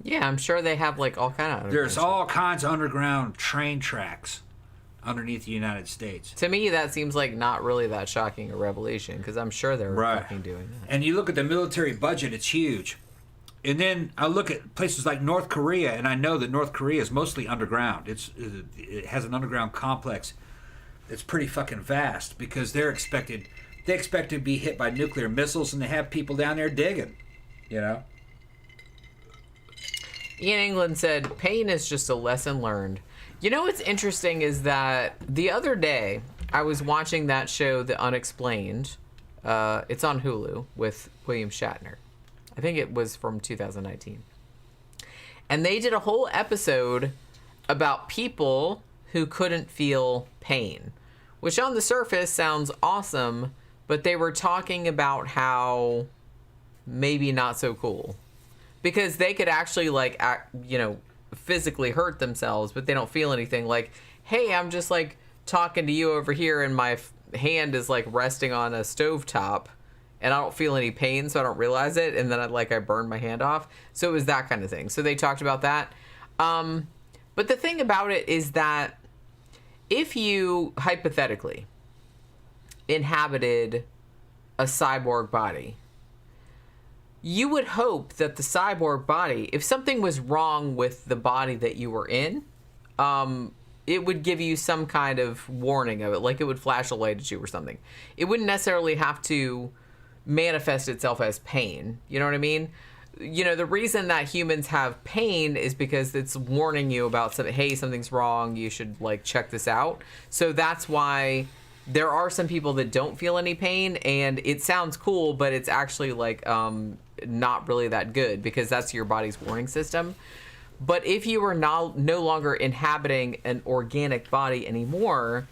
Yeah, I'm sure they have like all kind of... There's all kinds of underground train tracks underneath the United States. To me, that seems like not really that shocking a revelation, because I'm sure they're fucking doing that. And you look at the military budget, it's huge. And then I look at places like North Korea, and I know that North Korea is mostly underground. It has an underground complex that's pretty fucking vast, because they expect to be hit by nuclear missiles, and they have people down there digging, you know? Ian England said, pain is just a lesson learned. You know what's interesting is that the other day, I was watching that show, The Unexplained. It's on Hulu with William Shatner. I think it was from 2019. And they did a whole episode about people who couldn't feel pain, which on the surface sounds awesome, but they were talking about how maybe not so cool. Because they could actually, physically hurt themselves, but they don't feel anything. Like, hey, I'm just, talking to you over here, and my hand is, resting on a stovetop, and I don't feel any pain, so I don't realize it, and then I burned my hand off. So it was that kind of thing. So they talked about that. But the thing about it is that if you, hypothetically, inhabited a cyborg body, you would hope that the cyborg body, if something was wrong with the body that you were in, it would give you some kind of warning of it, like it would flash a light at you or something. It wouldn't necessarily have to manifest itself as pain. You know what I mean? You know, the reason that humans have pain is because it's warning you about something. Hey, something's wrong. You should, check this out. So that's why there are some people that don't feel any pain, and it sounds cool, but it's actually, not really that good, because that's your body's warning system. But if you are no longer inhabiting an organic body anymore,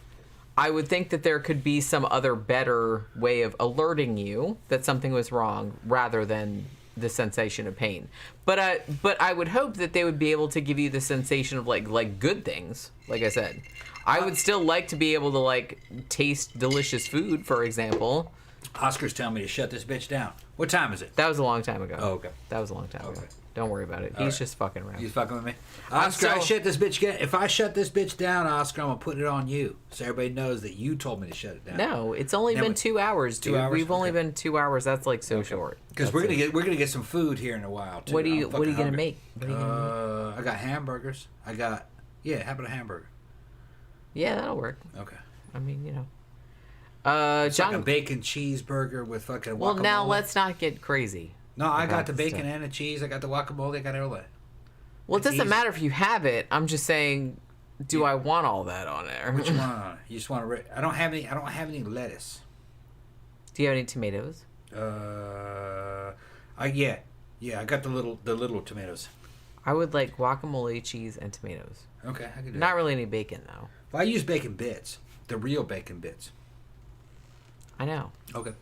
I would think that there could be some other better way of alerting you that something was wrong, rather than the sensation of pain. But I would hope that they would be able to give you the sensation of like good things. Like I said, I would still like to be able to taste delicious food, for example. Oscar's telling me to shut this bitch down. What time is it? That was a long time ago. Oh, okay. That was a long time ago. Don't worry about it. He's just fucking around. He's fucking with me. Oscar, if I shut this bitch down, Oscar, I'm going to put it on you. So everybody knows that you told me to shut it down. No, it's only been 2 hours, dude. 2 hours? We've only been 2 hours. That's so short. Because we're gonna get some food here in a while too. What are you gonna make? I got hamburgers. How about a hamburger? Yeah, that'll work. Okay. I mean, It's like a bacon cheeseburger with fucking guacamole. Well, now let's not get crazy. No, I got the bacon and the cheese. I got the guacamole. I got all that. Well, it doesn't matter if you have it. I'm just saying, I want all that on there? What you want on it? You just want to... I don't have any lettuce. Do you have any tomatoes? Yeah, I got the little tomatoes. I would like guacamole, cheese, and tomatoes. Okay, I can do Not really any bacon, though. Well, I use bacon bits. The real bacon bits. I know. Okay.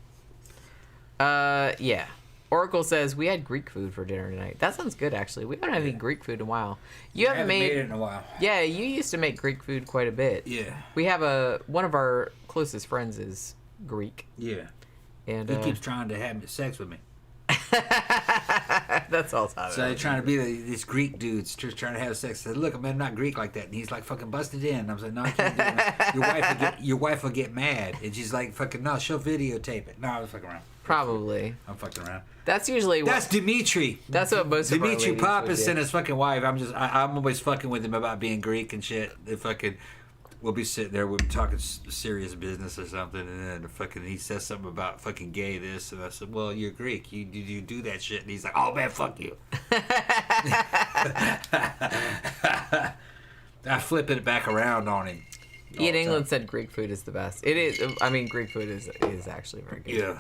Yeah. Oracle says, we had Greek food for dinner tonight. That sounds good, actually. We haven't had any Greek food in a while. You haven't made it in a while. Yeah, you used to make Greek food quite a bit. Yeah. We have one of our closest friends is Greek. Yeah. And he keeps trying to have sex with me. That's all time. So they're trying to be these Greek dudes just trying to have sex. I said, look, I'm not Greek like that. And he's like fucking busted in. I was like, no, I can't do that. Your wife will get mad. And she's like, fucking, no, she'll videotape it. No, I was fucking around. Probably. I'm fucking around. That's usually That's Dimitri. That's what most of Dimitri Pappas and his fucking wife. I'm always fucking with him about being Greek and shit. They fucking we'll be sitting there, we'll be talking serious business or something, and then fucking he says something about fucking gay this, and I said, well, you're Greek, you do that shit, and he's like, oh man, fuck you. I flip it back around on him. Ian England said Greek food is the best. It is. I mean, Greek food is actually very good. Yeah.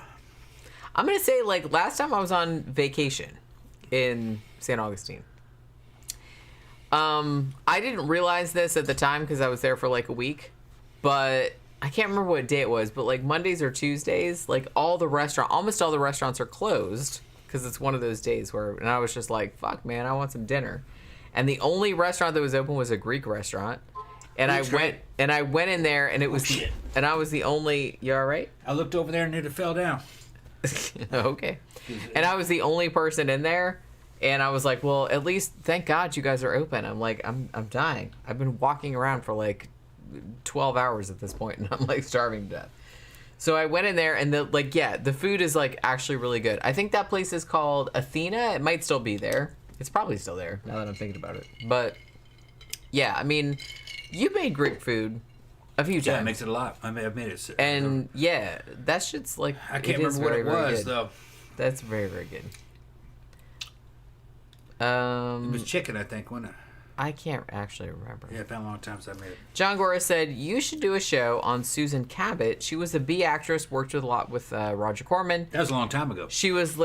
I'm gonna say, like, last time I was on vacation in St. Augustine. I didn't realize this at the time because I was there for like a week, but I can't remember what day it was, but like Mondays or Tuesdays, like almost all the restaurants are closed because it's one of those days and I was just like, fuck man, I want some dinner. And the only restaurant that was open was a Greek restaurant. And I went in there and it was, and I was the only, you all right? I looked over there and it fell down. Okay. And I was the only person in there. And I was like, well, at least thank God you guys are open. I'm like, I'm dying. I've been walking around for like 12 hours at this point, and I'm like starving to death. So I went in there, and the food is like actually really good. I think that place is called Athena. It might still be there. It's probably still there now that I'm thinking about it. But yeah, I mean, you made Greek food a few times. Yeah, it makes it a lot. I've made it. And yeah, that shit's like, I can't remember what it was though. That's very, very good. It was chicken, I think, wasn't it? I can't actually remember. Yeah, it's been a long time since I made it. John Gora said, you should do a show on Susan Cabot. She was a B actress, worked with a lot with Roger Corman. That was a long time ago. She was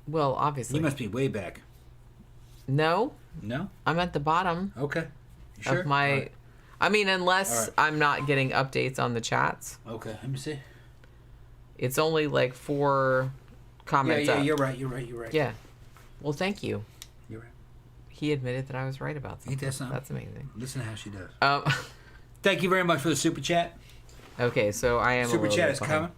well, obviously. You must be way back. No. No? I'm at the bottom. Okay. You sure? Of my... Right. I mean, unless I'm not getting updates on the chats. Okay, let me see. It's only like 4 comments up. Yeah, you're right. Yeah. Well, thank you. You're right. He admitted that I was right about something. Ain't that something? That's amazing. Listen to how she does. Thank you very much for the super chat. Okay, so I am super chat is coming.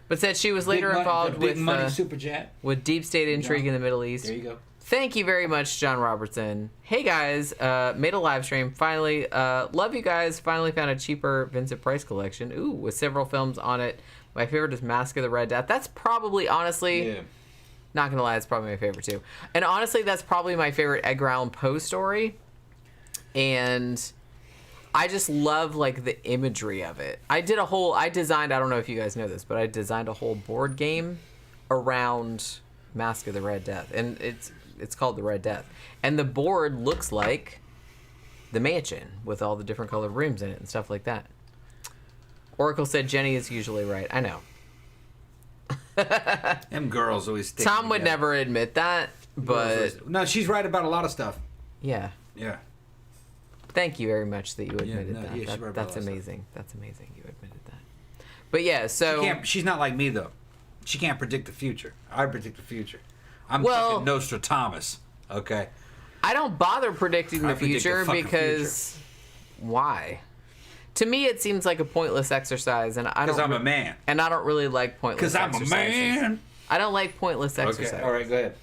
But said she was later involved with money super chat with deep state intrigue in the Middle East. There you go. Thank you very much, John Robertson. Hey guys, made a live stream. Finally, love you guys. Finally found a cheaper Vincent Price collection. Ooh, with several films on it. My favorite is Mask of the Red Death. That's probably, honestly... Yeah. Not gonna lie, it's probably my favorite too. And honestly, that's probably my favorite Edgar Allan Poe story. And I just love like the imagery of it. I designed, I don't know if you guys know this, but I designed a whole board game around Mask of the Red Death. And it's called The Red Death. And the board looks like the mansion with all the different colored rooms in it and stuff like that. Oracle said Jenny is usually right. I know. Them girls always stick Tom would never admit that, but... No, she's right about a lot of stuff. Yeah. Yeah. Thank you very much that you admitted that. Yeah, that's amazing. That's amazing you admitted that. But yeah, so... She's not like me, though. She can't predict the future. I predict the future. I'm fucking Nostradamus, okay? I don't bother predicting the future because... Why? To me, it seems like a pointless exercise, and I don't. Because I'm a man. And I don't really like pointless exercises. Because I'm a man. I don't like pointless exercises. Okay, all right, go ahead.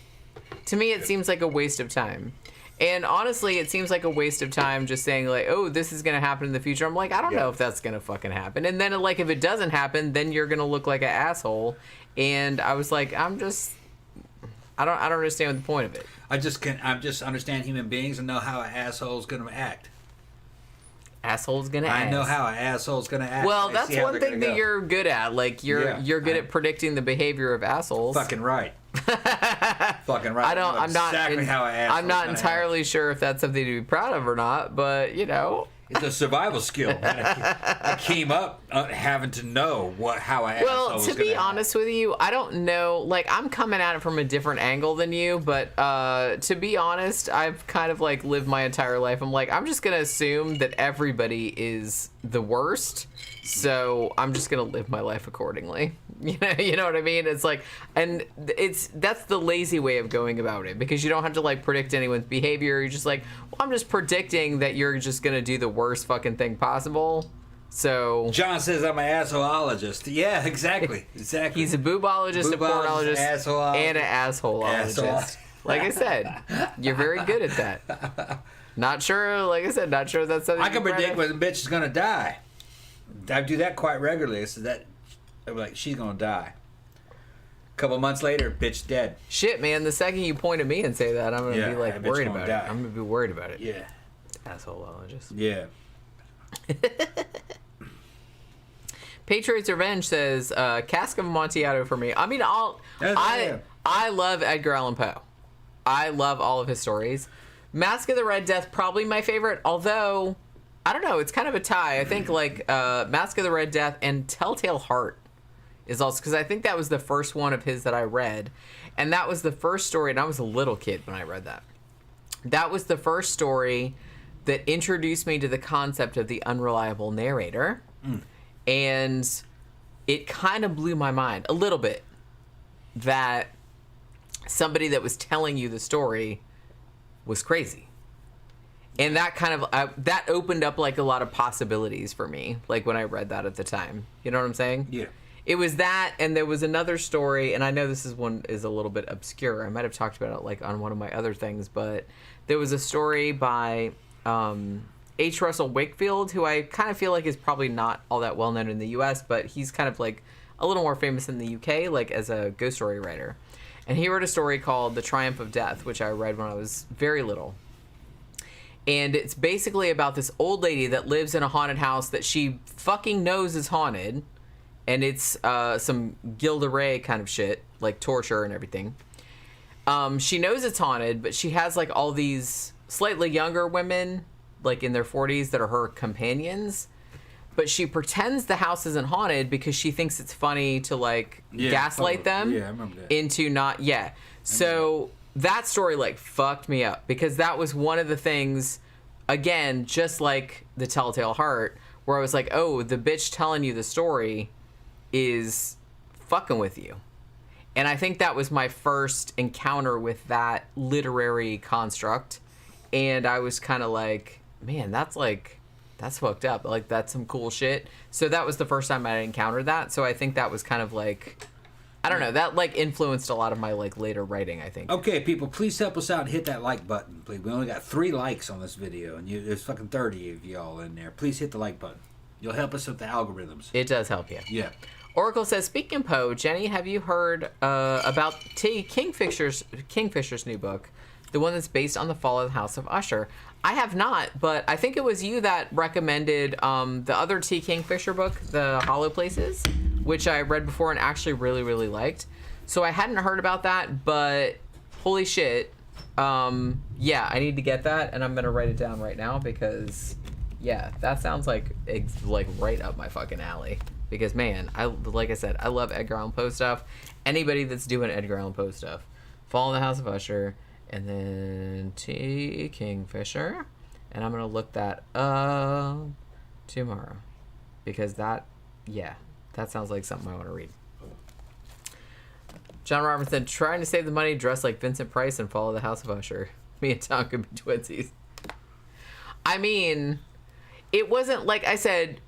To me, it seems like a waste of time. And honestly, it seems like a waste of time just saying, like, oh, this is going to happen in the future. I'm like, I don't know if that's going to fucking happen. And then, like, if it doesn't happen, then you're going to look like an asshole. And I was like, I don't understand the point of it. I just understand human beings and know how an asshole's going to act. Asshole's gonna act. I know how an asshole's gonna act. Well, that's one thing that you're good at. Like you're good at predicting the behavior of assholes. Fucking right. Fucking right. I'm not entirely sure if that's something to be proud of or not, but you know. It's a survival skill. I came up having to know how I. Well, to be honest with you, I don't know. Like, I'm coming at it from a different angle than you, but to be honest, I've kind of like lived my entire life. I'm like, I'm just gonna assume that everybody is the worst, so I'm just gonna live my life accordingly. You know what I mean? It's like, and that's the lazy way of going about it, because you don't have to like predict anyone's behavior. You're just like, well, I'm just predicting that you're just gonna do the worst fucking thing possible. So John says I'm an assholeologist. Yeah, exactly. He's a boobologist, a pornologist, and an assholeologist. Like I said, you're very good at that. Not sure, like I said, not sure that's something I can predict when the bitch is gonna die. I do that quite regularly. So that, I'm like, she's gonna die. A couple months later, bitch dead. Shit, man. The second you point at me and say that, I'm gonna be like worried about it. I'm gonna be worried about it. Yeah. Assholeologist. Yeah. Patriot's Revenge says, Cask of Amontillado for me. I mean, I love Edgar Allan Poe. I love all of his stories. Mask of the Red Death, probably my favorite, although, I don't know, it's kind of a tie. I think, like, Mask of the Red Death and Telltale Heart is also, because I think that was the first one of his that I read, and that was the first story, and I was a little kid when I read that. That was the first story that introduced me to the concept of the unreliable narrator, and it kind of blew my mind a little bit that somebody that was telling you the story was crazy. And that kind of, that opened up, like, a lot of possibilities for me, like, when I read that at the time. You know what I'm saying? Yeah. It was that, and there was another story, and I know this one is a little bit obscure. I might have talked about it, like, on one of my other things, but there was a story by H. Russell Wakefield, who I kind of feel like is probably not all that well known in the U.S., but he's kind of, like, a little more famous in the U.K., like, as a ghost story writer. And he wrote a story called The Triumph of Death, which I read when I was very little. And it's basically about this old lady that lives in a haunted house that she fucking knows is haunted. And it's some Gilda Ray kind of shit, like torture and everything. She knows it's haunted, but she has, like, all these slightly younger women, like in their 40s, that are her companions. But she pretends the house isn't haunted because she thinks it's funny to, like, gaslight them I remember that. into not... Yeah. So that story, like, fucked me up because that was one of the things, again, just like the Telltale Heart, where I was like, oh, the bitch telling you the story is fucking with you. And I think that was my first encounter with that literary construct. And I was kind of like, man, that's fucked up. Like, that's some cool shit. So that was the first time I encountered that. So I think that was kind of like, I don't know, that, like, influenced a lot of my, like, later writing, I think. Okay, people, please help us out and hit that like button, please. We only got 3 likes on this video, and there's fucking 30 of y'all in there. Please hit the like button. You'll help us with the algorithms. It does help you. Yeah. Oracle says, speaking of Poe, Jenny, have you heard about Kingfisher's new book, the one that's based on the fall of the House of Usher? I have not, but I think it was you that recommended the other T. Kingfisher book, The Hollow Places, which I read before and actually really, really liked. So I hadn't heard about that, but holy shit. Yeah, I need to get that, and I'm going to write it down right now because, yeah, that sounds like right up my fucking alley. Because, man, like I said, I love Edgar Allan Poe stuff. Anybody that's doing Edgar Allan Poe stuff. Fall in the House of Usher, and then T. Kingfisher. And I'm going to look that up tomorrow. Because that sounds like something I want to read. John Robinson, trying to save the money, dressed like Vincent Price and follow the House of Usher. Me and Tom could be twinsies. I mean, it wasn't, like I said...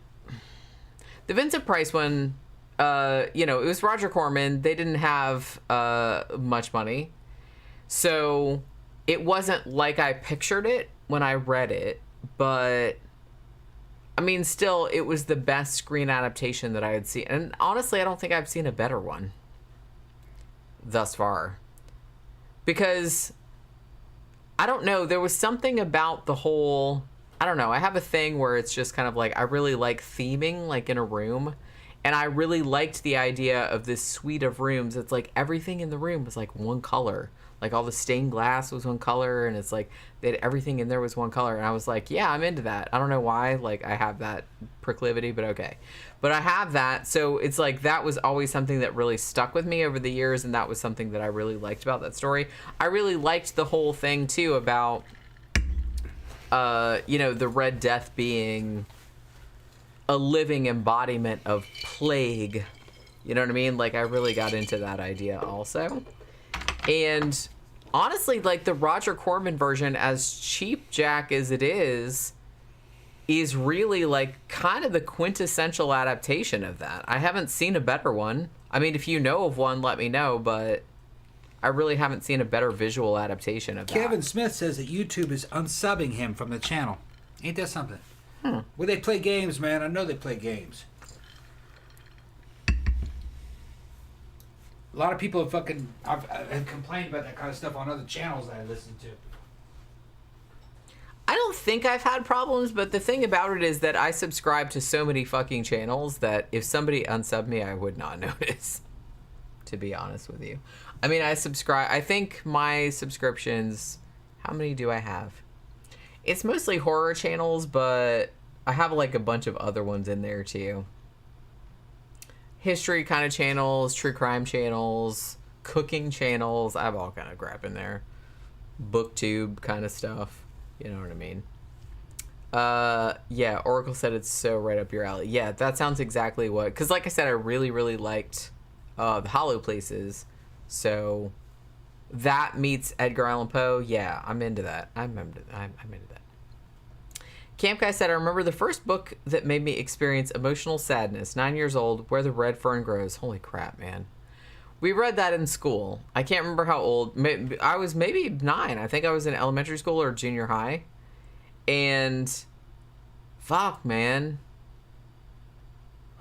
The Vincent Price one, it was Roger Corman. They didn't have much money. So it wasn't like I pictured it when I read it. But, I mean, still, it was the best screen adaptation that I had seen. And honestly, I don't think I've seen a better one thus far. Because, I don't know, there was something about the whole... I don't know, I have a thing where it's just kind of like, I really like theming, like, in a room. And I really liked the idea of this suite of rooms. It's like everything in the room was like one color. Like all the stained glass was one color, and it's like everything in there was one color. And I was like, yeah, I'm into that. I don't know why, like, I have that proclivity, but okay. But I have that, so it's like that was always something that really stuck with me over the years, and that was something that I really liked about that story. I really liked the whole thing, too, about... the Red Death being a living embodiment of plague. You know what I mean? Like, I really got into that idea also. And honestly, like, the Roger Corman version, as cheap jack as it is really, like, kind of the quintessential adaptation of that. I haven't seen a better one. I mean, if you know of one, let me know, but... I really haven't seen a better visual adaptation of that. Kevin Smith says that YouTube is unsubbing him from the channel. Ain't that something? Well, they play games, man. I know they play games. A lot of people have complained about that kind of stuff on other channels that I listen to. I don't think I've had problems, but the thing about it is that I subscribe to so many fucking channels that if somebody unsubbed me, I would not notice, to be honest with you. I mean, I think my subscriptions, how many do I have? It's mostly horror channels, but I have like a bunch of other ones in there too. History kind of channels, true crime channels, cooking channels. I have all kind of crap in there. Booktube kind of stuff. You know what I mean? Yeah, Oracle said it's so right up your alley. Yeah, that sounds exactly what... Because like I said, I really, really liked the Hollow Places. So that meets Edgar Allan Poe. Yeah, I'm into that. I'm into that. Camp Guy said, I remember the first book that made me experience emotional sadness. 9 years old, Where the Red Fern Grows. Holy crap, man. We read that in school. I can't remember how old. I was maybe 9. I think I was in elementary school or junior high. And fuck, man.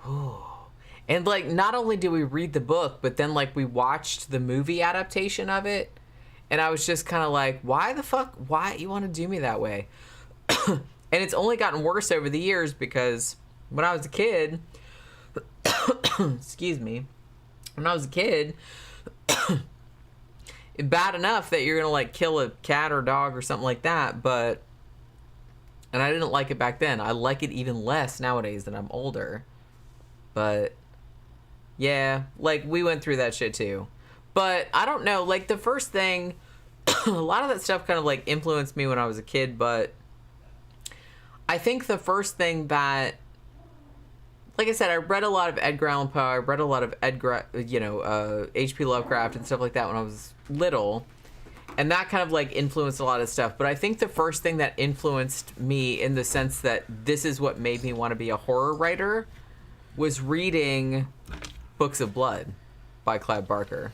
And like, not only did we read the book, but then like we watched the movie adaptation of it. And I was just kind of like, why the fuck? Why you want to do me that way? And it's only gotten worse over the years because when I was a kid, excuse me. When I was a kid, bad enough that you're going to, like, kill a cat or dog or something like that, but... And I didn't like it back then. I like it even less nowadays that I'm older. But, yeah, like, we went through that shit, too. But, I don't know, like, the first thing... a lot of that stuff kind of, like, influenced me when I was a kid, but... I think the first thing that... Like I said, I read a lot of Edgar Allan Poe. I read a lot of H.P. Lovecraft and stuff like that when I was little. And that kind of, like, influenced a lot of stuff. But I think the first thing that influenced me in the sense that this is what made me want to be a horror writer was reading Books of Blood by Clive Barker.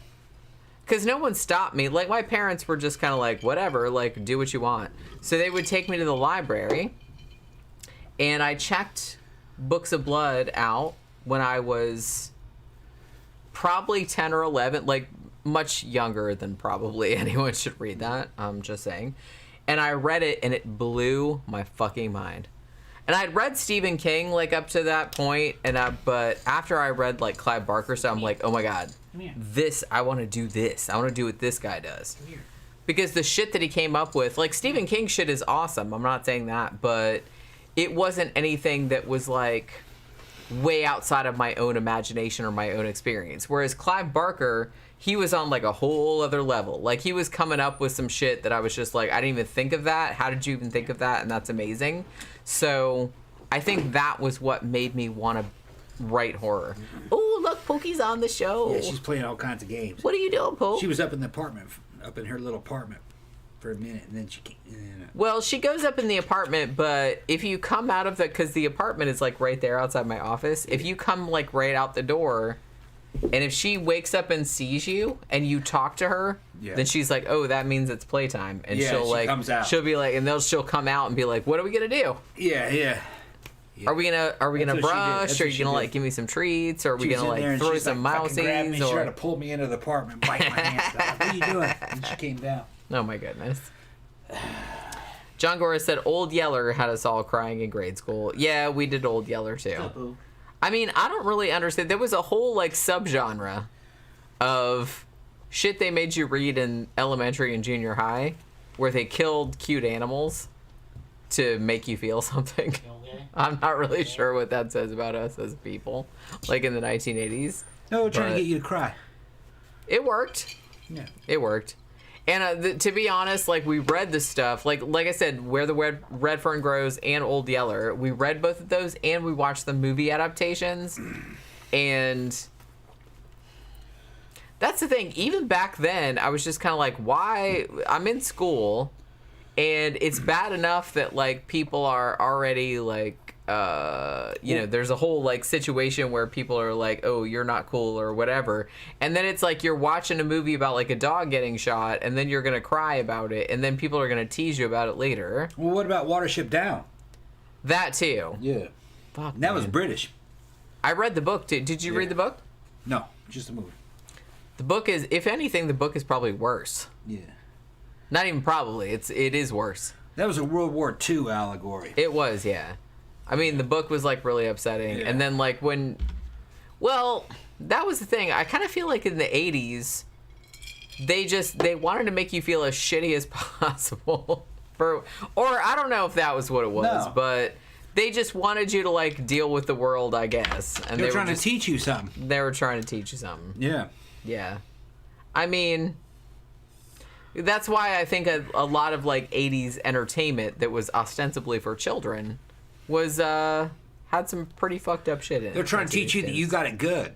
Because no one stopped me. Like, my parents were just kind of like, whatever, like, do what you want. So they would take me to the library. And I checked Books of Blood out when I was probably 10 or 11, like much younger than probably anyone should read that. I'm just saying. And I read it and it blew my fucking mind. And I'd read Stephen King like up to that point, but after I read like Clive Barker stuff, I'm like, oh my god, I want to do this. I want to do what this guy does. Because the shit that he came up with, like Stephen King shit is awesome. I'm not saying that, but it wasn't anything that was like way outside of my own imagination or my own experience. Whereas Clive Barker, he was on like a whole other level. Like he was coming up with some shit that I was just like, I didn't even think of that. How did you even think of that? And that's amazing. So I think that was what made me want to write horror. Oh, look, Pookie's on the show. Yeah, she's playing all kinds of games. What are you doing, Pook? She was up in the apartment, up in her little apartment for a minute, and then she came. Well, she goes up in the apartment, but if you come out of the, because the apartment is like right there outside my office, if you come like right out the door, and if she wakes up and sees you and you talk to her, then she's like, oh, that means it's playtime, and she'll like, comes out. She'll be like, and she'll come out and be like, what are we gonna do? Yeah. Are we gonna brush? Are you gonna like give me some treats? Or are we gonna like throw some mousies? She tried to pull me into the apartment, bite my hands down. What are you doing? And she came down. Oh my goodness. John Gora said Old Yeller had us all crying in grade school. Yeah, we did Old Yeller too. I mean, I don't really understand. There was a whole like subgenre of shit they made you read in elementary and junior high where they killed cute animals to make you feel something. I'm not really sure what that says about us as people, like in the 1980s. No, we're trying to get you to cry. It worked. Yeah. It worked. And to be honest, like, we read this stuff. Like I said, Where the Red Fern Grows and Old Yeller. We read both of those, and we watched the movie adaptations. And that's the thing. Even back then, I was just kind of like, why? I'm in school, and it's bad enough that, like, people are already, like, there's a whole like situation where people are like, oh, you're not cool or whatever, and then it's like you're watching a movie about like a dog getting shot, and then you're gonna cry about it, and then people are gonna tease you about it later. Well, what about Watership Down? That too. Yeah. Fuck, that was British. I read the book too. Did you read the book? No, just the movie. The book is, if anything, the book is probably worse. Yeah. Not even probably. It is worse. That was a World War II allegory. It was, yeah. I mean, the book was, like, really upsetting. And then, like, when... Well, that was the thing. I kind of feel like in the 80s, they wanted to make you feel as shitty as possible. Or I don't know if that was what it was, but they just wanted you to, like, deal with the world, I guess. And they were trying to teach you something. They were trying to teach you something. Yeah. Yeah. I mean, that's why I think a lot of, like, 80s entertainment that was ostensibly for children was, had some pretty fucked up shit in it. They're trying to teach you that you got it good.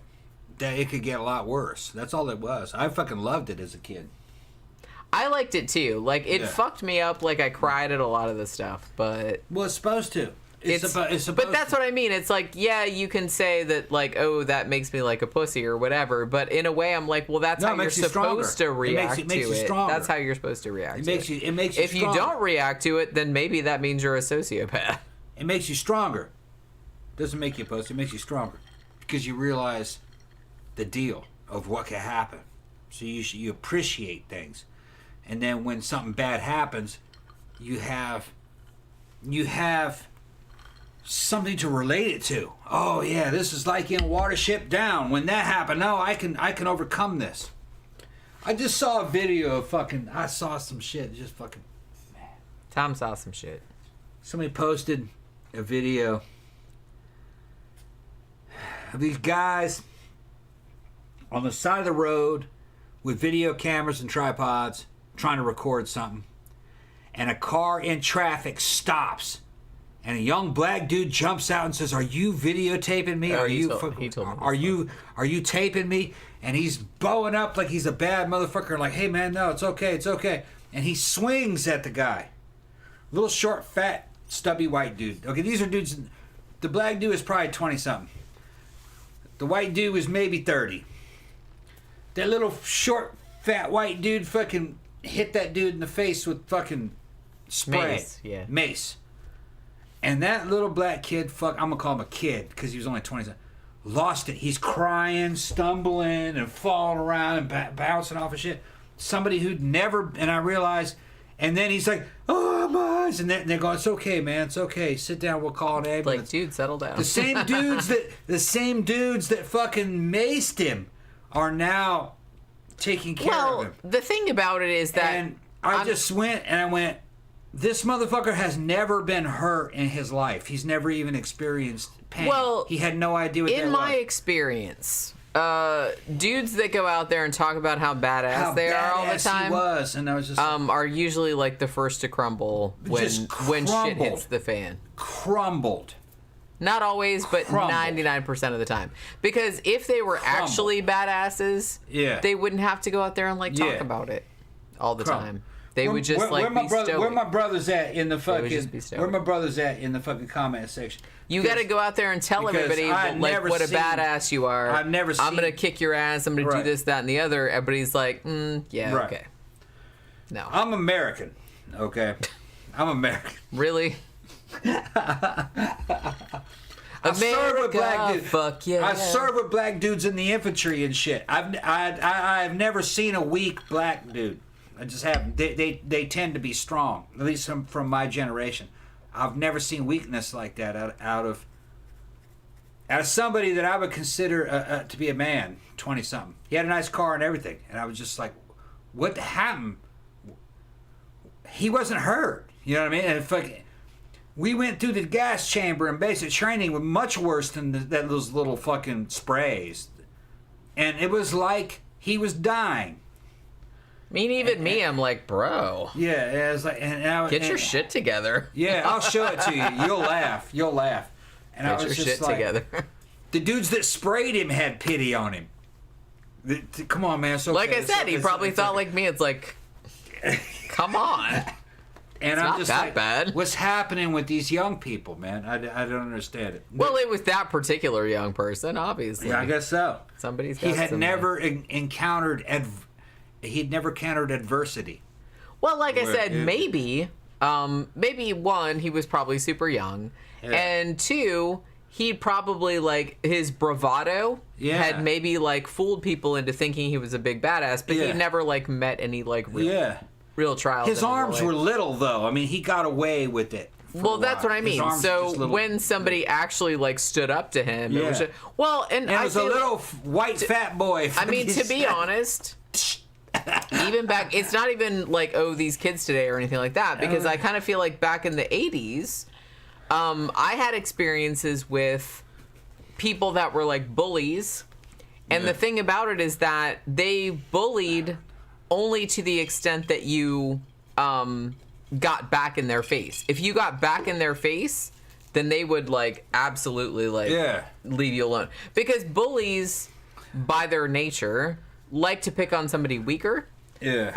That it could get a lot worse. That's all it was. I fucking loved it as a kid. I liked it too. Like, it fucked me up. Like, I cried at a lot of the stuff, but... Well, it's supposed to. It's supposed but that's what I mean. It's like, yeah, you can say that, like, oh, that makes me like a pussy or whatever, but in a way, I'm like, well, that's how you're supposed to react to it. That's how you're supposed to react to it. It makes you if you don't react to it, then maybe that means you're a sociopath. It makes you stronger. Doesn't make you a pussy. It makes you stronger. Because you realize the deal of what can happen. So you appreciate things. And then when something bad happens, you have something to relate it to. Oh yeah, this is like in Watership Down. When that happened, no, I can overcome this. I just saw a video of I saw some shit. Just fucking, man. Tom saw some shit. Somebody posted a video of these guys on the side of the road with video cameras and tripods trying to record something, and a car in traffic stops, and a young black dude jumps out and says, "Are you videotaping me? Are you taping me?" And he's bowing up like he's a bad motherfucker, like, "Hey man, no, it's okay." And he swings at the guy, little short, fat, stubby white dude. Okay, these are dudes. The black dude is probably 20 something. The white dude was maybe 30. That little short, fat white dude fucking hit that dude in the face with fucking spray. Mace. And that little black kid, I'm going to call him a kid because he was only 20. Lost it. He's crying, stumbling, and falling around and bouncing off of shit. Somebody who'd never, and I realized, and then he's like, "Oh, my eyes." And they're going, "It's okay, man. It's okay. Sit down. We'll call an ambulance." Like, dude, settle down. The same dudes that fucking maced him are now taking care of him. The thing about it is that... And I went, this motherfucker has never been hurt in his life. He's never even experienced pain. Well, he had no idea what that was. In my experience, dudes that go out there and talk about how badass they are all the time and I was just are usually like the first to crumble when shit hits the fan. Crumbled. Not always, but 99% of the time. Because if they were actually badasses, they wouldn't have to go out there and like talk about it all the time. They would just be stoic. Where my brothers at in the fucking comment section? You got to go out there and tell everybody what a badass you are. I'm going to kick your ass. I'm going to do this, that, and the other. Everybody's like, okay. No. I'm American. Okay. I'm American. Really? I served with black dudes. Fuck yeah. I served with black dudes in the infantry and shit. I've never seen a weak black dude. I just haven't. They tend to be strong. At least from my generation. I've never seen weakness like that out of somebody that I would consider to be a man, 20 something. He had a nice car and everything, and I was just like, what happened? He wasn't hurt. You know what I mean? And we went through the gas chamber in basic training with much worse than those little fucking sprays. And it was like he was dying. I mean, even me, I'm like, bro. Yeah, it was like, get your shit together. Yeah, I'll show it to you. You'll laugh. And get your shit together. The dudes that sprayed him had pity on him. Come on, man. Like I said, he probably thought like me. It's like, come on. And I'm not just that like, bad. What's happening with these young people, man? I don't understand it. Well, it was that particular young person, obviously. Yeah, I guess so. Somebody's got He had never encountered adversity. Well, like I said, maybe one, he was probably super young, and two, he probably like his bravado had maybe like fooled people into thinking he was a big badass, but he never like met any like real real trials. His arms were little, though. I mean, he got away with it. Well, that's what I mean. So when somebody actually like stood up to him, it was just, and it was a little white fat boy. I mean, to be honest, even back, it's not even like, oh, these kids today or anything like that, because I kind of feel like back in the 80s, I had experiences with people that were like bullies, and the thing about it is that they bullied only to the extent that you got back in their face. If you got back in their face, then they would like absolutely like leave you alone. Because bullies, by their nature, like to pick on somebody weaker. Yeah.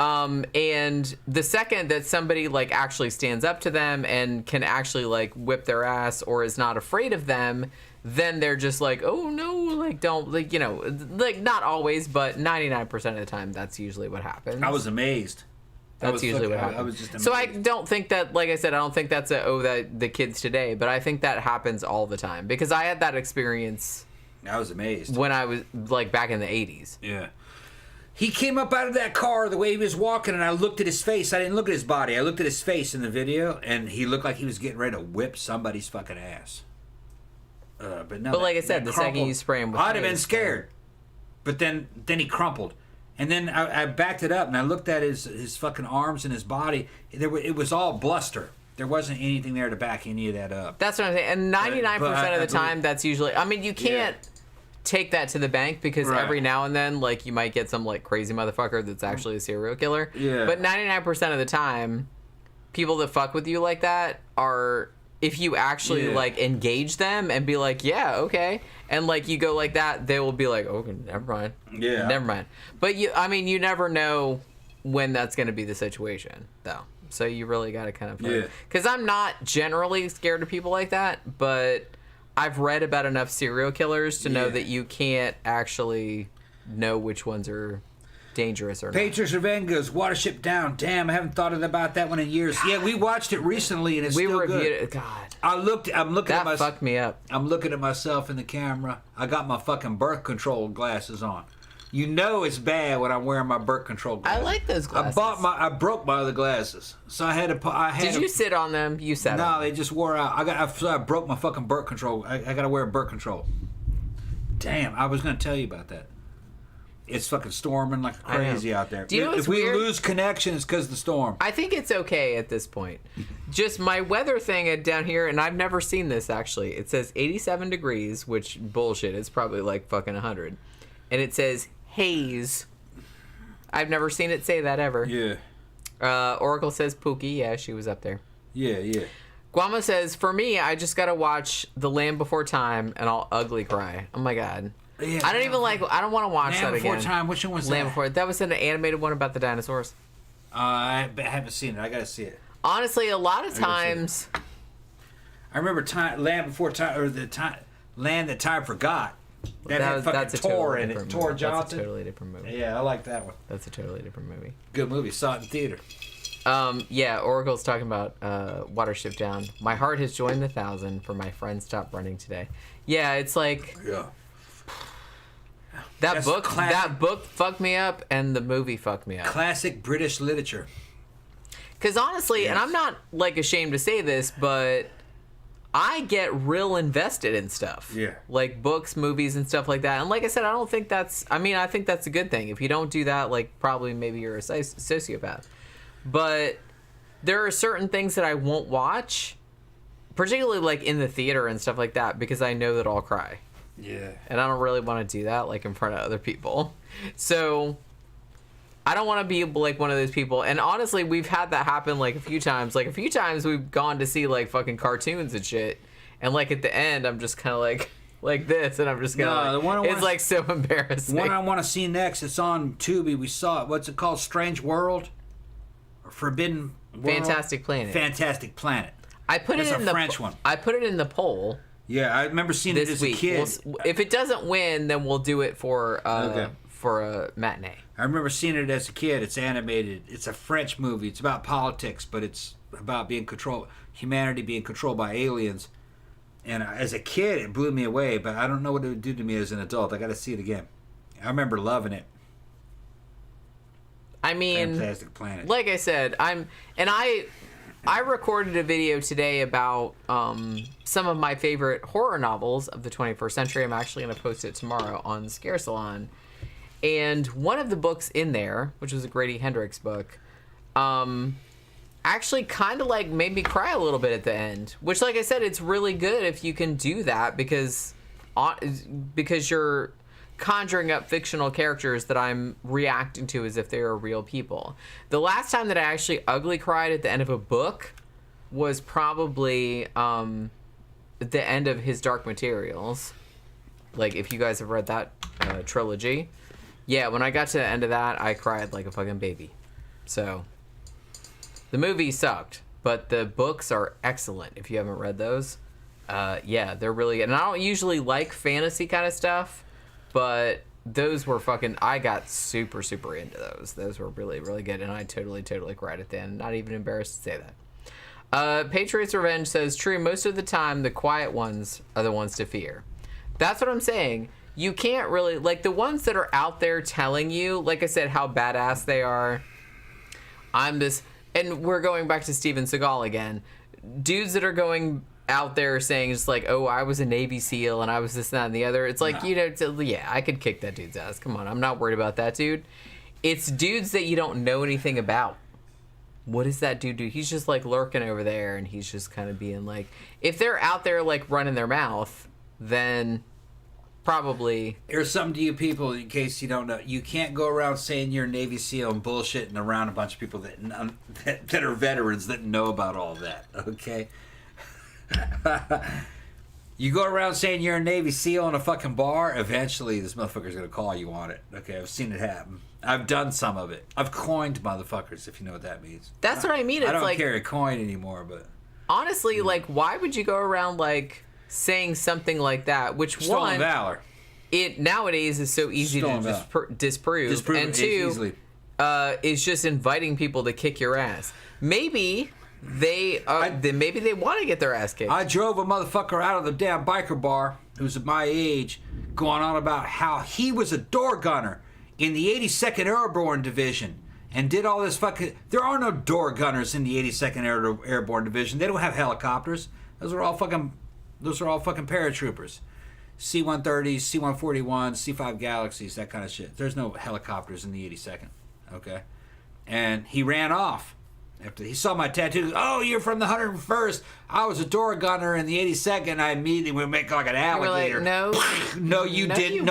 And the second that somebody like actually stands up to them and can actually like whip their ass or is not afraid of them, then they're just like, oh no, like don't, like, you know, like not always, but 99% of the time that's usually what happens. I was amazed. That's usually what happens. I was just amazed. So I don't think that, like I said, I don't think that's that the kids today, but I think that happens all the time because I had that experience. I was amazed when I was like back in the 80s. Yeah. He came up out of that car the way he was walking, and I looked at his face. I didn't look at his body. I looked at his face in the video, and he looked like he was getting ready to whip somebody's fucking ass. But no. But like I said, the second you spray him with I'd have been scared. But then he crumpled. And then I backed it up, and I looked at his fucking arms and his body. It was all bluster. There wasn't anything there to back any of that up. That's what I'm saying. And 99% of the time, that's usually... I mean, you can't take that to the bank because every now and then, like, you might get some, like, crazy motherfucker that's actually a serial killer. Yeah. But 99% of the time, people that fuck with you like that are... If you actually, like, engage them and be like, yeah, okay, and, like, you go like that, they will be like, okay, never mind. Yeah. Never mind. But, you never know when that's going to be the situation, though. So you really got to kind of... Because I'm not generally scared of people like that, but I've read about enough serial killers to know that you can't actually know which ones are... dangerous or not. Patriots Revenge goes, Watership Down. Damn, I haven't thought about that one in years. God. Yeah, we watched it recently and it's still good. It. God. I'm looking at myself. That fucked me up. I'm looking at myself in the camera. I got my fucking birth control glasses on. You know it's bad when I'm wearing my birth control glasses. I like those glasses. I broke my other glasses. So I had to Did you sit on them? You sat on them. No, they just wore out. I broke my fucking birth control. I got to wear birth control. Damn, I was going to tell you about that. It's fucking storming like crazy out there. Do you know if we lose connection, it's because of the storm. I think it's okay at this point. Just my weather thing down here, and I've never seen this actually. It says 87 degrees, which bullshit. It's probably like fucking 100. And it says haze. I've never seen it say that ever. Yeah. Oracle says Pookie. Yeah, she was up there. Yeah, yeah. Guama says, for me, I just gotta watch The Land Before Time and I'll ugly cry. Oh my god. Yeah, I don't want to watch that again. Land Before Time, which one was Land Before, that was an animated one about the dinosaurs. I haven't seen it. I gotta see it. Honestly, a lot of times... I remember Land Before Time, or Land That Time Forgot. That had fucking Tor in it. Tor Johnson. That's a totally different movie. Yeah, I like that one. That's a totally different movie. Good movie. Saw it in theater. Yeah, Oracle's talking about Watership Down. My heart has joined the 1,000 for my friend stopped running today. Yeah, it's like... Yeah. That book fucked me up, and the movie fucked me up. Classic British literature. Because honestly, and I'm not like ashamed to say this, but I get real invested in stuff. Yeah. Like books, movies, and stuff like that. And like I said, I don't think that's... I mean, I think that's a good thing. If you don't do that, like probably maybe you're a sociopath. But there are certain things that I won't watch, particularly like in the theater and stuff like that, because I know that I'll cry. Yeah. And I don't really want to do that, like, in front of other people. So, I don't want to be, like, one of those people. And honestly, we've had that happen, like, a few times. Like, a few times we've gone to see, like, fucking cartoons and shit. And, like, at the end, I'm just kind of, like this. And I'm just going to, it's, like, so embarrassing. The one I want to see next, it's on Tubi. We saw it. What's it called? Strange World? Or Forbidden World? Fantastic Planet. Fantastic Planet. I put it in the French one. I put it in the poll. Yeah, I remember seeing it as a kid. If it doesn't win, then we'll do it for a matinee. I remember seeing it as a kid. It's animated. It's a French movie. It's about politics, but it's about humanity being controlled by aliens. And as a kid, it blew me away, but I don't know what it would do to me as an adult. I got to see it again. I remember loving it. I mean, Fantastic Planet. Like I said, I recorded a video today about some of my favorite horror novels of the 21st century. I'm actually going to post it tomorrow on Scare Salon. And one of the books in there, which was a Grady Hendrix book, actually kind of like made me cry a little bit at the end. Which, like I said, it's really good if you can do that because you're conjuring up fictional characters that I'm reacting to as if they are real people. The last time that I actually ugly cried at the end of a book was probably at the end of His Dark Materials. Like, if you guys have read that trilogy. Yeah, when I got to the end of that, I cried like a fucking baby. So, the movie sucked, but the books are excellent if you haven't read those. Yeah, they're really good. And I don't usually like fantasy kind of stuff, but those were fucking... I got super, super into those. Those were really, really good, and I totally, totally cried at the end. Not even embarrassed to say that. Patriots Revenge says, true, most of the time, the quiet ones are the ones to fear. That's what I'm saying. You can't really... Like, the ones that are out there telling you, like I said, how badass they are. I'm this... And we're going back to Steven Seagal again. Dudes that are going... out there saying just like, oh, I was a Navy SEAL and I was this, that, and the other. It's like, yeah, I could kick that dude's ass. Come on, I'm not worried about that dude. It's dudes that you don't know anything about. What does that dude do? He's just like lurking over there and he's just kind of being like, if they're out there like running their mouth, then probably... Here's something to you people, in case you don't know. You can't go around saying you're a Navy SEAL and bullshitting around a bunch of people that are veterans that know about all that, okay? You go around saying you're a Navy SEAL in a fucking bar, eventually this motherfucker's gonna call you on it. Okay, I've seen it happen. I've done some of it. I've coined motherfuckers, if you know what that means. That's what I mean. It's I don't like, carry a coin anymore, but... Honestly, like, why would you go around, like, saying something like that? Which, Stolen valor. It nowadays is so easy to disprove. And two, is just inviting people to kick your ass. Maybe... Maybe they want to get their ass kicked. I drove a motherfucker out of the damn biker bar who's at my age, going on about how he was a door gunner in the 82nd Airborne Division and did all this fucking... There are no door gunners in the 82nd Airborne Division. They don't have helicopters. Those are all fucking paratroopers. C-130s, C-141s, C-5 Galaxies, that kind of shit. There's no helicopters in the 82nd. Okay? And he ran off. After he saw my tattoo, oh, you're from the 101st. I was a door gunner in the 82nd. I immediately would make like an alligator. Like, no, you didn't.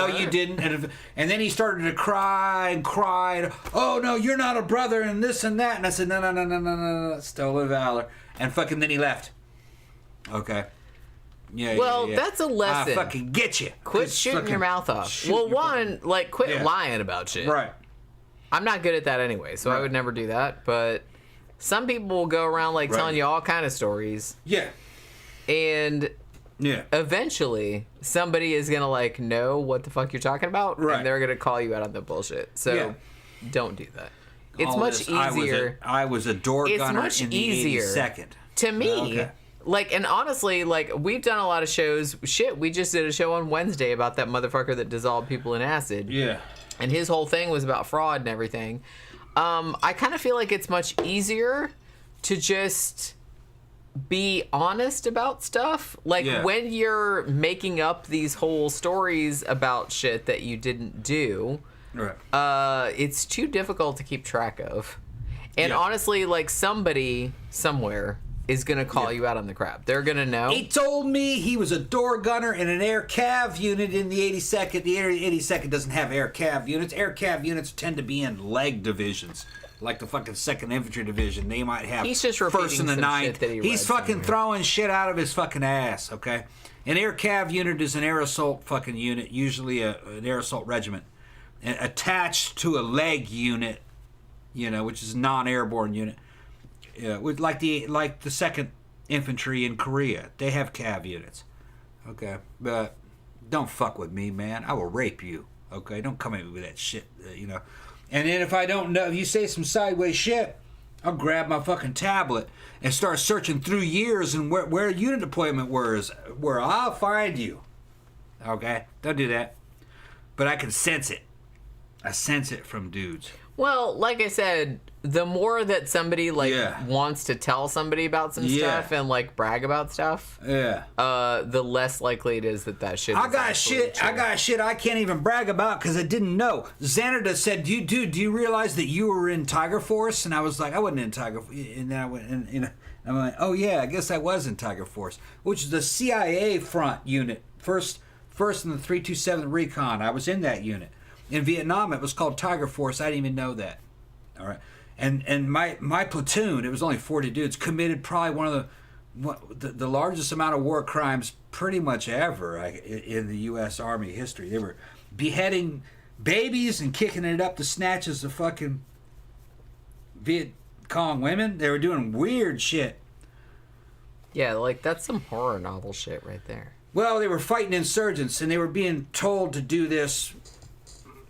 And then he started to cry and cried. Oh no, you're not a brother, and this and that. And I said, no, stolen valor. And fucking then he left. Okay. Yeah. Well, that's a lesson. I fucking get you. Quit shooting your mouth off. Well, quit lying about shit. Right. I'm not good at that anyway, so I would never do that. But some people will go around like telling you all kind of stories. Yeah. And eventually somebody is gonna like know what the fuck you're talking about, and they're gonna call you out on the bullshit. So don't do that. It's much easier. I was a door gunner in the 82nd. To me. Like, and honestly, like, we've done a lot of shows. Shit, we just did a show on Wednesday about that motherfucker that dissolved people in acid. Yeah. And his whole thing was about fraud and everything. I kind of feel like it's much easier to just be honest about stuff. Like, when you're making up these whole stories about shit that you didn't do, it's too difficult to keep track of. And honestly, like, somebody somewhere is going to call you out on the crap. They're going to know. He told me he was a door gunner in an air cav unit in the 82nd. The 82nd doesn't have air cav units. Air cav units tend to be in leg divisions, like the fucking 2nd Infantry Division. They might have He's just first and the 9th. He's fucking throwing shit out of his fucking ass, okay? An air cav unit is an air assault fucking unit, usually an air assault regiment, attached to a leg unit, which is a non-airborne unit. Yeah, like the 2nd Infantry in Korea, they have cav units. Okay, but don't fuck with me, man. I will rape you. Okay, don't come at me with that shit, And then if I don't know, if you say some sideways shit, I'll grab my fucking tablet and start searching through years and where unit deployment was, where I'll find you. Okay, don't do that. But I can sense it. I sense it from dudes. Well, like I said, the more that somebody wants to tell somebody about some stuff and like brag about stuff, the less likely it is that shit. I got shit I can't even brag about because I didn't know. Xanada said, "Do you realize that you were in Tiger Force?" And I was like, "I wasn't in Tiger Force." And then I went, and I'm like, "Oh yeah, I guess I was in Tiger Force," which is the CIA front unit, first in the 327 Recon. I was in that unit. In Vietnam, it was called Tiger Force. I didn't even know that. All right, and my platoon, it was only 40 dudes, committed probably one of the largest amount of war crimes pretty much ever in the U.S. Army history. They were beheading babies and kicking it up the snatches of fucking Viet Cong women. They were doing weird shit. Yeah, like that's some horror novel shit right there. Well, they were fighting insurgents, and they were being told to do this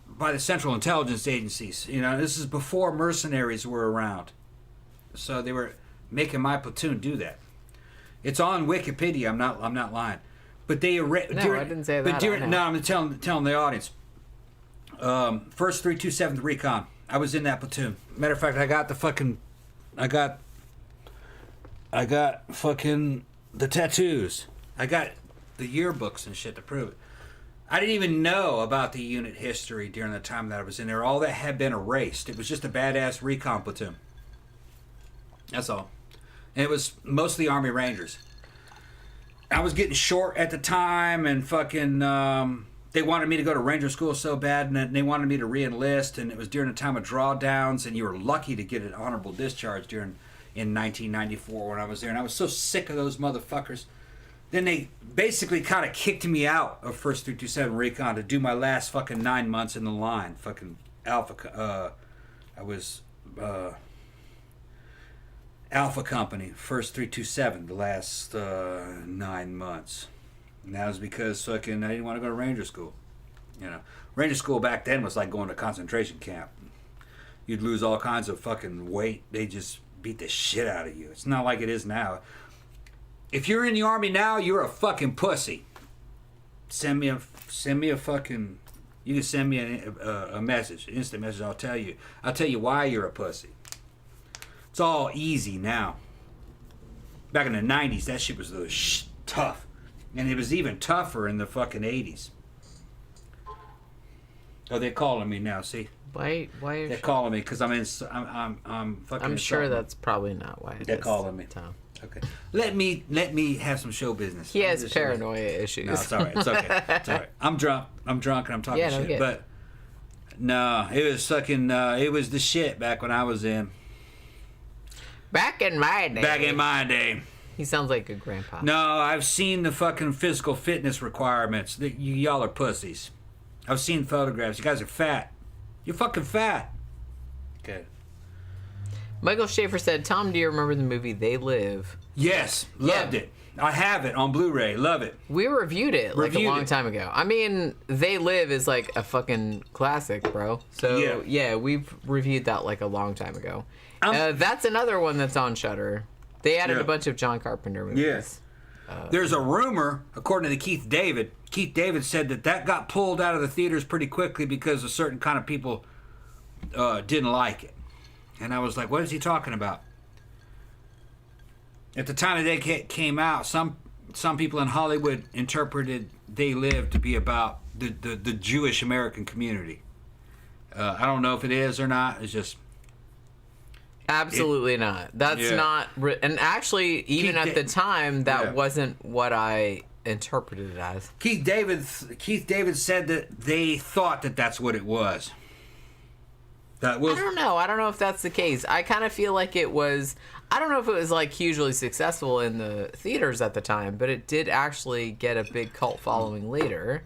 by the Central Intelligence Agencies. You know, this is before mercenaries were around. So they were making my platoon do that. It's on Wikipedia. I'm not lying. But they I didn't say that. I'm telling the audience. First 327th Recon. I was in that platoon. Matter of fact, I got fucking the tattoos. I got the yearbooks and shit to prove it. I didn't even know about the unit history during the time that I was in there. All that had been erased. It was just a badass recon platoon. That's all. And it was mostly Army Rangers. I was getting short at the time, and fucking they wanted me to go to Ranger School so bad, and they wanted me to re-enlist, and it was during a time of drawdowns, and you were lucky to get an honorable discharge in 1994 when I was there, and I was so sick of those motherfuckers. Then they basically kind of kicked me out of 1st 327 Recon to do my last fucking 9 months in the line. Fucking Alpha. I was Alpha Company, 1st 327, the last 9 months. And that was because fucking I didn't want to go to Ranger School. You know, Ranger School back then was like going to concentration camp. You'd lose all kinds of fucking weight. They just beat the shit out of you. It's not like it is now. If you're in the Army now, you're a fucking pussy. Send me a fucking. You can send me a message, an instant message. I'll tell you why you're a pussy. It's all easy now. Back in the 90s, that shit was tough, and it was even tougher in the fucking 80s. Oh, they're calling me now. See? Why? They're calling me because I'm fucking. I'm sure that's probably not why. They're calling me. Tom. Okay. Let me have some show business. He has paranoia issues. No, it's all right. It's okay. It's all right. I'm drunk and I'm talking shit. But no, it was fucking. It was the shit back when I was in. Back in my day. He sounds like a grandpa. No, I've seen the fucking physical fitness requirements. Y'all are pussies. I've seen photographs. You guys are fat. You're fucking fat. Okay. Michael Schaefer said, Tom, do you remember the movie They Live? Yes. Loved it. I have it on Blu-ray. Love it. We reviewed it a long time ago. I mean, They Live is like a fucking classic, bro. So, yeah we've reviewed that like a long time ago. That's another one that's on Shudder. They added a bunch of John Carpenter movies. Yes. There's a rumor, according to Keith David. Keith David said that got pulled out of the theaters pretty quickly because a certain kind of people didn't like it. And I was like, what is he talking about? At the time that they came out, some people in Hollywood interpreted They Live to be about the Jewish American community. I don't know if it is or not. It's just... Absolutely not. That's not... And actually, even at the time, that wasn't what I interpreted it as. Keith David said that they thought that that's what it was. I don't know. I don't know if that's the case. I kind of feel like it was... I don't know if it was like hugely successful in the theaters at the time, but it did actually get a big cult following later.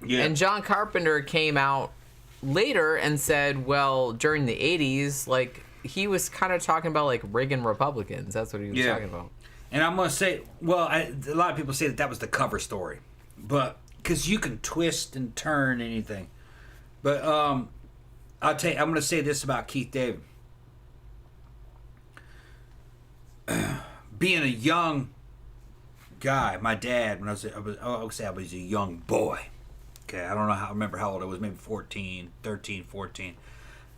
Yeah. And John Carpenter came out later and said, well, during the 80s, like, he was kind of talking about, like, Reagan Republicans. That's what he was talking about. And I'm going to say, well, a lot of people say that was the cover story. But, because you can twist and turn anything. But, I'll tell you, I'm going to say this about Keith David. Being a young guy, my dad, when I was a young boy. Okay, I don't know remember how old I was, maybe 13, 14.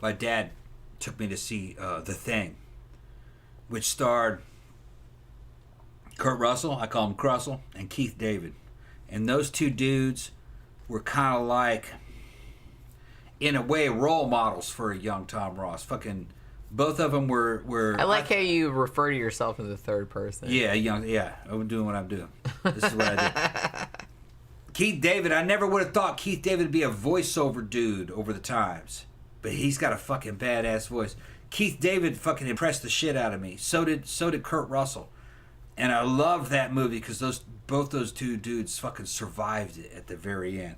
my dad took me to see The Thing, which starred Kurt Russell, I call him Crussell, and Keith David. And those two dudes were kind of like, in a way, role models for a young Tom Ross. Fucking, both of them were I like how you refer to yourself in the third person. Yeah, I'm doing what I'm doing. This is what I do. Keith David, I never would have thought Keith David would be a voiceover dude over the times. But he's got a fucking badass voice. Keith David fucking impressed the shit out of me. So did Kurt Russell. And I love that movie because both those two dudes fucking survived it at the very end.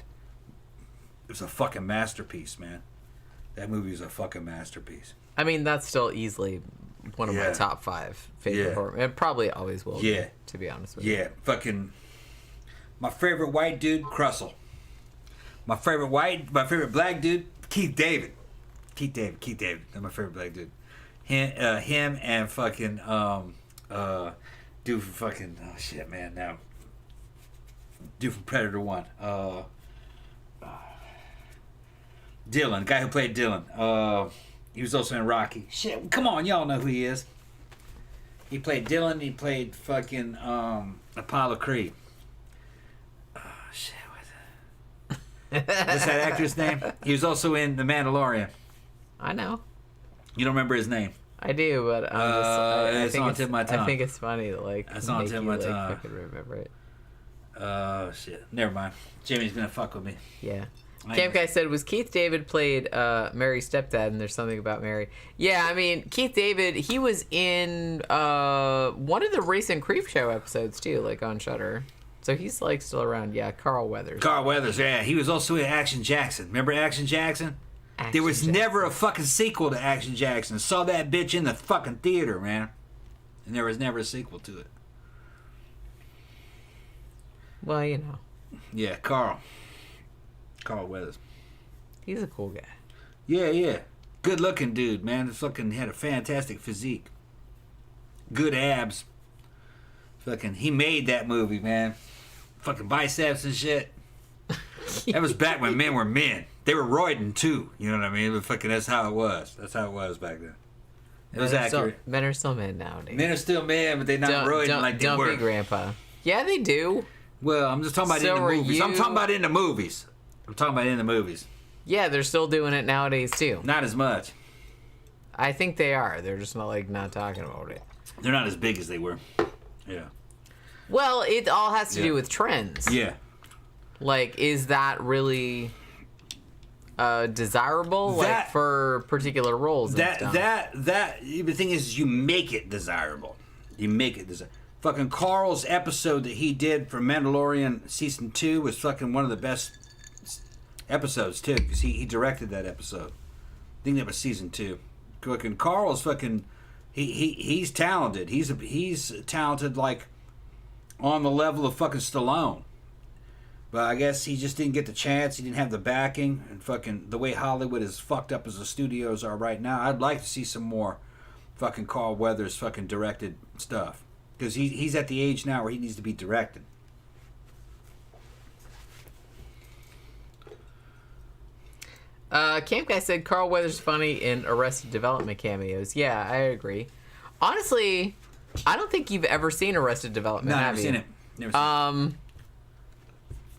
It was a fucking masterpiece, man. That movie is a fucking masterpiece. I mean, that's still easily one of my top 5 favorite horror. It probably always will be, to be honest with you. Yeah, fucking... My favorite white dude, Crussell. My favorite black dude, Keith David. Keith David. That's my favorite black dude. Him and fucking dude from fucking dude from Predator 1. Dylan, guy who played Dylan. He was also in Rocky. Shit, come on, y'all know who he is. He played Dylan. He played fucking Apollo Creed. What's that actor's name? He was also in The Mandalorian. I know. You don't remember his name? I do, but I think on tip of my tongue. I think it's funny to that's on tip of my tongue. Fucking remember it. Oh shit! Never mind. Jimmy's gonna fuck with me. Yeah. Camp Guy said, was Keith David played Mary's stepdad, and there's something about Mary. Yeah, I mean, Keith David, he was in one of the recent Creep Show episodes too, like on Shudder. So he's like still around. Yeah, Carl Weathers. Yeah. He was also in Action Jackson. Remember Action Jackson? There was never a fucking sequel to Action Jackson. Saw that bitch in the fucking theater, man. And there was never a sequel to it. Well, you know. Yeah, Carl Weathers. He's a cool guy. Yeah. Good looking dude, man. Fucking had a fantastic physique. Good abs. Fucking, he made that movie, man. Fucking biceps and shit. That was back when men were men. They were roiding too. You know what I mean? But fucking, that's how it was. That's how it was back then. It was accurate. Men are still men nowadays. Men are still men, but they're not roiding like they were. Don't be grandpa. Yeah, they do. Well, I'm just talking about in the movies. I'm talking about in the movies. Yeah, they're still doing it nowadays too. Not as much. I think they are. They're just not talking about it. They're not as big as they were. Yeah. Well, it all has to do with trends. Yeah. Like, is that really desirable? Like, for particular roles and stuff? The thing is, you make it desirable. Fucking Carl's episode that he did for Mandalorian Season 2 was fucking one of the best episodes, too, because he directed that episode. I think that was Season 2. Fucking Carl's fucking... He's talented. He's talented, like, on the level of fucking Stallone. But I guess he just didn't get the chance. He didn't have the backing. And fucking the way Hollywood is fucked up as the studios are right now, I'd like to see some more fucking Carl Weathers fucking directed stuff. Because he's at the age now where he needs to be directed. Camp Guy said Carl Weathers funny in Arrested Development cameos. Yeah, I agree. Honestly, I don't think you've ever seen Arrested Development. No, Never seen it.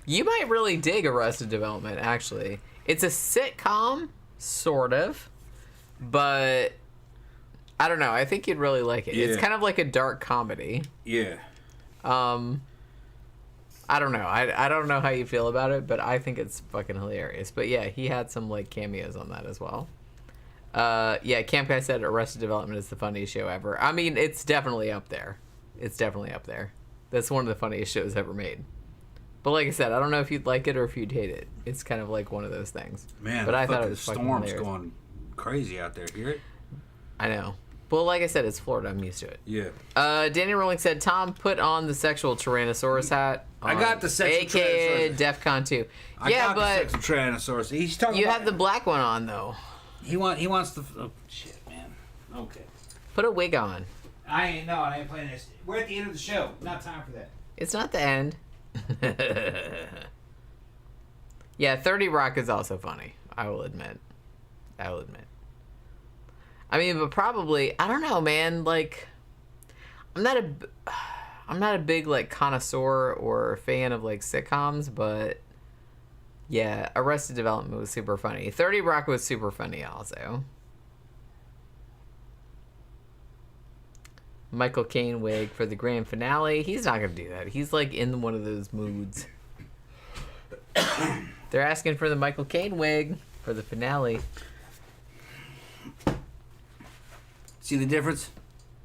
You might really dig Arrested Development, actually. It's a sitcom, sort of, but I don't know. I think you'd really like it. Yeah. It's kind of like a dark comedy. Yeah. I don't know. I don't know how you feel about it, but I think it's fucking hilarious. But yeah, he had some like cameos on that as well. Yeah, Camp Guy said Arrested Development is the funniest show ever. I mean, it's definitely up there. That's one of the funniest shows ever made. But like I said, I don't know if you'd like it or if you'd hate it. It's kind of like one of those things. Man, but I thought it was fucking storm's hilarious. Going crazy out there. Hear it? I know. Well, like I said, it's Florida. I'm used to it. Yeah. Danny Rowling said, Tom, put on the sexual Tyrannosaurus hat. I got the sexual AKA DEF CON 2. I got the sexual Tyrannosaurus. He's talking You about have the black one on, though. He wants the... Oh, shit, man. Okay. Put a wig on. I ain't playing this. We're at the end of the show. Not time for that. It's not the end. Yeah, 30 Rock is also funny. I will admit. I mean, but probably, I don't know, man. Like, I'm not a big like connoisseur or fan of like sitcoms, but yeah, Arrested Development was super funny. 30 Rock was super funny also. Michael Caine wig for the grand finale. He's not gonna do that. He's like in one of those moods. They're asking for the Michael Caine wig for the finale. See the difference?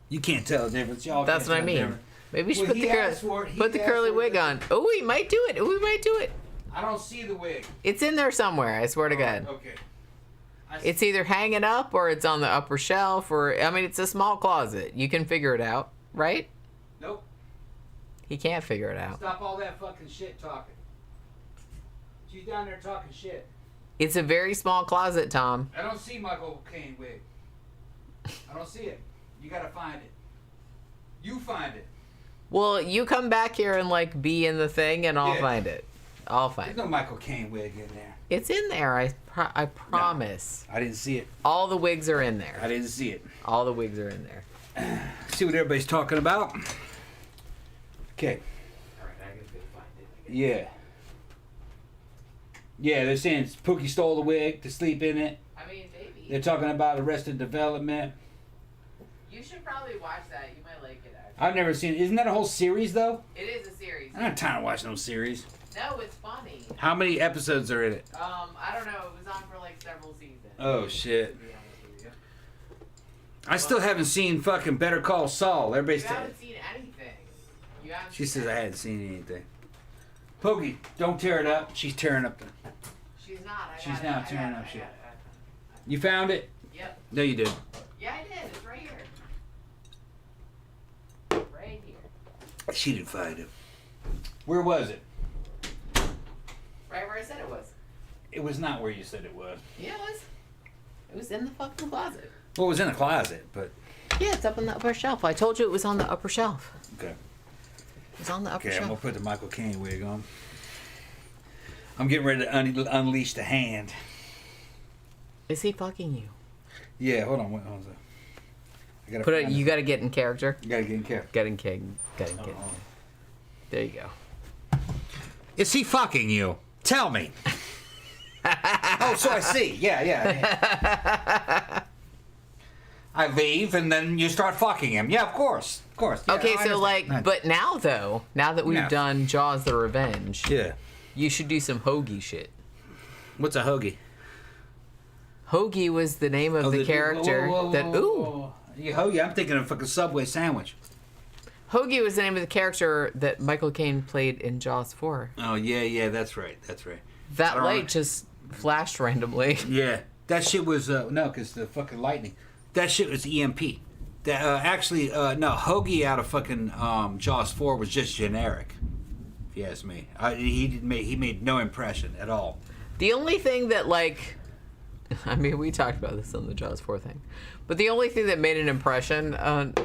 You can't tell the difference. Y'all That's what I mean. Maybe we should put the curly wig on. Oh, he might do it. Oh, we might do it. I don't see the wig. It's in there somewhere. I swear to God. Okay. It's either hanging up or it's on the upper shelf, or I mean, it's a small closet. You can figure it out, right? Nope. He can't figure it out. Stop all that fucking shit talking. She's down there talking shit. It's a very small closet, Tom. I don't see Michael Caine wig. I don't see it. You gotta find it. You find it. Well, you come back here and like be in the thing, and I'll find it. I'll find it. There's no Michael Caine wig in there. It's in there. I promise. No, I didn't see it. All the wigs are in there. I didn't see it. All the wigs are in there. See what everybody's talking about? Okay. All right, I can go find it. Yeah. Yeah, they're saying Pookie stole the wig to sleep in it. I mean, maybe. They're talking about Arrested Development. You should probably watch that. You might like it, actually. I've never seen it. Isn't that a whole series, though? It is a series. I don't have time to watch no series. No, it's funny. How many episodes are in it? I don't know. It was on for like several seasons. Oh, shit. To be honest with you. I still haven't seen fucking Better Call Saul. Everybody's You haven't seen anything. You haven't She seen says I hadn't seen anything. Pookie, don't tear it up. She's tearing up the... She's not. She's now tearing up shit. You found it? Yep. No, you didn't. Yeah, I did. It's right here. Right here. She didn't find it. Where was it? Right where I said it was. It was not where you said it was. Yeah, it was. It was in the fucking closet. Well, it was in a closet, but... Yeah, it's up on the upper shelf. I told you it was on the upper shelf. Okay. It was on the upper Okay, I'm shelf. going to put the Michael Caine wig on. I'm getting ready to unleash the hand. Is he fucking you? Yeah, hold on. Wait, hold on. I gotta Put it. You got to get in character. You got to get in character. Get in king. Get in king. There you go. Is he fucking you? Tell me. Oh, so I see. Yeah. I leave and then you start fucking him. Yeah, of course. Of course. Yeah, Okay, so like, but now though, now that we've done Jaws the Revenge, yeah, you should do some hoagie shit. What's a hoagie? Hoagie was the name of the character that. Ooh. Yeah, hoagie. I'm thinking of a fucking Subway sandwich. Hoagie was the name of the character that Michael Caine played in Jaws 4. Oh, yeah, that's right. That light just flashed randomly. Yeah. That shit was, no, because the fucking lightning. That shit was EMP. Actually, no, Hoagie out of fucking Jaws 4 was just generic, if you ask me. He made no impression at all. The only thing that, like, I mean, we talked about this on the Jaws 4 thing, but the only thing that made an impression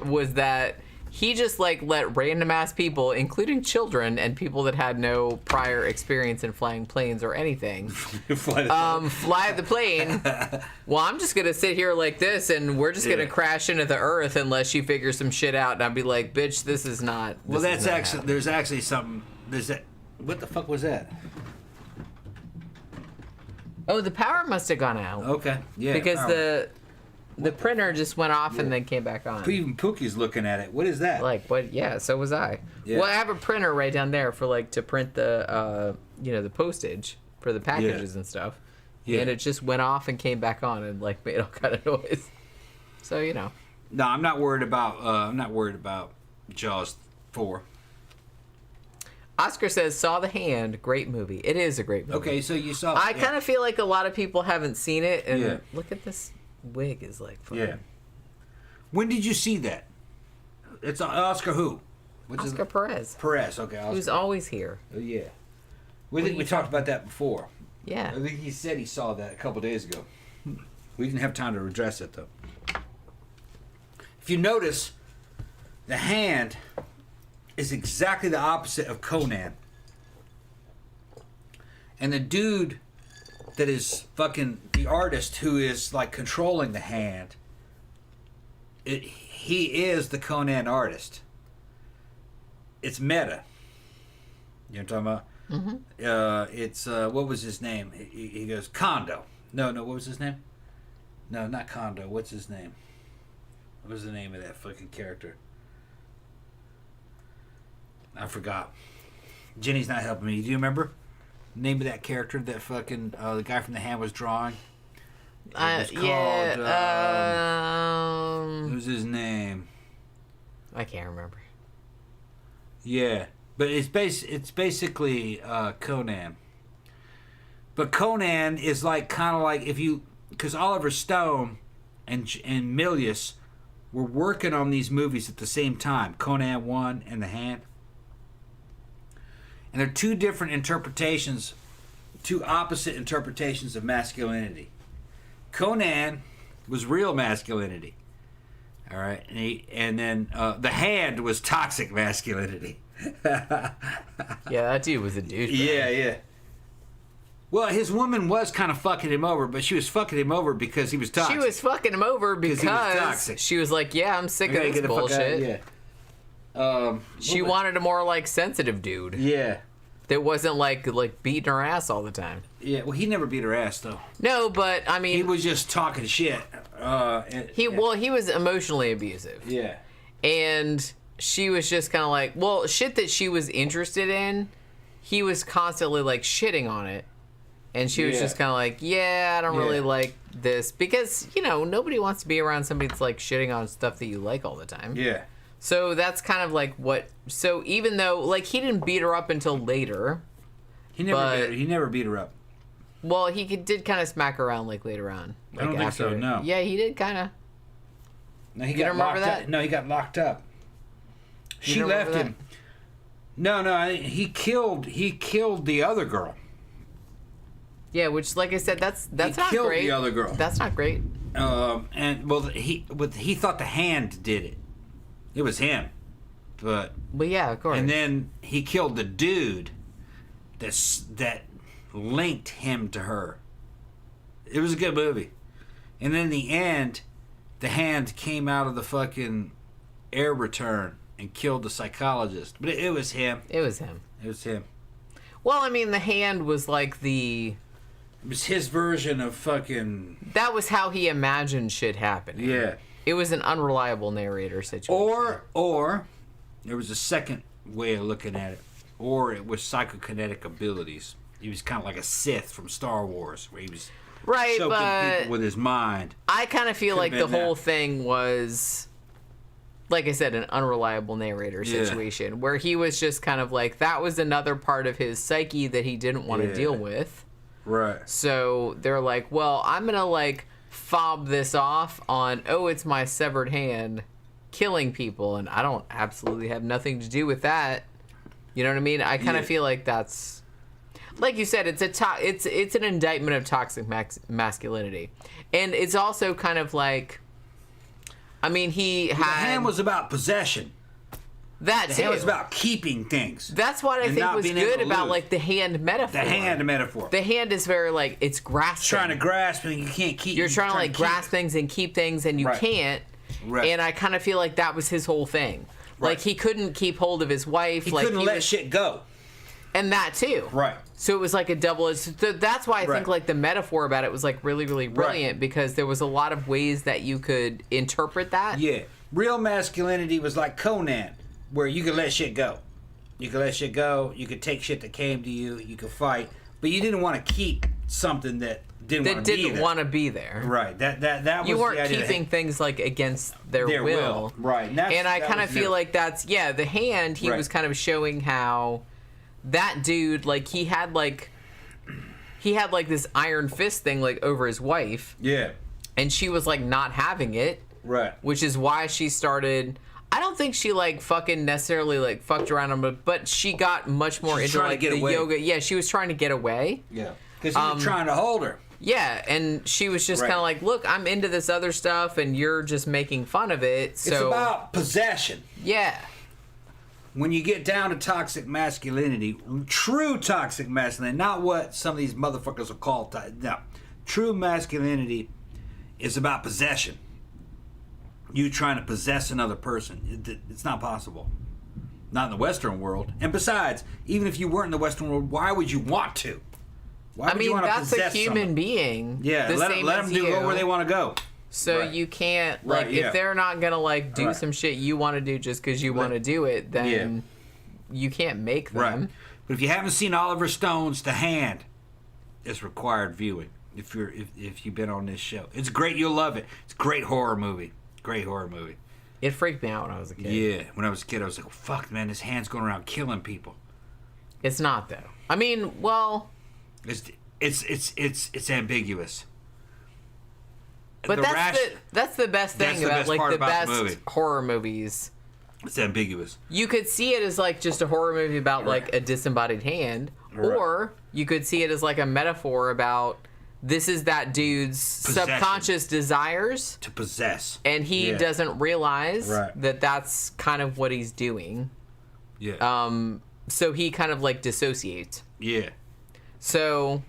was that he just like let random ass people, including children and people that had no prior experience in flying planes or anything, fly the plane. Well, I'm just gonna sit here like this, and we're just gonna crash into the earth unless you figure some shit out. And I'd be like, bitch, this is not. Well, that's actually happening. There's actually something. There's that. What the fuck was that? Oh, the power must have gone out. Okay, yeah. Because the printer just went off and then came back on. Even Pookie's looking at it. What is that? Like, what? Yeah, so was I. Yeah. Well, I have a printer right down there for like to print the the postage for the packages and stuff. Yeah. And it just went off and came back on and like made all kind of noise. So No, I'm not worried about Jaws 4. Oscar says, saw the hand, great movie. It is a great movie. Okay, so you saw I kind of feel like a lot of people haven't seen it, and look at this wig is like fun. Yeah. When did you see that? It's Oscar who? Oscar Perez. Perez, okay. Oscar. Who's always here. Yeah. We talked about that before. Yeah. I think he said he saw that a couple days ago. We didn't have time to address it, though. If you notice, the hand is exactly the opposite of Conan. And the dude that is fucking the artist who is like controlling the hand he is the Conan artist. It's meta. You know what I'm talking about? Mm-hmm. It's what was his name? He goes Kondo. No, what was his name? No, not Kondo. What's his name? What was the name of that fucking character? I forgot. Jenny's not helping me. Do you remember the name of that character that fucking the guy from The Hand was drawing? It was called, what was his name? I can't remember. Yeah, but it's basically Conan. But Conan is like kind of like because Oliver Stone and Milius were working on these movies at the same time, Conan 1 and The Hand. And they're two different interpretations, two opposite interpretations of masculinity. Conan was real masculinity. All right, and then The Hand was toxic masculinity. Yeah, that dude was a douche. Yeah. Well, his woman was kind of fucking him over, but she was fucking him over because he was toxic. She was fucking him over because she was like, "Yeah, I'm sick of this bullshit." She wanted a more like sensitive dude. Yeah. That wasn't like beating her ass all the time. Yeah, well, he never beat her ass though. No, but I mean, he was just talking shit. He was emotionally abusive. Yeah, and she was just kind of like, well, shit that she was interested in. He was constantly like shitting on it, and she was just kind of like, yeah, I don't really like this because nobody wants to be around somebody that's like shitting on stuff that you like all the time. Yeah. So that's kind of like what. So even though like he didn't beat her up until later, he never beat her up. Well, he did kind of smack her around like later on. Like, I don't think so. No. Yeah, he did kind of. No, he got locked up. No, he got locked up. She left him. No, he killed the other girl. Yeah, which, like I said, that's not great. He killed the other girl. That's not great. And well, he thought The Hand did it. It was him, but yeah, of course. And then he killed the dude that linked him to her. It was a good movie. And then in the end, The Hand came out of the fucking air return and killed the psychologist. But it was him. It was him. Well, I mean, The Hand was like It was his version of fucking... That was how he imagined shit happening. Yeah. It was an unreliable narrator situation. Or there was a second way of looking at it. Or it was psychokinetic abilities. He was kind of like a Sith from Star Wars, where he was choking people with his mind. I kind of feel like the whole thing was, like I said, an unreliable narrator situation, where he was just kind of like, that was another part of his psyche that he didn't want to deal with. Right. So they're like, well, I'm going to like fob this off on, it's my severed hand killing people, and I don't absolutely have nothing to do with that. You know what I mean? I kind of feel like that's, like you said, it's an indictment of toxic masculinity, and it's also kind of like, I mean, The Hand was about possession. The Hand was about keeping things. That's what I think was good about like the hand metaphor. The hand metaphor. The hand is very like, it's grasping. It's trying to grasp and you can't keep. You're trying to like grasp things and keep things and you can't. Right. And I kind of feel like that was his whole thing. Right. Like he couldn't keep hold of his wife. He couldn't let shit go. And that too. Right. So it was like a double. That's why I think like the metaphor about it was like really, really brilliant because there was a lot of ways that you could interpret that. Yeah. Real masculinity was like Conan, where you could let shit go. You could let shit go. You could take shit that came to you. You could fight, but you didn't want to keep something that didn't want to be there. Right. That was you weren't keeping things like against their will. Right. And I kind of feel like that's The Hand. He was kind of showing how that dude, like he had like this iron fist thing like over his wife. Yeah. And she was like not having it. Right. Which is why she started. I don't think she like fucking necessarily like fucked around him, but she got much more into like the yoga. Yeah, she was trying to get away. Yeah. Because he was trying to hold her. Yeah, and she was just kind of like, look, I'm into this other stuff, and you're just making fun of it. So it's about possession. Yeah. When you get down to toxic masculinity, true toxic masculinity, not what some of these motherfuckers will call no. True masculinity is about possession. you trying to possess another person. It's not possible. Not in the Western world. And besides, even if you weren't in the Western world, why would you want to? Why would you want to that's possess a human someone? being. Yeah, let them go where they want to go. So you can't, like, if they're not going to, like, do some shit you want to do just because you want to do it, then you can't make them. Right. But if you haven't seen Oliver Stone's The Hand, it's required viewing if you've been on this show. It's great. You'll love it. It's a great horror movie. Great horror movie. It freaked me out when I was a kid. Yeah, when I was a kid, I was like, fuck, man, his hand's going around killing people. It's not, though. I mean, well... It's ambiguous. But that's the best thing about, like, the best horror movies. It's ambiguous. You could see it as, like, just a horror movie about, like, a disembodied hand. Right. Or you could see it as, like, a metaphor about... This is that dude's subconscious desires. To possess. And he doesn't realize that that's kind of what he's doing. Yeah. So he kind of, like, dissociates. Yeah. So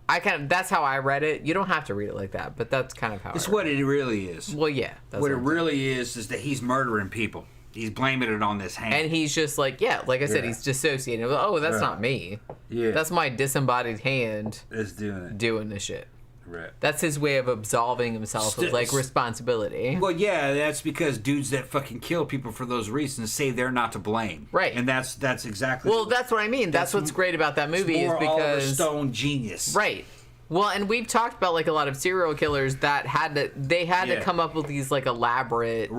that's how I read it. You don't have to read it like that, but that's kind of how it's what it really is. Well, yeah. What it really is that he's murdering people. He's blaming it on this hand. And he's just like, like I said, he's dissociating. Oh, that's not me. Yeah. That's my disembodied hand. That's doing this shit. Right. That's his way of absolving himself of, like, responsibility. Well, yeah, that's because dudes that fucking kill people for those reasons say they're not to blame. Right. And that's exactly... Well, that's what I mean. That's what's great about that movie is because... Oliver Stone genius. Right. Well, and we've talked about, like, a lot of serial killers that had to come up with these, like, elaborate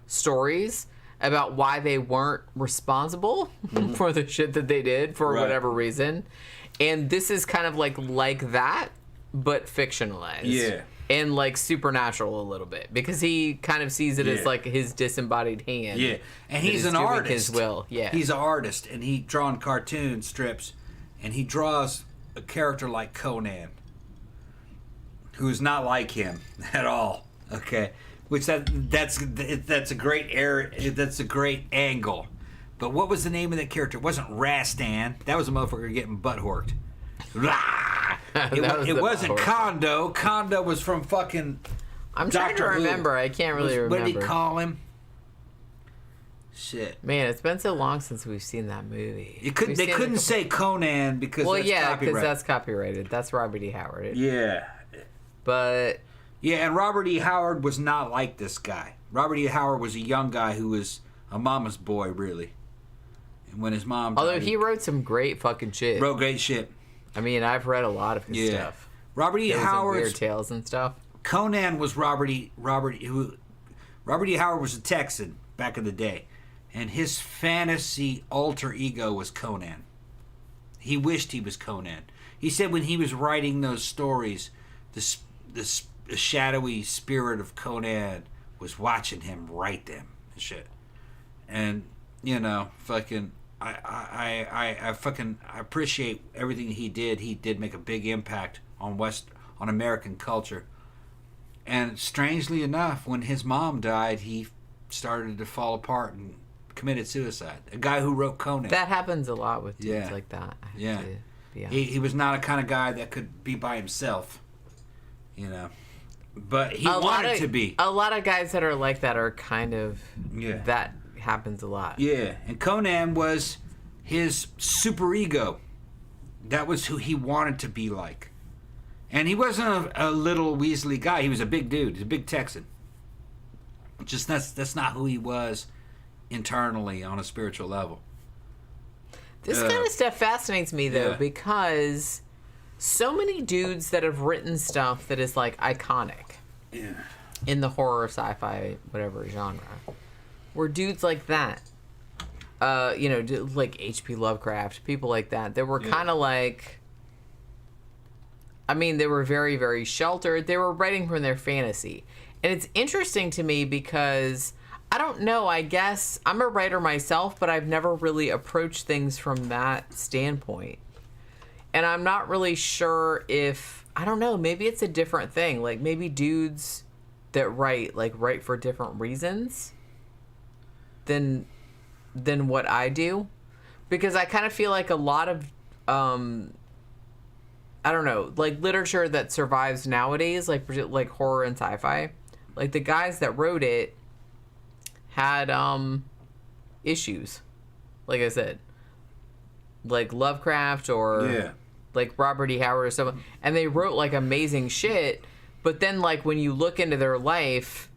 stories about why they weren't responsible for the shit that they did for whatever reason. And this is kind of like that, but fictionalized. Yeah. And, like, supernatural a little bit. Because he kind of sees it as, like, his disembodied hand. Yeah. And he's an artist. His will. Yeah. He's an artist. And he drawn cartoon strips. And he draws a character like Conan. Who's not like him at all. Okay. Which that's a great that's a great angle. But what was the name of that character? It wasn't Rastan. That was a motherfucker getting butt horked. It wasn't Kondo. Kondo was from fucking I'm trying to remember. I can't really remember. What did he call him? Shit. Man, it's been so long since we've seen that movie. They couldn't say Conan because that's copyrighted. because that's copyrighted. That's Robert E. Howard. Yeah. But... Yeah, and Robert E. Howard was not like this guy. Robert E. Howard was a young guy who was a mama's boy, really. And when his mom died... Although he wrote some great fucking shit. Wrote great shit. I mean, I've read a lot of his stuff. Robert E. Howard's... Weird Tales and stuff. Conan was Robert E. Howard was a Texan back in the day. And his fantasy alter ego was Conan. He wished he was Conan. He said when he was writing those stories, the shadowy spirit of Conan was watching him write them and shit. And, you know, fucking... I appreciate everything he did. He did make a big impact on American culture. And strangely enough, when his mom died, he started to fall apart and committed suicide. A guy who wrote Conan. That happens a lot with dudes like that. Yeah. He was not a kind of guy that could be by himself, you know. But he wanted to be. A lot of guys that are like that are kind of... Yeah. That happens a lot. Yeah. And Conan was his super ego. That was who he wanted to be like. And he wasn't a little Weasley guy. He was a big dude. He's a big Texan. Just that's not who he was internally on a spiritual level. This kind of stuff fascinates me, though, because so many dudes that have written stuff that is, like, iconic in the horror, sci-fi, whatever genre, were dudes like that. You know, like H.P. Lovecraft, people like that. They were kind of like... I mean, they were very, very sheltered. They were writing from their fantasy. And it's interesting to me because... I don't know, I guess I'm a writer myself, but I've never really approached things from that standpoint. And I'm not really sure if, I don't know, maybe it's a different thing. Like, maybe dudes that write for different reasons than what I do. Because I kind of feel like a lot of, I don't know, like literature that survives nowadays, like horror and sci-fi, like the guys that wrote it, had issues. Like I said, like Lovecraft or like Robert E. Howard or someone, and they wrote like amazing shit. But then, like, when you look into their life,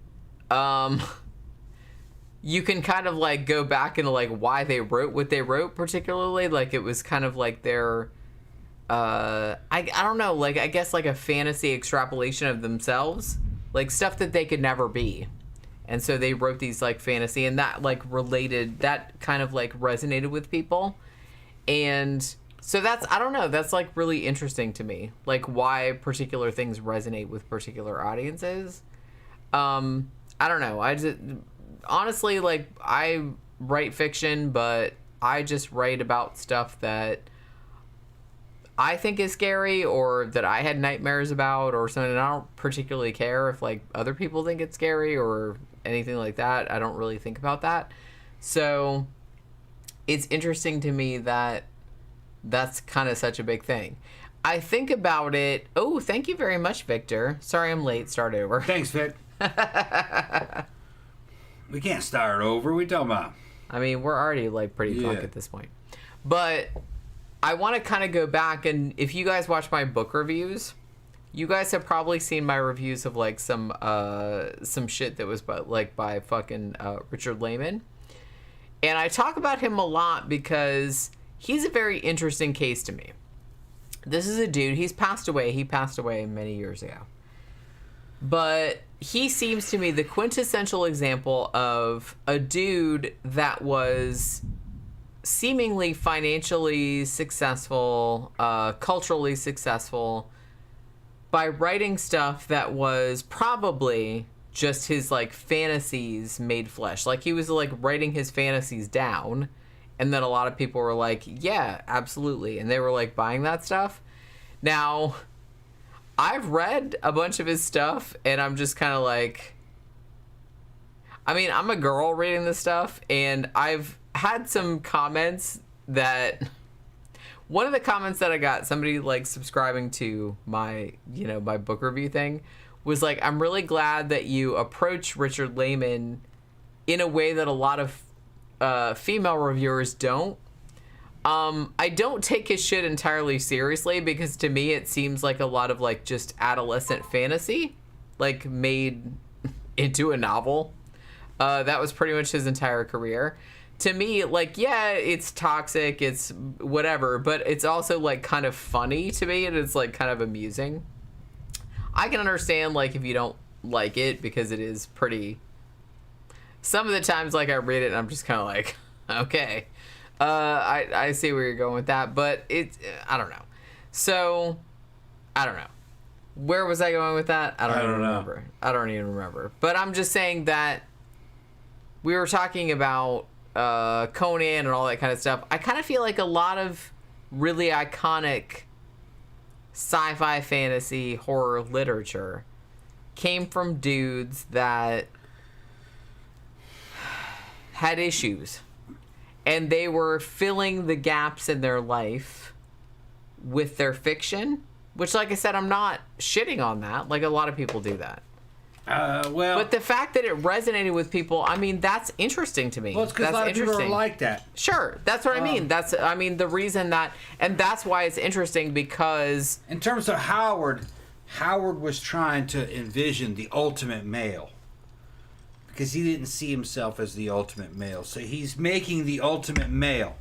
you can kind of like go back into like why they wrote what they wrote, particularly. Like, it was kind of like their, I don't know, like, I guess like a fantasy extrapolation of themselves, like stuff that they could never be. And so they wrote these like fantasy, and that like related, that kind of like resonated with people. And so that's, I don't know, that's like really interesting to me, like why particular things resonate with particular audiences. I don't know. I just, honestly, like, I write fiction, but I just write about stuff that I think is scary or that I had nightmares about or something. I don't particularly care if like other people think it's scary or anything like that. I don't really think about that. So it's interesting to me that that's kind of such a big thing. I think about it. Oh, thank you very much, Victor. Sorry I'm late. Start over. Thanks, Vic. We can't start over. We talking about? I mean, we're already like pretty drunk at this point. But I want to kind of go back, and if you guys watch my book reviews, you guys have probably seen my reviews of like some shit that was by fucking Richard Lehman. And I talk about him a lot because he's a very interesting case to me. This is a dude, he's passed away. He passed away many years ago. But he seems to me the quintessential example of a dude that was seemingly financially successful, culturally successful, by writing stuff that was probably just his like fantasies made flesh. Like he was like writing his fantasies down, and then a lot of people were like, yeah, absolutely, and they were like buying that stuff. Now, I've read a bunch of his stuff, and I'm just kind of like, I mean, I'm a girl reading this stuff, and I've had some comments that, one of the comments that I got, somebody like subscribing to my, you know, my book review thing, was like, I'm really glad that you approach Richard Lehman in a way that a lot of female reviewers don't. I don't take his shit entirely seriously because to me it seems like a lot of like just adolescent fantasy, like made into a novel. That was pretty much his entire career. To me, like, yeah, it's toxic, it's whatever, but it's also like kind of funny to me, and it's like kind of amusing. I can understand like if you don't like it because it is pretty. Some of the times like I read it and I'm just kind of like, okay. I see where you're going with that, but it's, I don't know. So, I don't know. Where was I going with that? I don't even remember. I don't even remember. But I'm just saying that we were talking about Conan and all that kind of stuff. I kind of feel like a lot of really iconic sci-fi, fantasy, horror literature came from dudes that had issues. And they were filling the gaps in their life with their fiction, which, like I said, I'm not shitting on that. Like, a lot of people do that. Well, but the fact that it resonated with people, I mean, that's interesting to me. Well, it's because a lot of people are like that. Sure, that's what I mean. That's, I mean, the reason that, and that's why it's interesting because... In terms of Howard was trying to envision the ultimate male. Because he didn't see himself as the ultimate male. So he's making the ultimate male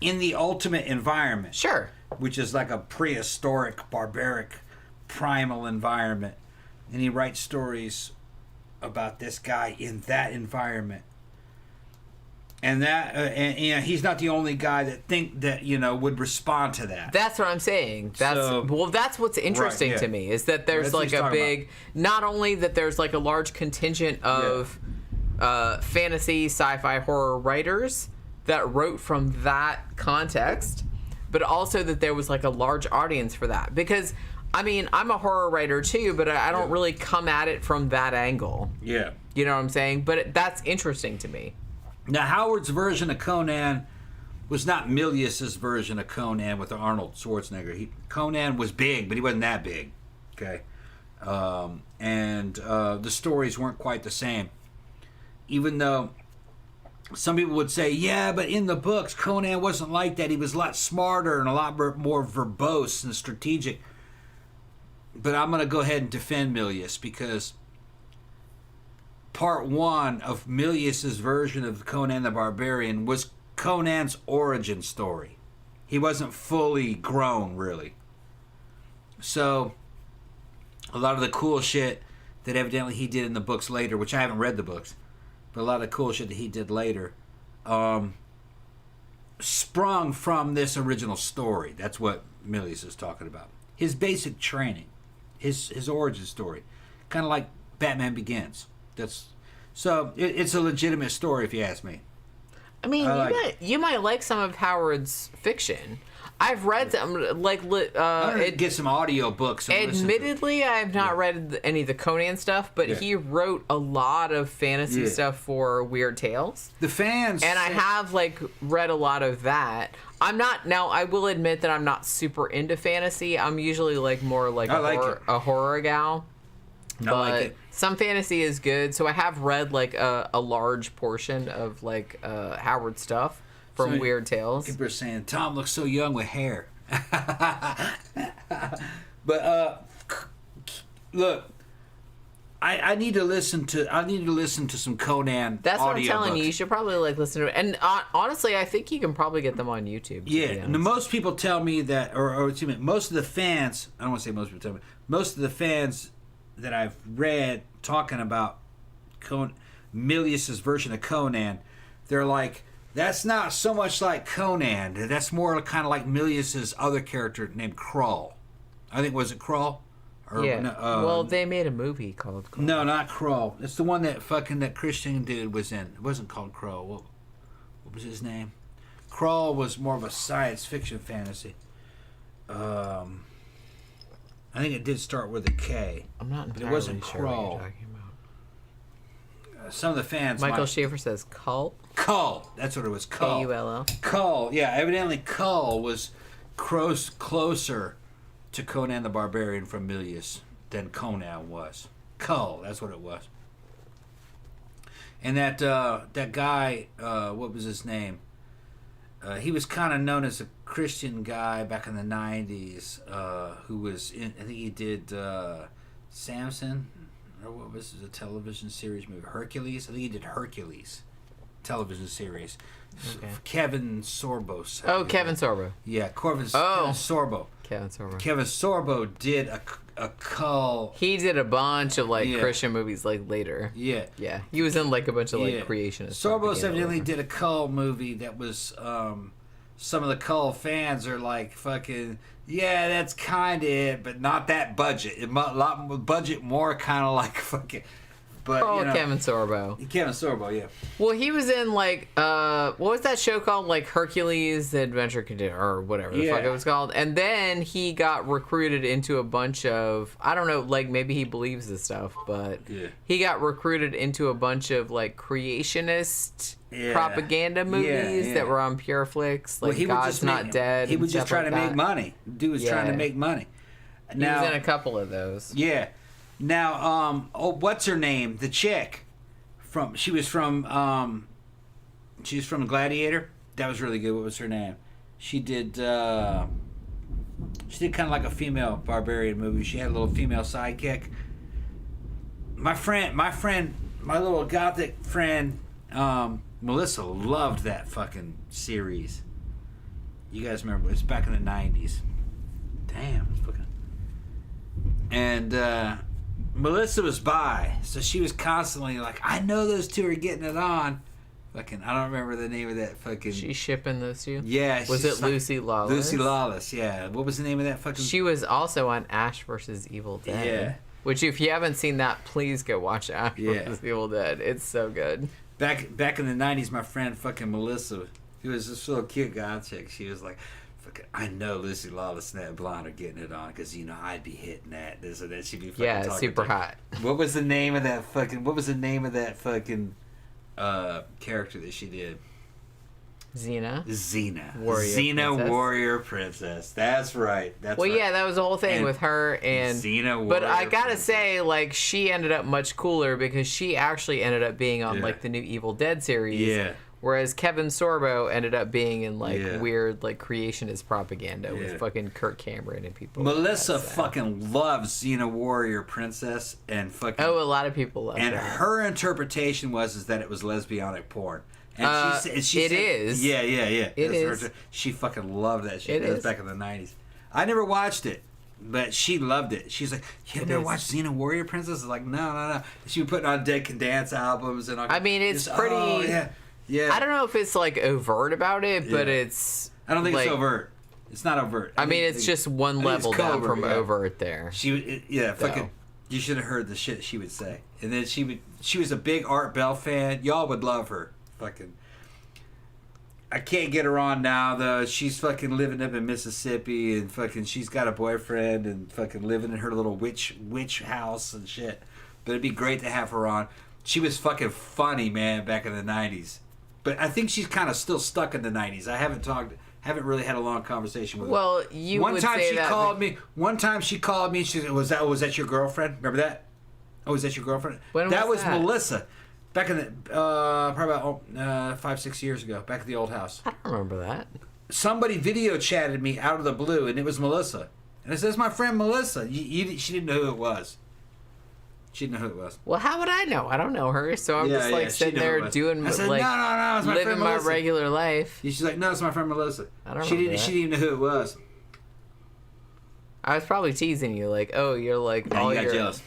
in the ultimate environment. Sure. Which is like a prehistoric, barbaric, primal environment. And he writes stories about this guy in that environment. And that, and you know, he's not the only guy that would respond to that. That's what I'm saying. That's what's interesting to me is that there's like a big, not only that there's like a large contingent of fantasy, sci-fi, horror writers that wrote from that context, but also that there was like a large audience for that. Because, I mean, I'm a horror writer too, but I don't really come at it from that angle. Yeah. You know what I'm saying? But that's interesting to me. Now, Howard's version of Conan was not Milius's version of Conan with Arnold Schwarzenegger. Conan was big, but he wasn't that big. Okay. And the stories weren't quite the same. Even though some people would say, yeah, but in the books, Conan wasn't like that. He was a lot smarter and a lot more verbose and strategic. But I'm going to go ahead and defend Milius, because part one of Milius's version of Conan the Barbarian was Conan's origin story. He wasn't fully grown, really. So, a lot of the cool shit that evidently he did in the books later, which I haven't read the books, but a lot of the cool shit that he did later, sprung from this original story. That's what Milius is talking about. His basic training, his origin story, kind of like Batman Begins. It's a legitimate story, if you ask me. I mean, you might like some of Howard's fiction. I've read some, I'm gonna get some audio books. Admittedly, I have not read any of the Conan stuff, but he wrote a lot of fantasy stuff for Weird Tales. The fans, and I have read a lot of that. I'm not now. I will admit that I'm not super into fantasy. I'm usually more a horror gal. But some fantasy is good, so I have read a large portion of Howard stuff from Weird Tales. People are saying Tom looks so young with hair. But look, I need to listen to some Conan. That's what I'm audio telling books. you. You should probably listen to it. And honestly, I think you can probably get them on YouTube. Yeah, and most people tell me that, or excuse me, most of the fans. I don't want to say most people tell me. Most of the fans that I've read talking about Milius's version of Conan, they're like, that's not so much like Conan. That's more kind of like Milius's other character named Krull. I think, was it Krull? Well, they made a movie called Krull. No, not Krull. It's the one that Christian dude was in. It wasn't called Krull. What was his name? Krull was more of a science fiction fantasy. I think it did start with a K. I'm not entirely but it wasn't sure Krull. what you're talking about. Some of the fans... Michael Schaefer says Cull. Cull. That's what it was. Cull. Kull. Cull. Yeah, evidently Cull was closer to Conan the Barbarian from Milius than Conan was. Cull. That's what it was. And that guy, what was his name? He was kind of known as a Christian guy back in the 90s, who was in, I think he did Samson, or what was it, a television series movie? Hercules? I think he did Hercules television series. Okay. Kevin Sorbos. Kevin Sorbo. Yeah, Kevin Sorbo. Kevin Sorbo. Kevin Sorbo did a Cull. He did a bunch of Christian movies later. Yeah. Yeah. He was in a bunch of creationist. Sorbo evidently did a Cull movie that was some of the Cull fans are like fucking, yeah, that's kind of it, but not that budget. A lot budget, more kind of like fucking. But, Kevin Sorbo. Kevin Sorbo, yeah. Well, he was in what was that show called? Hercules: The Adventure Continues, or whatever the fuck it was called. And then he got recruited into a bunch of, I don't know, maybe he believes this stuff, but he got recruited into a bunch of creationist propaganda movies that were on Pure Flix, God's Not Dead. He was just trying to make money. Dude was trying to make money. Now, he was in a couple of those. Yeah. Now, what's her name? The chick she was from Gladiator. That was really good. What was her name? She did kind of like a female barbarian movie. She had a little female sidekick. My little gothic friend, Melissa, loved that fucking series. You guys remember? It's back in the 90s. Damn, it's fucking. And Melissa was bi, so she was constantly like, I know those two are getting it on. Fucking, I don't remember the name of that fucking... She's shipping those two? Yeah. Was it Lucy Lawless? Lucy Lawless, yeah. What was the name of that fucking... She was also on Ash vs. Evil Dead. Yeah. Which, if you haven't seen that, please go watch Ash vs. Evil Dead. It's so good. Back in the 90s, my friend fucking Melissa, he was this little cute guy chick. She was like... I know Lucy Lawless and that blonde are getting it on because I'd be hitting that, this or that. She'd be fucking talking super hot. What was the name of that fucking character that she did? Xena. Warrior Princess. That's right. That's right. Yeah, that was the whole thing with her and Xena Warrior. But I gotta Princess. say, she ended up much cooler because she actually ended up being on the new Evil Dead series. Yeah. Whereas Kevin Sorbo ended up being in weird creationist propaganda with fucking Kirk Cameron and people. Melissa fucking loves Xena Warrior Princess and fucking. Oh, a lot of people love and that. And her interpretation was that it was lesbianic porn. And she it said, is. Yeah. It is. She fucking loved that shit. It is. Back in the 90s. I never watched it, but she loved it. She's like, you never watched Xena Warrior Princess? I was like, no. She was putting on Dead Can Dance albums. And I mean, it's pretty... Oh, yeah. I don't know if it's, overt about it, but it's... I don't think it's overt. It's not overt. I mean, it's just one level down from overt there. Fucking... You should have heard the shit she would say. And then she was a big Art Bell fan. Y'all would love her. Fucking... I can't get her on now though. She's fucking living up in Mississippi and fucking she's got a boyfriend and fucking living in her little witch house and shit. But it'd be great to have her on. She was fucking funny, man, back in the 90s. But I think she's kind of still stuck in the 90s. I haven't really had a long conversation with her. Well, you One would time say she that called me. One time she called me. She said, "Was that your girlfriend? Remember that? Oh, was that your girlfriend?" That was Melissa. Back in the probably about 5-6 years ago, back at the old house. I don't remember that. Somebody video chatted me out of the blue, and it was Melissa. And it says, "My friend Melissa." She didn't know who it was. She didn't know who it was. Well, how would I know? I don't know her, so I'm just sitting there doing I said, no, it's my living friend my Melissa. regular life. She's like, "No, it's my friend Melissa." I don't She remember didn't even know who it was. I was probably teasing you, you're like Yeah, you got jealous.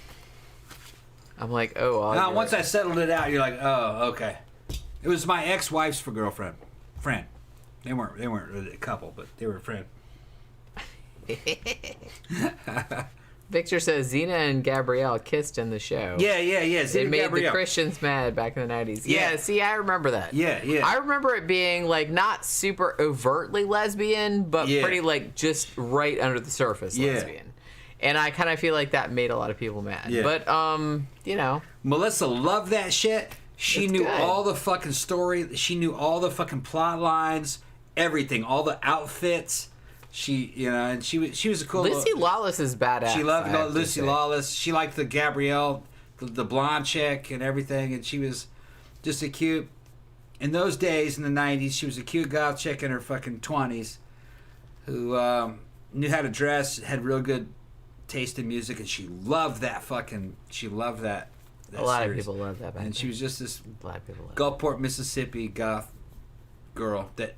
I'm like, oh. Now, once I settled it out, you're like, oh, okay. It was my ex-wife's girlfriend, friend. They weren't really a couple, but they were a friend. Victor says Xena and Gabrielle kissed in the show. Yeah. They made Gabrielle. the Christians mad back in the 90s. Yeah, see, I remember that. Yeah. I remember it being not super overtly lesbian, but pretty just right under the surface lesbian. And I kind of feel like that made a lot of people mad. Yeah. But, Melissa loved that shit. She knew all the fucking story. She knew all the fucking plot lines, everything, all the outfits. And she was a cool... Lucy Lawless is badass. She loved Lucy Lawless. She liked the Gabrielle, the blonde chick and everything. And she was just a cute... In those days, in the 90s, she was a cute goth chick in her fucking 20s who knew how to dress, had real good taste in music, and she loved that a lot of people love that back and then. she was just this a lot of people Gulfport, Mississippi goth girl that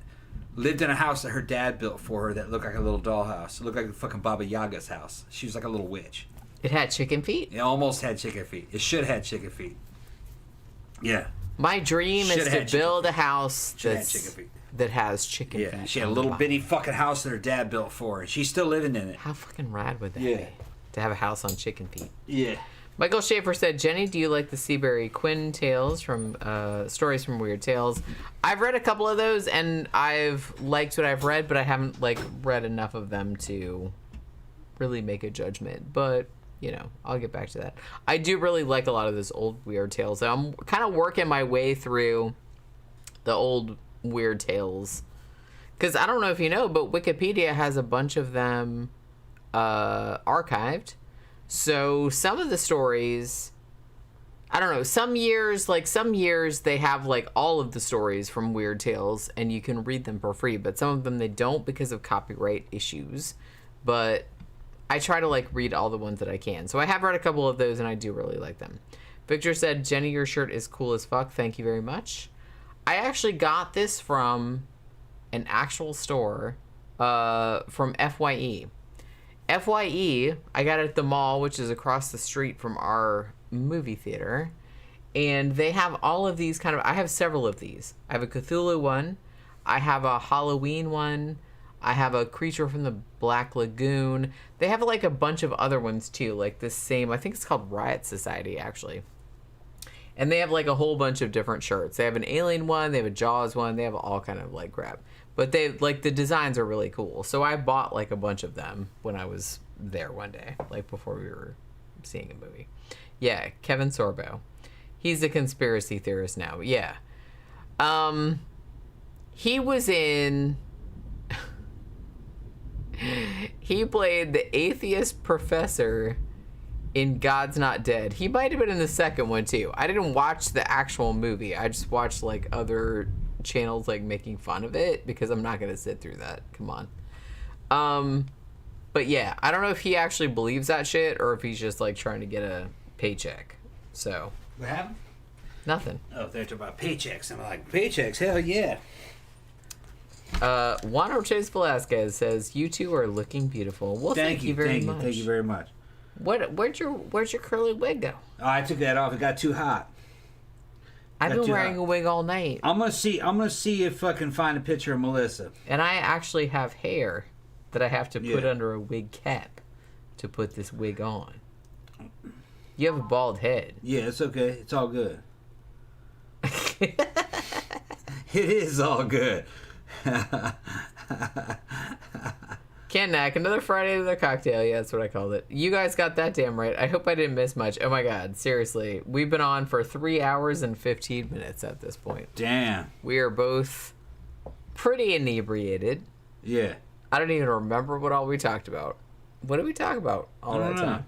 lived in a house that her dad built for her that looked like a little dollhouse. It looked like fucking Baba Yaga's house. She was like a little witch. It had chicken feet? It almost had chicken feet. It should have had chicken feet. Yeah. My dream is to build a house that has chicken feet. Yeah, she had a little bitty fucking house that her dad built for her. She's still living in it. How fucking rad would that be? To have a house on chicken feet. Yeah. Michael Schaefer said, Jenny, do you like the Seabury Quinn tales from Stories from Weird Tales? I've read a couple of those, and I've liked what I've read, but I haven't read enough of them to really make a judgment. But, I'll get back to that. I do really like a lot of those old Weird Tales. I'm kind of working my way through the old Weird Tales. Because I don't know if you know, but Wikipedia has a bunch of them archived. So some of the stories, I don't know, some years they have all of the stories from Weird Tales and you can read them for free, but some of them they don't because of copyright issues. But I try to read all the ones that I can. So I have read a couple of those and I do really like them. Victor said, Jenny, your shirt is cool as fuck. Thank you very much. I actually got this from an actual store from FYE. FYE, I got it at the mall, which is across the street from our movie theater. And they have all of these I have several of these. I have a Cthulhu one. I have a Halloween one. I have a Creature from the Black Lagoon. They have a bunch of other ones too, this same, I think it's called Riot Society actually. And they have a whole bunch of different shirts. They have an Alien one, they have a Jaws one, they have all kind of crap. But they the designs are really cool. So I bought a bunch of them when I was there one day, before we were seeing a movie. Yeah, Kevin Sorbo. He's a conspiracy theorist now. Yeah. He was in he played the atheist professor in God's Not Dead. He might have been in the second one too. I didn't watch the actual movie. I just watched other channels like making fun of it because I'm not gonna sit through that. Come on. But yeah, I don't know if he actually believes that shit or if he's just like trying to get a paycheck. So. What happened? Nothing. Oh, they're talking about paychecks. I'm like, paychecks? Hell yeah. Juan Ortiz Velasquez says, "You two are looking beautiful." Well, thank you very much. Thank you very much. Where'd your curly wig go? Oh, I took that off. It got too hot. I've been wearing a wig all night. I'm gonna see if I can find a picture of Melissa. And I actually have hair that I have to put under a wig cap to put this wig on. You have a bald head. Yeah, it's okay. It's all good. It is all good. Can't knack. Another Friday, another cocktail. Yeah, that's what I called it. You guys got that damn right. I hope I didn't miss much. Oh my god, seriously. We've been on for 3 hours and 15 minutes at this point. Damn. We are both pretty inebriated. Yeah. I don't even remember what all we talked about. What did we talk about all that time?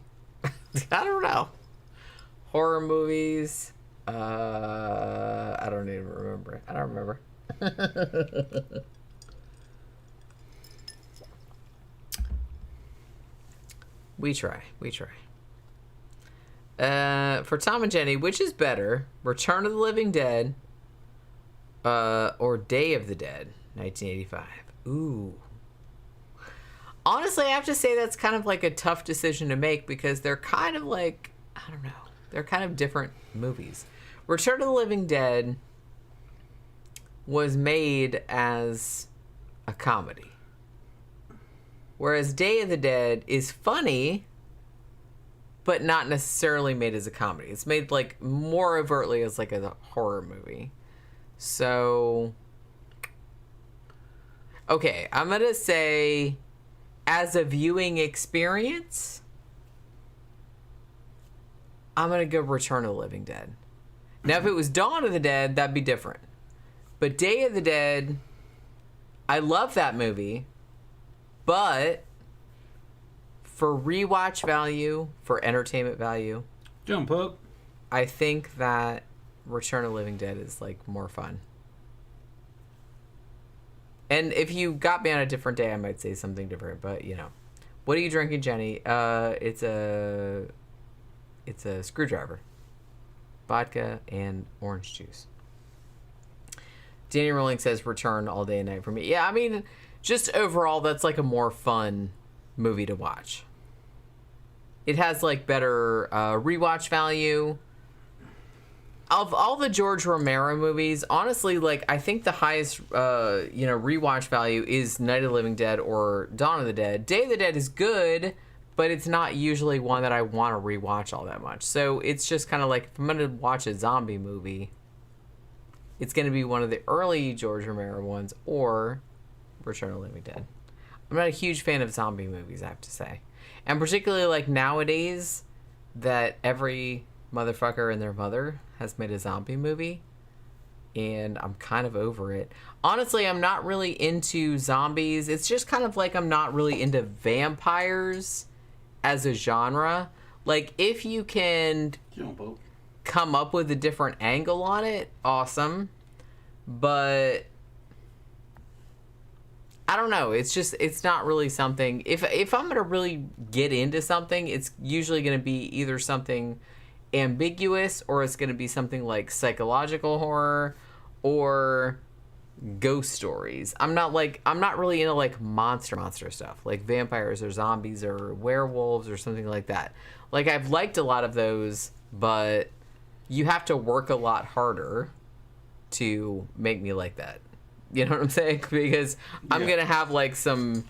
I don't know. Horror movies. I don't even remember. I don't remember. We try. For Tom and Jenny, which is better, Return of the Living Dead or Day of the Dead, 1985? Ooh. Honestly, I have to say that's kind of like a tough decision to make because they're kind of like, I don't know, they're kind of different movies. Return of the Living Dead was made as a comedy. Whereas Day of the Dead is funny, but not necessarily made as a comedy. It's made like more overtly as like a horror movie. So, okay, I'm going to say as a viewing experience, I'm going to go Return of the Living Dead. Now, if it was Dawn of the Dead, that'd be different. But Day of the Dead, I love that movie. But for rewatch value, for entertainment value, Jump up. I think that Return of the Living Dead is like more fun. And if you got me on a different day, I might say something different. But you know, what are you drinking, Jenny? It's a screwdriver, vodka, and orange juice. Danny Rowling says Return all day and night for me. Yeah, I mean, just overall, that's like a more fun movie to watch. It has like better rewatch value. Of all the George Romero movies, honestly, like I think the highest rewatch value is Night of the Living Dead or Dawn of the Dead. Day of the Dead is good, but it's not usually one that I want to rewatch all that much. So it's just kind of like if I'm going to watch a zombie movie, it's going to be one of the early George Romero ones or Return of the Living Dead. I'm not a huge fan of zombie movies, I have to say. And particularly like nowadays that every motherfucker and their mother has made a zombie movie. And I'm kind of over it. Honestly, I'm not really into zombies. It's just kind of like I'm not really into vampires as a genre. Like if you can come up with a different angle on it, awesome. But I don't know. It's not really something. If I'm going to really get into something, it's usually going to be either something ambiguous or it's going to be something like psychological horror or ghost stories. I'm not really into like monster stuff, like vampires or zombies or werewolves or something like that. Like I've liked a lot of those, but you have to work a lot harder to make me like that. You know what I'm saying? Because I'm gonna have like some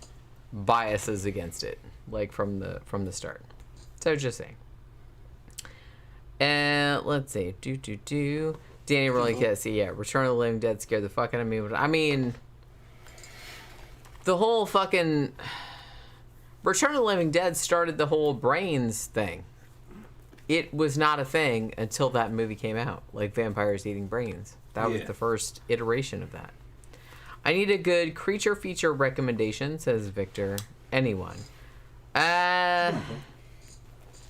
biases against it, like from the start. So just saying. And let's see, Danny really can't see. Yeah, Return of the Living Dead scared the fuck out of me. I mean, the whole fucking Return of the Living Dead started the whole brains thing. It was not a thing until that movie came out, like vampires eating brains. That was the first iteration of that. I need a good creature feature recommendation, says Victor. Anyone. I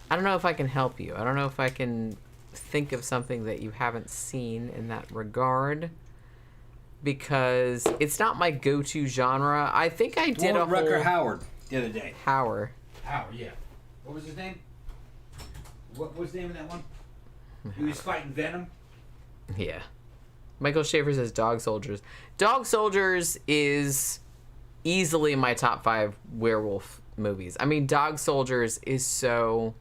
don't know if I can help you. I don't know if I can think of something that you haven't seen in that regard. because it's not my go-to genre. I think I did a Rucker Howard the other day. Howard, yeah. What was his name? What was the name of that one? He was fighting Venom. Yeah. Michael Schaefer says Dog Soldiers. Dog Soldiers is easily my top 5 werewolf movies. I mean, Dog Soldiers is so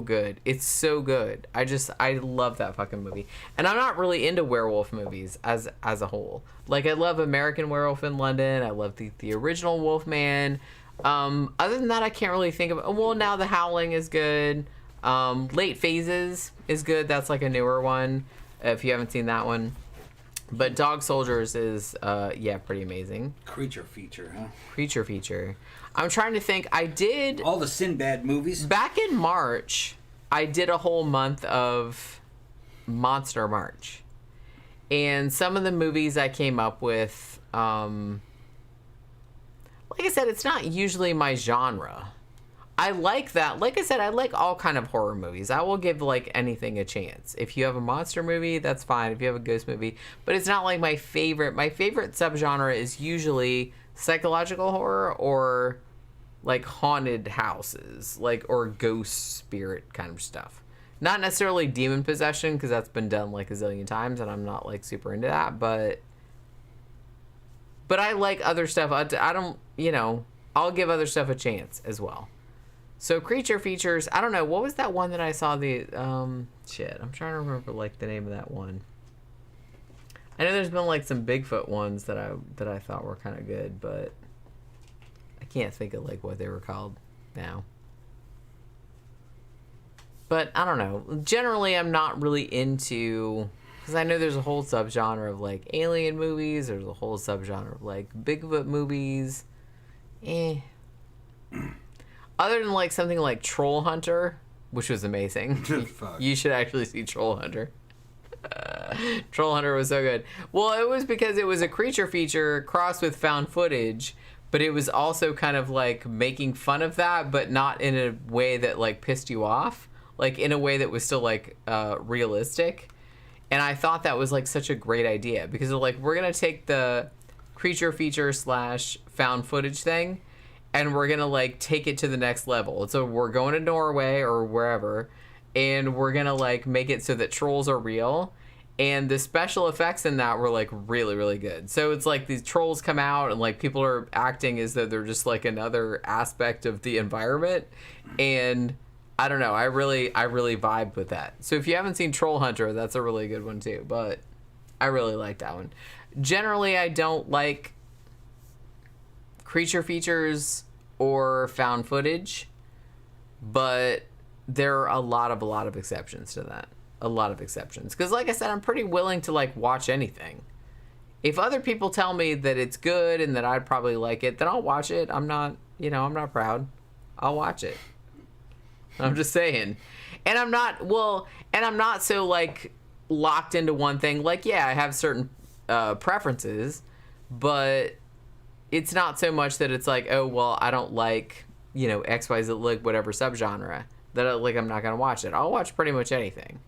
good. It's so good. I love that fucking movie. And I'm not really into werewolf movies as a whole. Like, I love American Werewolf in London. I love the original Wolfman. Other than that, I can't really think of... Well, now The Howling is good. Late Phases is good. That's like a newer one, if you haven't seen that one. But Dog Soldiers is, pretty amazing. Creature feature, huh? Creature feature. I'm trying to think. I did... All the Sinbad movies. Back in March, I did a whole month of Monster March. And some of the movies I came up with, like I said, it's not usually my genre. I like that. Like I said, I like all kind of horror movies. I will give, like, anything a chance. If you have a monster movie, that's fine. If you have a ghost movie. But it's not, like, my favorite. My favorite subgenre is usually psychological horror or, like, haunted houses. Like, or ghost spirit kind of stuff. Not necessarily demon possession, because that's been done, like, a zillion times, and I'm not, like, super into that. But I like other stuff. I don't, I'll give other stuff a chance as well. So creature features, I don't know, what was that one that I saw I'm trying to remember, like, the name of that one. I know there's been, like, some Bigfoot ones that I thought were kind of good, but I can't think of, like, what they were called now. But I don't know. Generally, I'm not really into, because I know there's a whole subgenre of, like, alien movies. There's a whole subgenre of, like, Bigfoot movies. Other than, like, something like Troll Hunter, which was amazing. You should actually see Troll Hunter. Troll Hunter was so good. Well, it was because it was a creature feature crossed with found footage, but it was also kind of, like, making fun of that, but not in a way that, like, pissed you off. Like, in a way that was still, like, realistic. And I thought that was, like, such a great idea. Because, like, we're going to take the creature feature / found footage thing, and we're going to, like, take it to the next level. So we're going to Norway or wherever, and we're going to, like, make it so that trolls are real. And the special effects in that were, like, really, really good. So it's, like, these trolls come out, and, like, people are acting as though they're just, like, another aspect of the environment. And I don't know. I really vibed with that. So if you haven't seen Troll Hunter, that's a really good one, too. But I really like that one. Generally, I don't like creature features or found footage, but there are a lot of exceptions to that. A lot of exceptions, because like I said, I'm pretty willing to, like, watch anything. If other people tell me that it's good and that I'd probably like it, then I'll watch it. I'm not proud. I'll watch it. I'm just saying. And I'm not so, like, locked into one thing. Like, yeah, I have certain preferences, but it's not so much that it's like, oh, well, I don't like, XYZ, like, whatever subgenre, that I'm not going to watch it. I'll watch pretty much anything.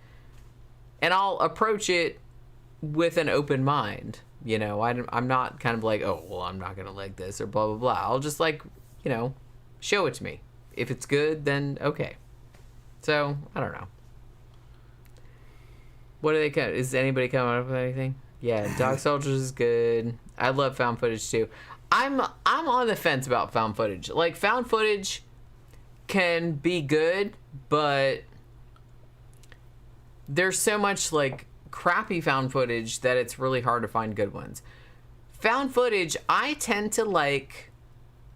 And I'll approach it with an open mind. I'm not kind of like, oh, well, I'm not going to like this or blah, blah, blah. I'll just, like, show it to me. If it's good, then okay. So, I don't know. What do they is anybody coming up with anything? Yeah, Dog Soldiers is good. I love found footage too. I'm on the fence about found footage. Like, found footage can be good, but there's so much, like, crappy found footage that it's really hard to find good ones. Found footage, I tend to like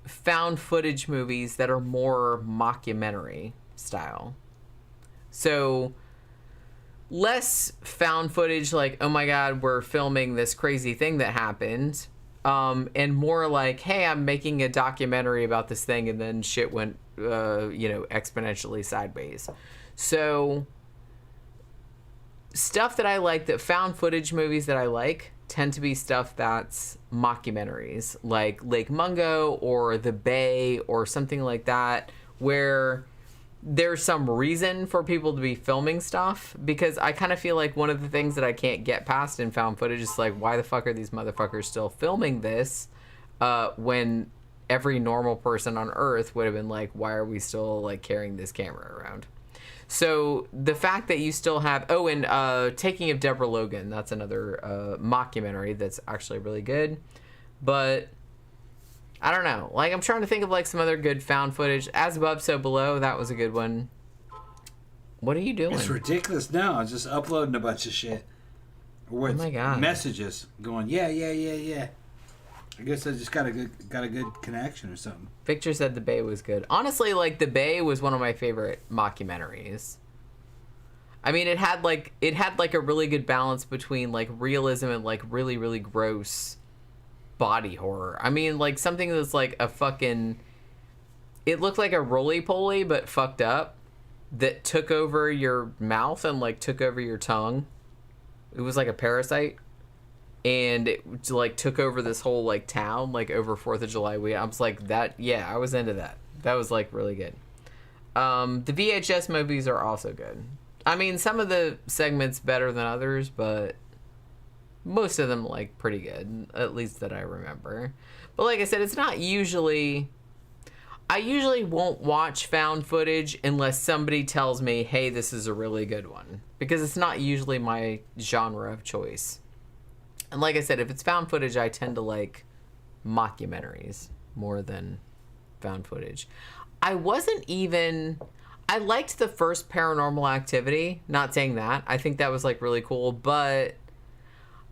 found footage movies that are more mockumentary style. So less found footage like, oh my god, we're filming this crazy thing that happened, and more like, hey, I'm making a documentary about this thing and then shit went exponentially sideways. So stuff that I like, that found footage movies that I like, tend to be stuff that's mockumentaries, like Lake Mungo or The Bay or something like that, where there's some reason for people to be filming stuff, because I kind of feel like one of the things that I can't get past in found footage is like, why the fuck are these motherfuckers still filming this when every normal person on Earth would have been like, why are we still like carrying this camera around? So the fact that you still have, Taking of Deborah Logan, that's another mockumentary that's actually really good, but I don't know. Like, I'm trying to think of, like, some other good found footage. As Above, So Below, that was a good one. What are you doing? It's ridiculous now. I'm just uploading a bunch of shit. Oh, my God. Messages going, yeah. I guess I just got a good connection or something. Victor said The Bay was good. Honestly, like, The Bay was one of my favorite mockumentaries. I mean, it had, like, a really good balance between, like, realism and, like, really, really gross body horror. I mean, like, something that's like a fucking, it looked like a roly-poly but fucked up that took over your mouth and like took over your tongue. It was like a parasite, and it like took over this whole like town, like over 4th of July week. I was like, that, yeah, I was into that. That was like really good. The VHS movies are also good. I mean, some of the segments better than others, but most of them, like, pretty good, at least that I remember. But like I said, it's not usually... I usually won't watch found footage unless somebody tells me, hey, this is a really good one. Because it's not usually my genre of choice. And like I said, if it's found footage, I tend to like mockumentaries more than found footage. I liked the first Paranormal Activity. Not saying that. I think that was, like, really cool, but...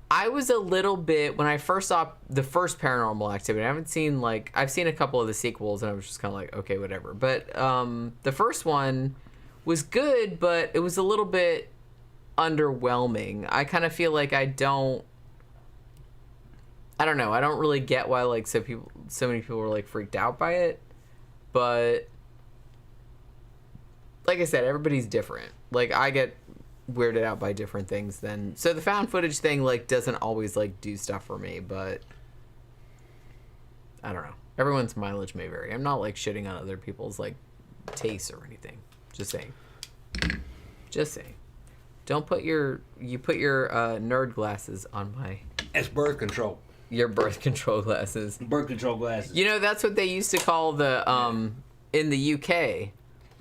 I was a little bit, when I first saw the first Paranormal Activity, I've seen a couple of the sequels, and I was just kind of like, okay, whatever. But the first one was good, but it was a little bit underwhelming. I kind of feel like I don't know, I don't really get why, like, so many people were, like, freaked out by it. But, like I said, everybody's different. Like, I get weirded out by different things then. So the found footage thing, like, doesn't always, like, do stuff for me, but I don't know. Everyone's mileage may vary. I'm not, like, shitting on other people's, like, tastes or anything. Just saying. Don't put your nerd glasses on my... It's birth control. Your birth control glasses. Birth control glasses. You know, that's what they used to call the, in the UK,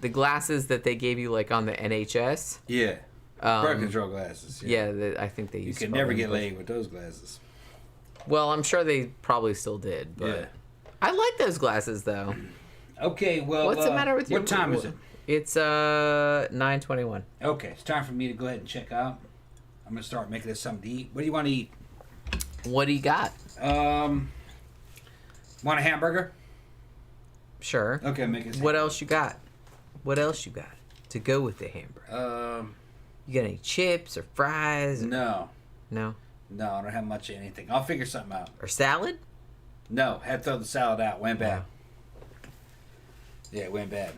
the glasses that they gave you, like, on the NHS. Yeah. Birth control glasses. Yeah, I think they used to. You can never get laid with those glasses. Well, I'm sure they probably still did, but yeah. I like those glasses though. Okay, well, what's the matter with you? What time is it? It's 9:21. Okay, it's time for me to go ahead and check out. I'm gonna start making us something to eat. What do you want to eat? What do you got? Want a hamburger? Sure. Okay, make it. What else you got? What else you got to go with the hamburger? You got any chips or fries? No. No? No, I don't have much of anything. I'll figure something out. Or salad? No, had to throw the salad out. Went bad. Yeah, it went bad.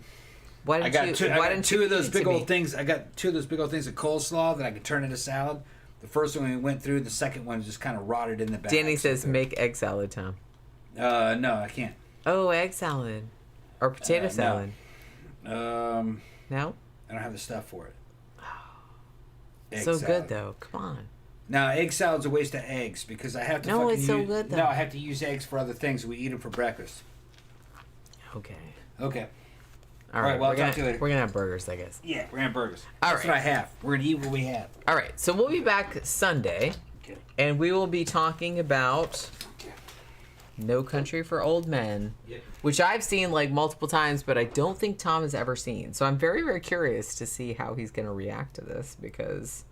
I got two of those big old things. I got two of those big old things of coleslaw that I could turn into salad. The first one we went through. The second one just kind of rotted in the back. Danny says make egg salad, Tom. No, I can't. Oh, egg salad. Or potato salad. No. No? I don't have the stuff for it. Egg so salad. Good though. Come on. No, egg salad's a waste of eggs because I have to. No, it's so good though. No, I have to use eggs for other things. We eat them for breakfast. Okay. All right. Well, I'll talk to you later. We're gonna have burgers, I guess. Yeah, we're gonna have burgers. That's what I have. We're gonna eat what we have. All right. So we'll be back Sunday, and we will be talking about No Country for Old Men, which I've seen like multiple times, but I don't think Tom has ever seen. So I'm very, very curious to see how he's going to react to this because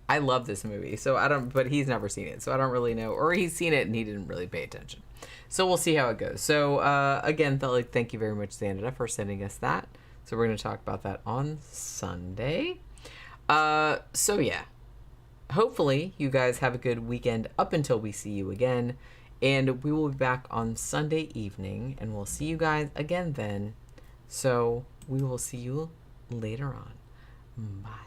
I love this movie. But he's never seen it, so I don't really know. Or he's seen it and he didn't really pay attention. So we'll see how it goes. So again, thank you very much, Xanada, for sending us that. So we're going to talk about that on Sunday. So yeah, hopefully you guys have a good weekend up until we see you again. And we will be back on Sunday evening, and we'll see you guys again then. So we will see you later on. Bye.